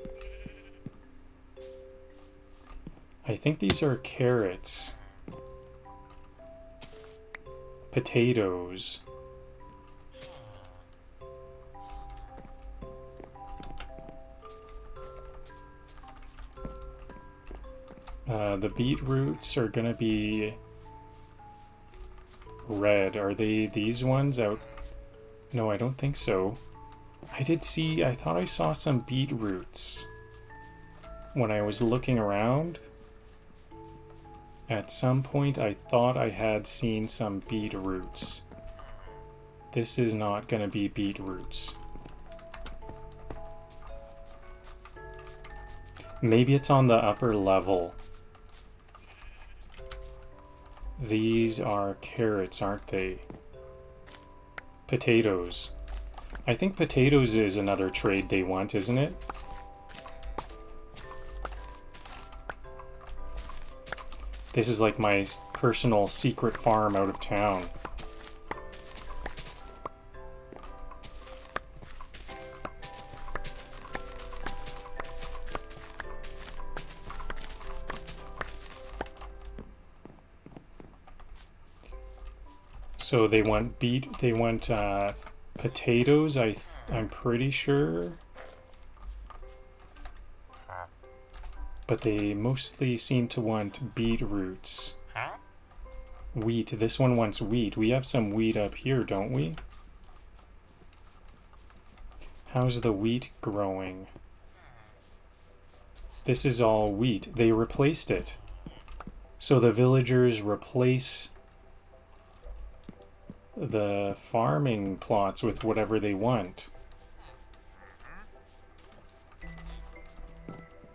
I think these are carrots. Potatoes. The beetroots are gonna be red. Are they these ones out? No, I don't think so. I thought I saw some beetroots when I was looking around. At some point, I thought I had seen some beetroots. This is not going to be beetroots. Maybe it's on the upper level. These are carrots, aren't they? Potatoes. I think potatoes is another trade they want, isn't it? This is like my personal secret farm out of town. So they want potatoes, I'm pretty sure. But they mostly seem to want beetroots. Wheat. This one wants wheat. We have some wheat up here, don't we? How's the wheat growing? This is all wheat. They replaced it. So the villagers replace the farming plots with whatever they want.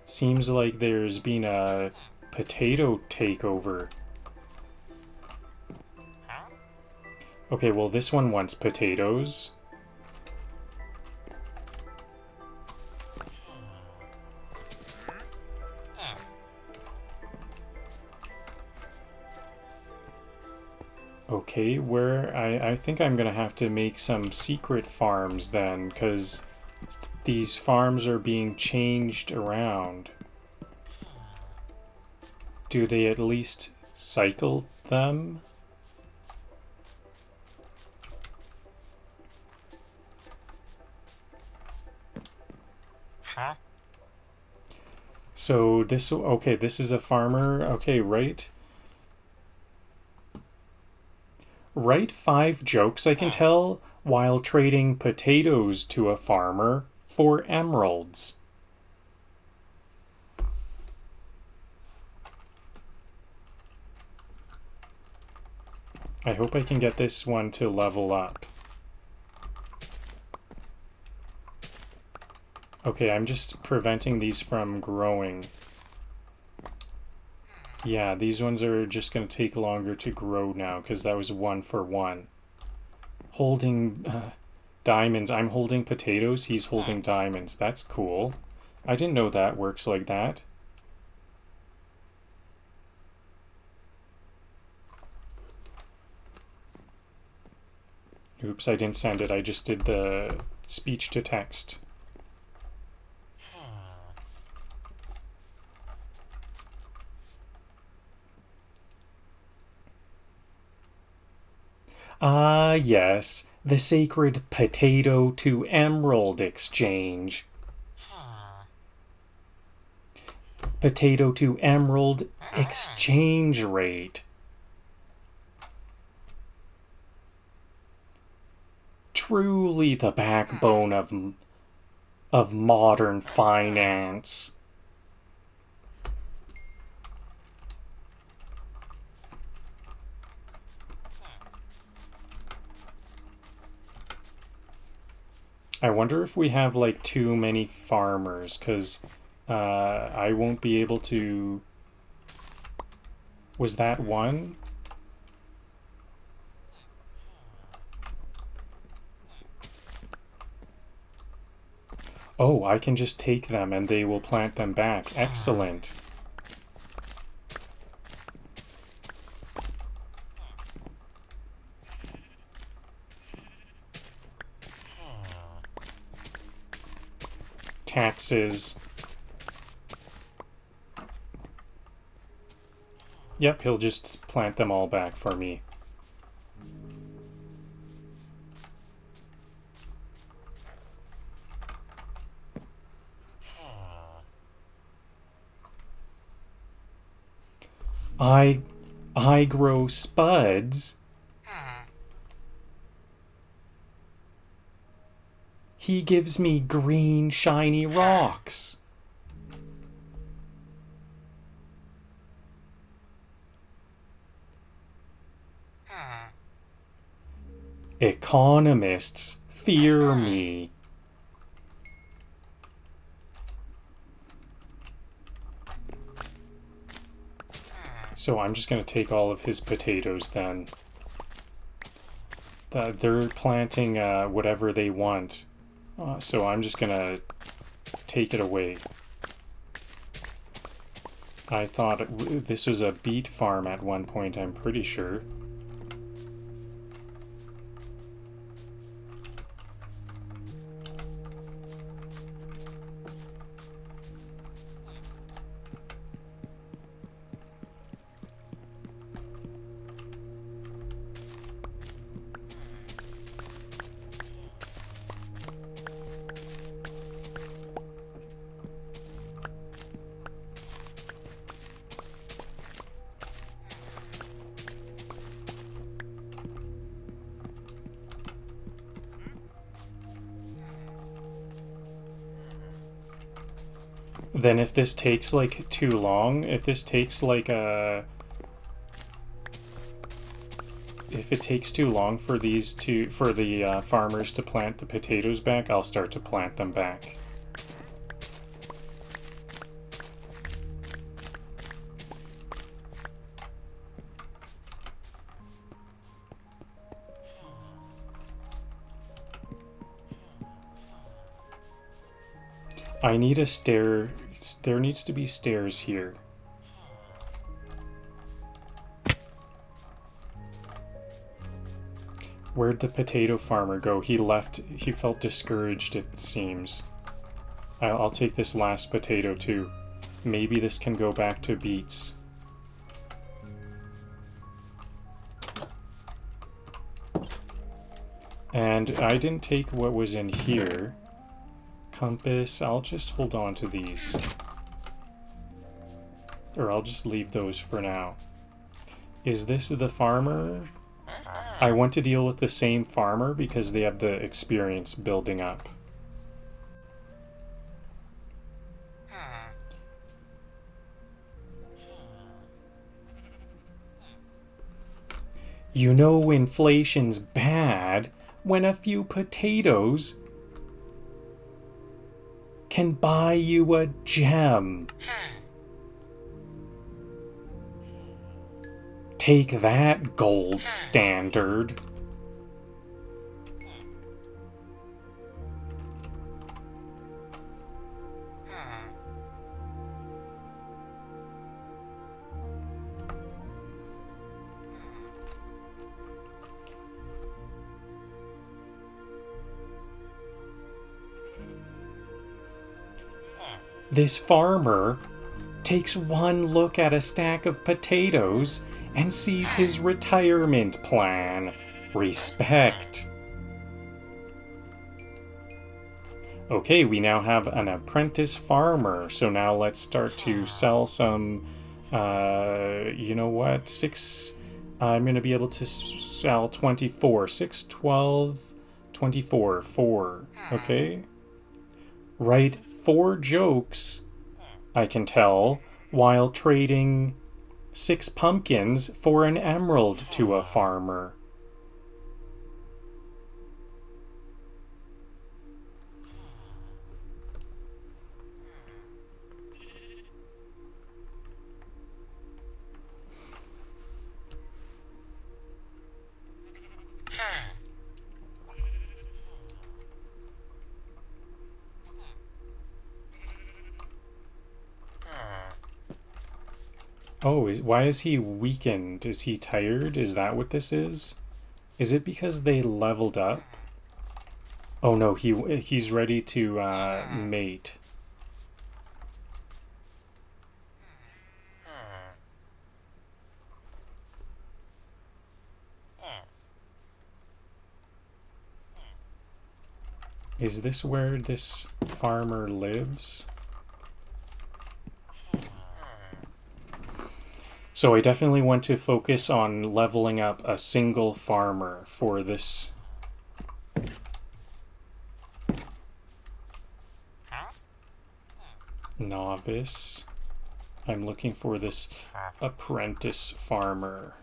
Seems like there's been a potato takeover. Okay, well, this one wants potatoes. Okay, I think I'm gonna have to make some secret farms then, because these farms are being changed around. Do they at least cycle them? Huh? So this, okay, this is a farmer. Okay, right. Write 5 jokes I can tell while trading potatoes to a farmer for emeralds. I hope I can get this one to level up. Okay, I'm just preventing these from growing. Yeah, these ones are just going to take longer to grow now because that was 1 for 1. Holding diamonds. I'm holding potatoes. He's holding diamonds. That's cool. I didn't know that works like that. Oops, I didn't send it. I just did the speech to text. Ah, yes, the sacred potato to emerald exchange. Potato to emerald exchange rate. Truly the backbone of modern finance. I wonder if we have like too many farmers, because I won't be able to. Was that one? Oh, I can just take them and they will plant them back. Excellent. Taxes. Yep, he'll just plant them all back for me. I grow spuds. He gives me green shiny rocks. Economists fear me. So I'm just going to take all of his potatoes then. They're planting whatever they want. So I'm just going to take it away. I thought this was a beet farm at one point, I'm pretty sure. Then if this takes like too long, if this takes like if it takes too long for these for the farmers to plant the potatoes back, I'll start to plant them back. I need a stair. There needs to be stairs here. Where'd the potato farmer go? He left. He felt discouraged, it seems. I'll take this last potato too. Maybe this can go back to beets. And I didn't take what was in here. Compass. I'll just hold on to these. Or I'll just leave those for now. Is this the farmer? I want to deal with the same farmer because they have the experience building up. You know inflation's bad when a few potatoes can buy you a gem. Take that, gold standard. This farmer takes one look at a stack of potatoes and sees his retirement plan. Respect. Okay, we now have an apprentice farmer. So now let's start to sell some, you know what? I'm going to be able to sell 24. 6, 12, 24. 4. Okay? Write 4 jokes, I can tell, while trading 6 pumpkins for an emerald to a farmer. Oh, why is he weakened? Is he tired? Is that what this is? Is it because they leveled up? Oh no, he's ready to mate. Is this where this farmer lives? So I definitely want to focus on leveling up a single farmer for this. Novice. I'm looking for this apprentice farmer.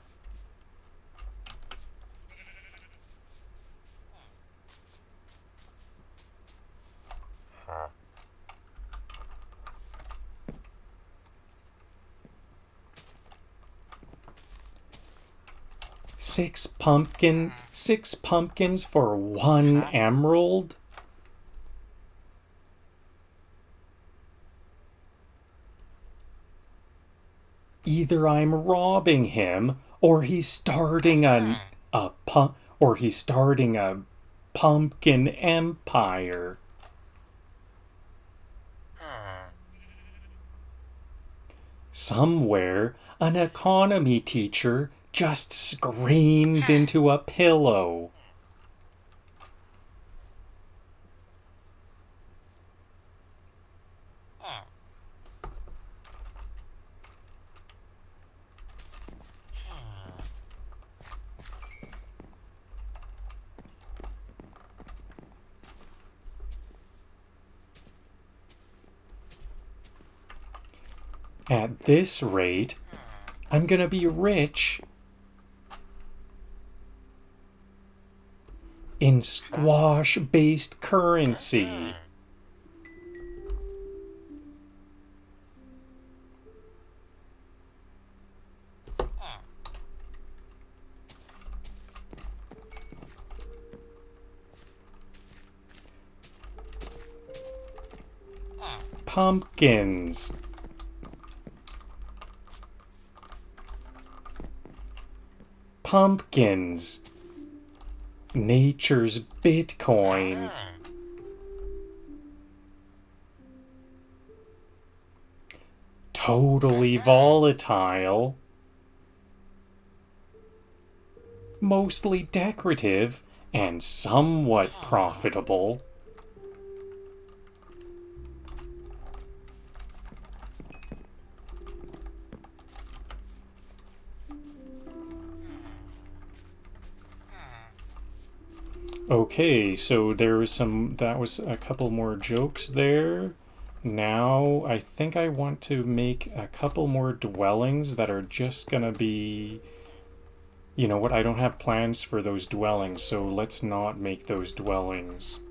Six pumpkins for 1 emerald? Either I'm robbing him, or he's starting a pumpkin empire. Somewhere, an economy teacher just screamed into a pillow. At this rate, I'm gonna be rich in squash-based currency. Pumpkins. Pumpkins. Nature's Bitcoin. Totally volatile. Mostly decorative and somewhat profitable. Okay, so there was that was a couple more jokes there. Now I think I want to make a couple more dwellings that are just gonna be, you know what, I don't have plans for those dwellings, so let's not make those dwellings.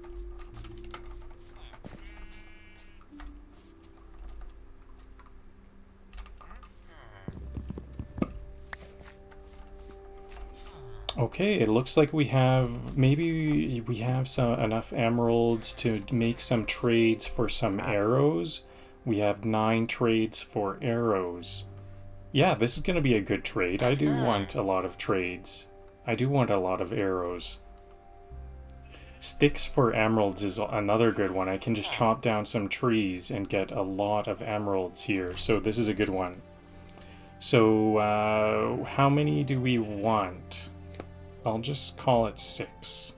Okay, it looks like maybe we have enough emeralds to make some trades for some arrows. We have 9 trades for arrows. Yeah, this is going to be a good trade. I do want a lot of trades. I do want a lot of arrows. Sticks for emeralds is another good one. I can just chop down some trees and get a lot of emeralds here. So this is a good one. So how many do we want? I'll just call it 6.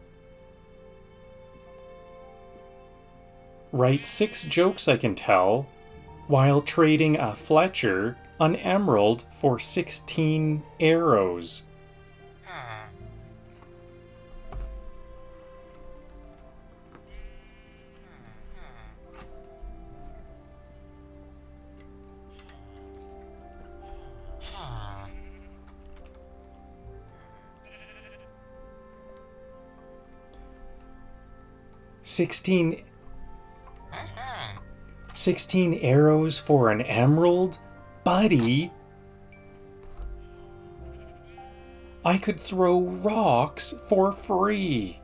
Write 6 jokes I can tell while trading a fletcher, an emerald, for 16 arrows. Sixteen 16 arrows for an emerald? Buddy! I could throw rocks for free.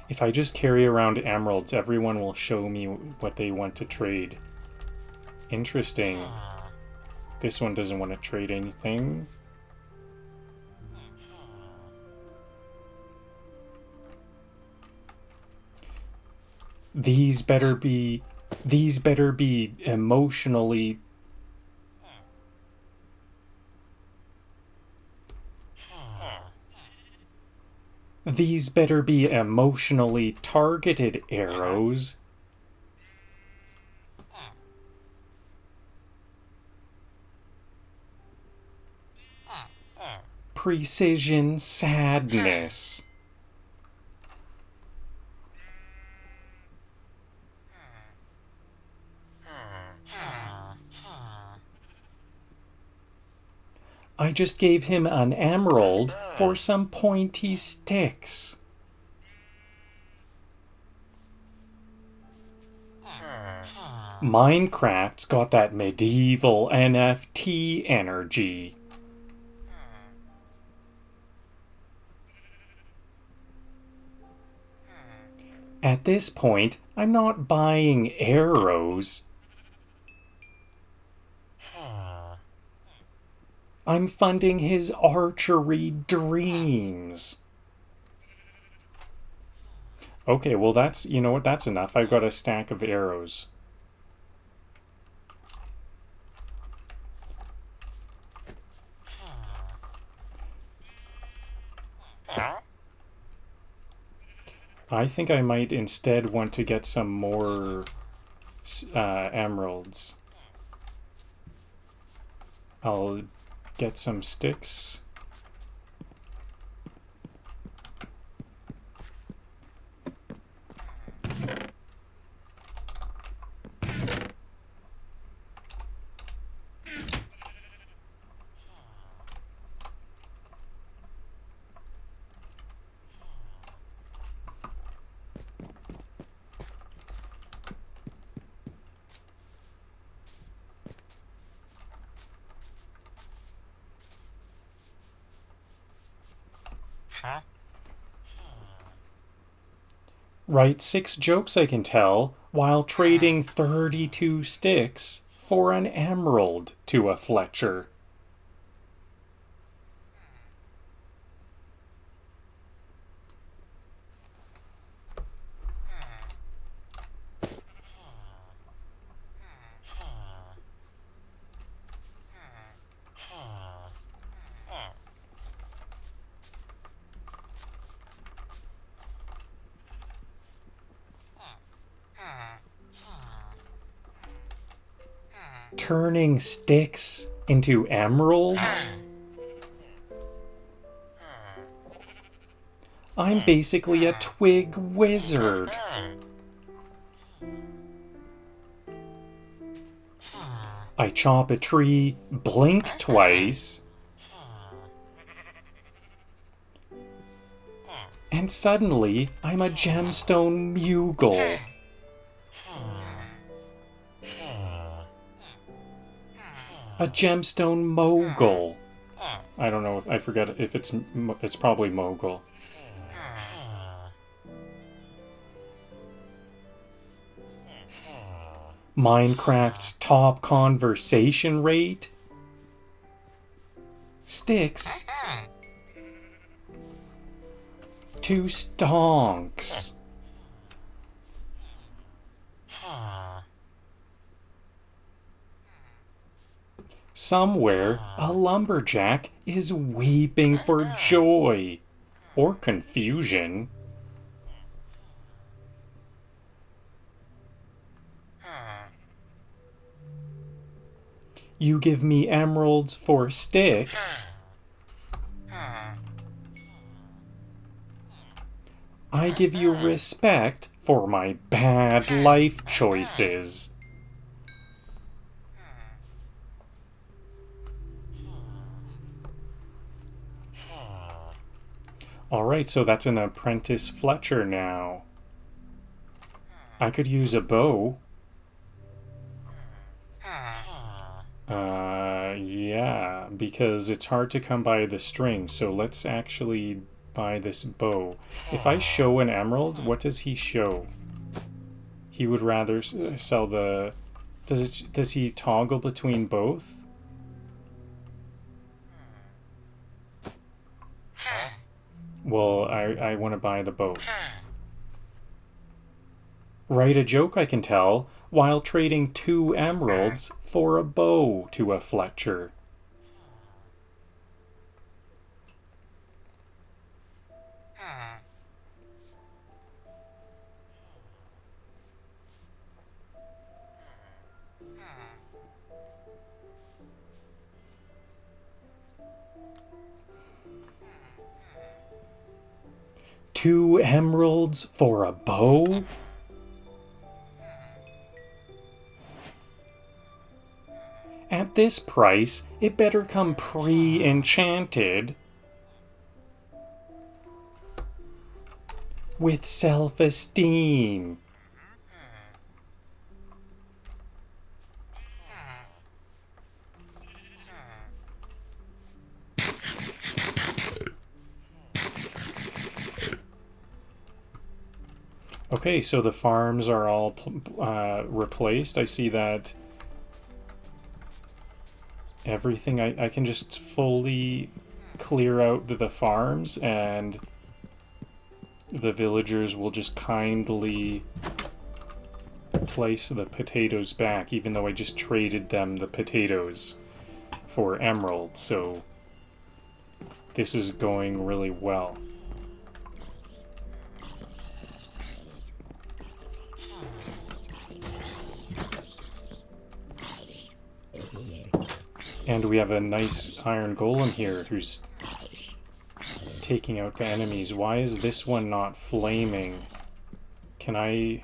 If I just carry around emeralds, everyone will show me what they want to trade. Interesting. This one doesn't want to trade anything. These better be emotionally... These better be emotionally targeted arrows. Precision sadness. I just gave him an emerald for some pointy sticks. Minecraft's got that medieval NFT energy. At this point, I'm not buying arrows. I'm funding his archery dreams. Okay, well that's, you know what, that's enough. I've got a stack of arrows. I think I might instead want to get some more emeralds. I'll get some sticks. Write 6 jokes I can tell while trading 32 sticks for an emerald to a fletcher. Turning sticks into emeralds? I'm basically a twig wizard. I chop a tree, blink twice, and suddenly I'm a gemstone bugle. A gemstone mogul. I don't know if I forget if it's probably mogul. Minecraft's top conversation rate? Sticks to stonks. Somewhere, a lumberjack is weeping for joy or confusion. You give me emeralds for sticks. I give you respect for my bad life choices. Alright, so that's an apprentice fletcher now. I could use a bow. Yeah, because it's hard to come by the string, so let's actually buy this bow. If I show an emerald, what does he show? He would rather sell the... Does he toggle between both? Well, I want to buy the bow. Write a joke I can tell while trading 2 emeralds for a bow to a fletcher. Two emeralds for a bow? At this price, it better come pre-enchanted. With self-esteem. Okay, so the farms are all replaced. I see that everything, I can just fully clear out the farms, and the villagers will just kindly place the potatoes back, even though I just traded them the potatoes for emeralds, so this is going really well. And we have a nice iron golem here who's taking out the enemies. Why is this one not flaming? Can I...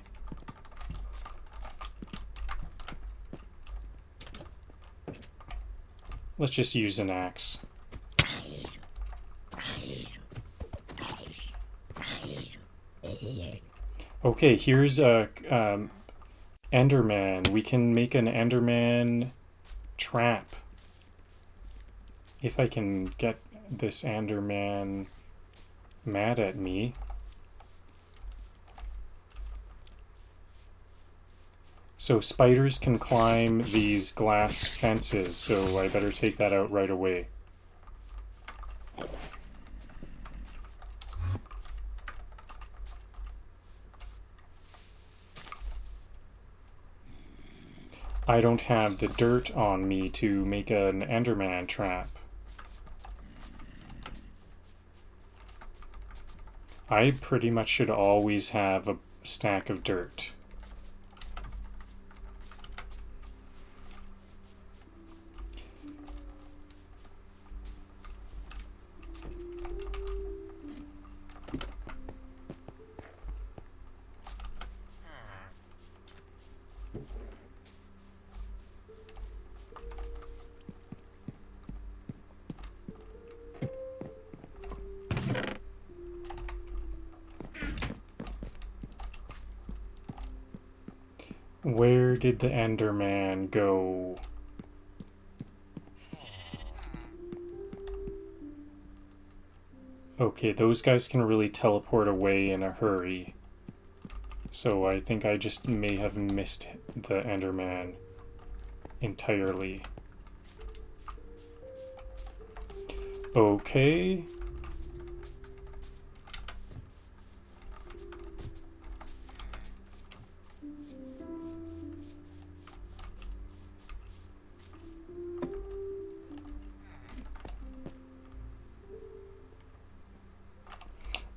Let's just use an axe. Okay, here's a Enderman. We can make an Enderman trap. If I can get this Enderman mad at me. So spiders can climb these glass fences, so I better take that out right away. I don't have the dirt on me to make an Enderman trap. I pretty much should always have a stack of dirt. Where did the Enderman go? Okay, those guys can really teleport away in a hurry. So I think I just may have missed the Enderman entirely. Okay.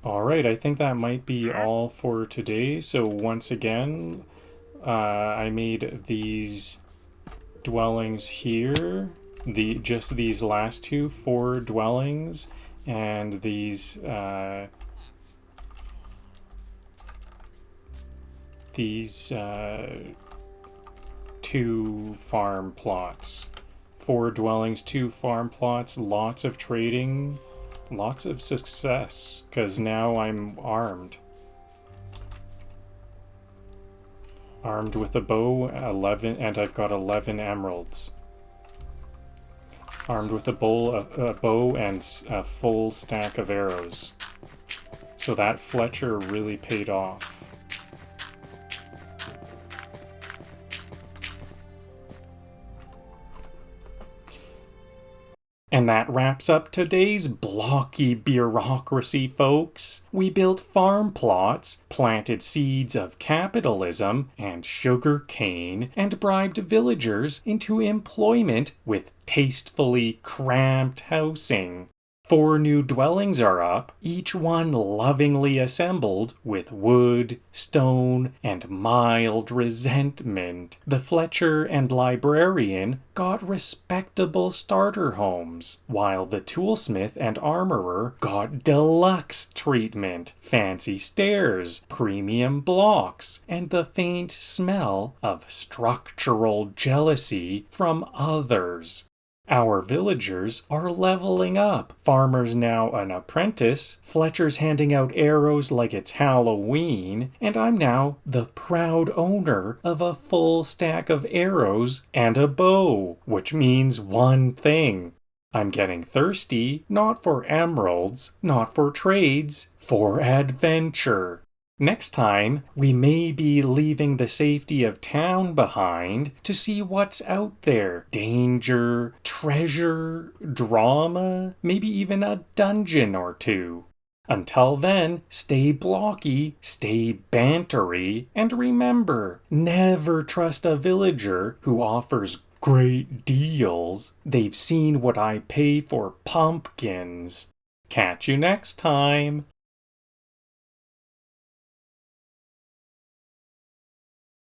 Alright, I think that might be all for today. So once again, I made these dwellings here. Just these last 4 dwellings, and these 2 farm plots. 4 dwellings, 2 farm plots, lots of trading. Lots of success, because now I'm armed. Armed with a bow, 11, and I've got 11 emeralds. Armed with a bow and a full stack of arrows. So that Fletcher really paid off. And that wraps up today's blocky bureaucracy, folks. We built farm plots, planted seeds of capitalism and sugar cane, and bribed villagers into employment with tastefully cramped housing. 4 new dwellings are up, each one lovingly assembled with wood, stone, and mild resentment. The Fletcher and librarian got respectable starter homes, while the toolsmith and armorer got deluxe treatment, fancy stairs, premium blocks, and the faint smell of structural jealousy from others. Our villagers are leveling up. Farmer's now an apprentice, Fletcher's handing out arrows like it's Halloween, and I'm now the proud owner of a full stack of arrows and a bow, which means one thing. I'm getting thirsty, not for emeralds, not for trades, for adventure. Next time, we may be leaving the safety of town behind to see what's out there. Danger, treasure, drama, maybe even a dungeon or 2. Until then, stay blocky, stay bantery, and remember, never trust a villager who offers great deals. They've seen what I pay for pumpkins. Catch you next time.